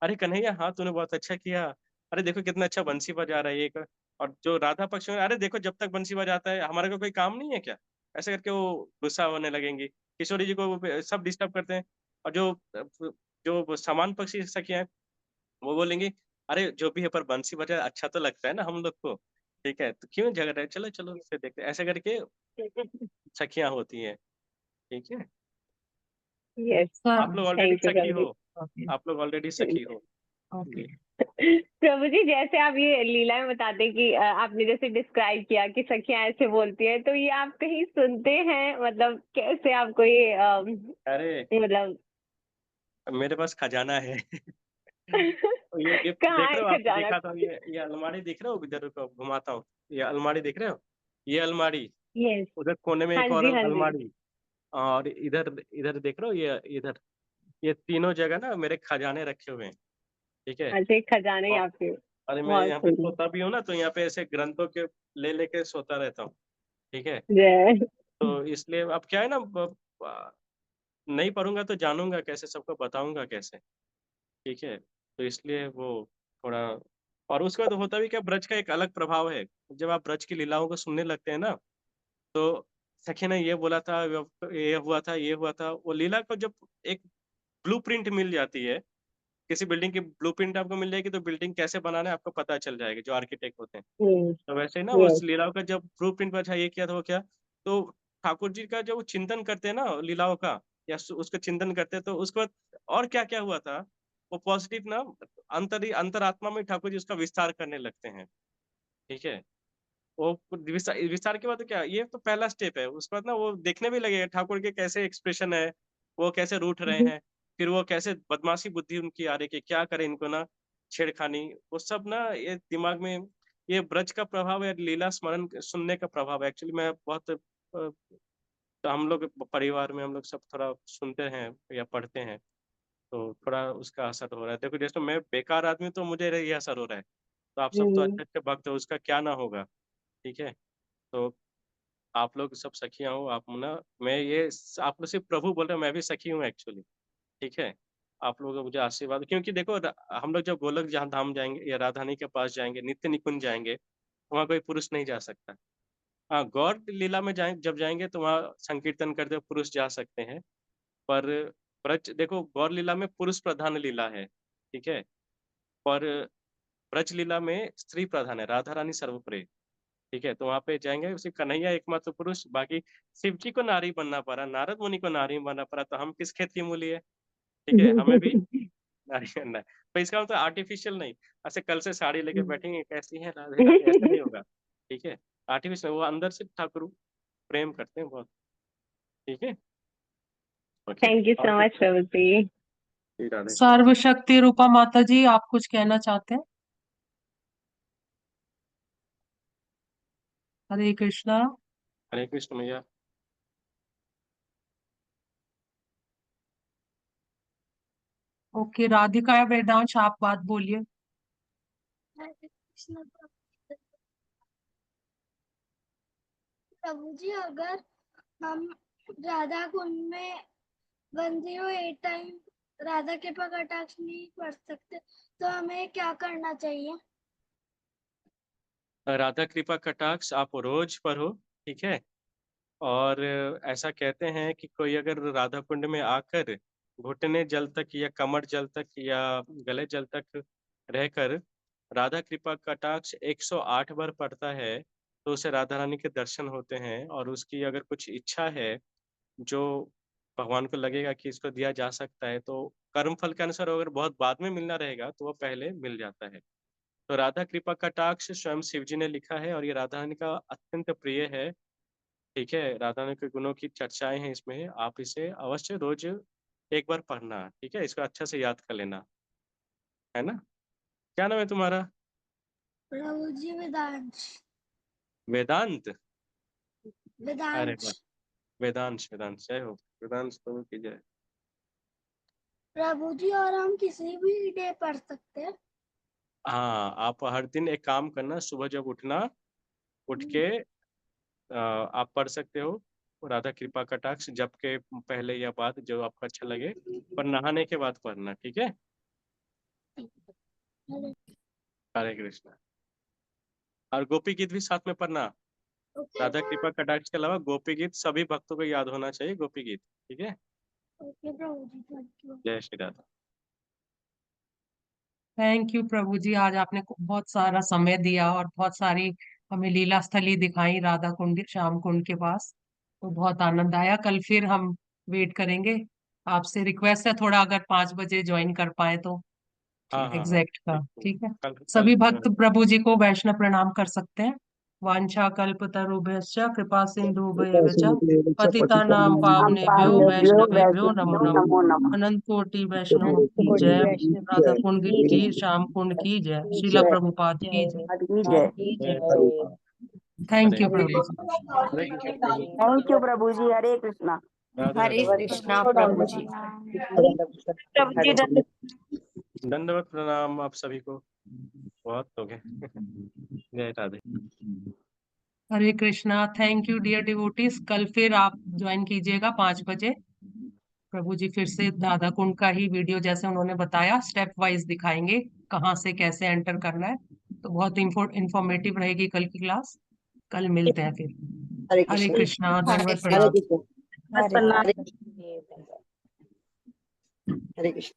अरे कन्हैया, हाँ तूने बहुत अच्छा किया, अरे देखो कितना अच्छा बंसी बजा रहा है ये कर। और जो राधा पक्ष में, अरे देखो जब तक बंसी बजाता है हमारे को कोई काम नहीं है क्या, ऐसे करके वो गुस्सा होने लगेंगी। किशोरी जी को वो सब डिस्टर्ब करते हैं। और जो समान पक्षी सखियां हैं, वो बोलेंगी अरे जो भी है पर बंसी बजा अच्छा तो लगता है ना हम लोग को। ठीक है, तो क्यों झगड़ रहे हैं? चलो चलो फिर देखते हैं। ऐसे करके सखियां होती हैं। ठीक है, यस। सर। आप लोग ऑलरेडी थैंक यू सखी प्रभु जी। हो, आप लोग ऑलरेडी सखी हो। ओके। जी। प्रभु जी जैसे आप ये लीलाएं बताते कि आपने जैसे डिस्क्राइब किया कि सखियां ऐसे बोलती है, तो ये आप कहीं सुनते हैं? मतलब कैसे आपको ये अरे मतलब मेरे पास खजाना है। तो ये गिफ्ट कहाँ देख है रहे हो आप, खजाना? दिखाता हूँ, ये अलमारी दिख रहे हो, इधर को घुमाता हूँ। ये अलमारी दिख रहे हो, ये अलमारी, यस। उधर कोने में हाँ एक और जी, हाँ जी। अलमारी, और इधर इधर देख रहे हो, ये इधर, ये तीनों जगह ना मेरे खजाने रखे हुए हैं। ठीक है, अच्छा, एक खजाना ही और आपके। अरे मैं बहुत यहाँ पे सुंदर। सोता भी हूँ ना, तो यहाँ पे ऐसे ग्रंथों के ले लेके सोता रहता हूँ। ठीक है, जय। तो इसलिए अब क्या है ना, नहीं पढ़ूंगा तो जानूंगा कैसे, सबको बताऊंगा कैसे। ठीक है, तो इसलिए वो थोड़ा, और उसके बाद होता भी क्या, ब्रज का एक अलग प्रभाव है। जब आप ब्रज की लीलाओं को सुनने लगते हैं ना, तो सखी ने ये बोला था, ये हुआ था, ये हुआ था, वो लीला को जब एक ब्लूप्रिंट मिल जाती है, किसी बिल्डिंग की ब्लूप्रिंट आपको मिल जाएगी, तो बिल्डिंग कैसे बनाना है आपको पता चल जाएगा, जो आर्किटेक्ट होते हैं। तो वैसे ही ना उस यस। लीलाओं का जब ब्लूप्रिंट पर ये किया था वो क्या, तो ठाकुर जी का जो वो चिंतन करते हैं ना लीलाओं का, या उसका चिंतन करते हैं, तो उसके बाद और क्या क्या हुआ था, वो पॉजिटिव ना, अंतरात्मा में ठाकुर जी उसका विस्तार करने लगते हैं। ठीक है, वो विस्तार के बाद तो क्या, ये तो पहला स्टेप है। उसके बाद ना वो देखने भी लगेगा ठाकुर के कैसे एक्सप्रेशन है, वो कैसे रूठ रहे हैं, फिर वो कैसे बदमाशी बुद्धि उनकी आ रही है कि क्या करें इनको ना, छेड़खानी, वो सब ना ये दिमाग में, ये ब्रज का प्रभाव है, लीला स्मरण सुनने का प्रभाव है। एक्चुअली मैं बहुत तो हम लोग परिवार में हम लोग सब थोड़ा सुनते हैं या पढ़ते हैं, तो थोड़ा उसका असर हो रहा है। देखो जैसे मैं बेकार आदमी, तो मुझे ये असर हो रहा है, तो आप सब तो अच्छे अच्छे भक्त हो, उसका क्या ना होगा। ठीक है, तो आप लोग सब सखियां हो, आप ना, मैं ये आप लोग सिर्फ प्रभु बोल रहे हो, मैं भी सखी हूँ एक्चुअली। ठीक है, आप लोगों का मुझे आशीर्वाद, क्योंकि देखो हम लोग जब गोलक जहाँ धाम जाएंगे या राधानी के पास जाएंगे, नित्य निकुंज जाएंगे, वहाँ कोई पुरुष नहीं जा सकता। हाँ, गौर लीला में जब जाएंगे तो वहाँ संकीर्तन करते हुए पुरुष जा सकते हैं, पर ब्रज देखो, गौर लीला में पुरुष प्रधान लीला है। ठीक है, पर ब्रज लीला में स्त्री प्रधान है, राधा रानी सर्वप्रिय। ठीक है, तो वहां पे जाएंगे, उसी कन्हैया एकमात्र पुरुष, बाकी शिव जी को नारी बनना पड़ा, नारद मुनि को नारी बनना पड़ा, तो हम किस खेत की मूली है। ठीक है, हमें भी नारी बनना है। तो इसका मतलब आर्टिफिशियल नहीं, ऐसे कल से साड़ी लेके बैठेंगे कैसी है राधे राधे, ऐसा नहीं होगा। ठीक है, आर्टिफिशियल, वो अंदर से ठाकुर प्रेम करते हैं बहुत। ठीक है, okay, thank you so much प्रभु जी। राधे। सर्वशक्ति रूपा माता जी, आप कुछ कहना चाहते हैं? हरे कृष्णा। हरे कृष्ण मैया। ओके, राधिका या वेदांश, आप बात बोलिए। हरे कृष्ण प्रभु जी, अगर हम राधा कुंड में 108 टाइम राधा के कटाक्ष नहीं पढ़ सकते, तो हमें क्या करना चाहिए? राधा कृपा कटाक्ष आप रोज पढ़ो। ठीक है, और ऐसा कहते हैं कि कोई अगर राधा कुंड में आकर घुटने जल तक या कमर जल तक या गले जल तक रहकर राधा कृपा कटाक्ष 108 बार पढ़ता है, तो उसे राधा रानी के दर्शन होते हैं। और उसकी अगर कुछ इच्छा है जो भगवान को लगेगा कि इसको दिया जा सकता है, तो कर्म फल के अनुसार अगर बहुत बाद में मिलना रहेगा तो वो पहले मिल जाता है। तो राधा कृपा कटाक्ष स्वयं शिव जी ने लिखा है, और ये राधा रानी का अत्यंत प्रिय है। ठीक है, राधा रानी के गुणों की चर्चाएं हैं इसमें, आप इसे अवश्य रोज एक बार पढ़ना। ठीक है, इसको अच्छा से याद कर लेना, है ना। क्या नाम है तुम्हारा? प्रभु जी वेदांश। वेदांत। अरे वाह, वेदांश। वेदांश, वेदांश जय हो, वेदांश प्रभु की जय। प्रभु जी, और हम किसी भी डे पढ़ सकते हैं? हाँ, आप हर दिन एक काम करना, सुबह जब उठना, उठ के आप पढ़ सकते हो राधा कृपा कटाक्ष, जब के पहले या बाद, जो आपको अच्छा लगे, पर नहाने के बाद पढ़ना। ठीक है, हरे हरे कृष्णा। और गोपी गीत भी साथ में पढ़ना। ओके राधा कृपा कटाक्ष के अलावा गोपी गीत सभी भक्तों को याद होना चाहिए, गोपी गीत। ठीक है, ओके प्रभु जी, थैंक यू। जय श्री राधा। थैंक यू प्रभु जी, आज आपने बहुत सारा समय दिया और बहुत सारी हमें लीला स्थली दिखाई राधा कुंड, श्याम कुंड के पास, तो बहुत आनंद आया। कल फिर हम वेट करेंगे। आपसे रिक्वेस्ट है थोड़ा, अगर 5 बजे ज्वाइन कर पाए तो हाँ हाँ हाँ, एग्जैक्ट का। बिल्कुल। ठीक है, कल सभी कल भक्त प्रभु जी को वैष्णव प्रणाम कर सकते हैं। वांछा कल्पतरुभ्यश्च कृपा सिंधुभ्येव च पतितानां पावनेभ्यो वैष्णवेभ्यो नमो नमः। अनंत कोटि वैष्णव की कोटि जय। वैष्णव राधा की कुंड जय। की, श्याम कुंड की जय, श्रीला प्रभुपाद की जय। की जय। थैंक हरे यू प्रभु जी। थैंक यू प्रभु। थैंक यू प्रभु जी, हरे कृष्णा। राधे हरे राधे। कृष्णा प्रभु जी। दंडवत प्रणाम आप सभी को, बहुत हो गए। जय Radhe. Hare Krishna. Thank you dear devotees, कल फिर आप ज्वाइन कीजिएगा 5 बजे। प्रभु जी फिर से राधा कुंड का ही वीडियो, जैसे उन्होंने बताया, स्टेप वाइज दिखाएंगे कहाँ से कैसे एंटर करना है। तो बहुत इंफॉर्मेटिव रहेगी कल की क्लास। कल मिलते हैं फिर। हरे कृष्णा, हरे दंडवत प्रणाम। हरे हरे कृष्ण।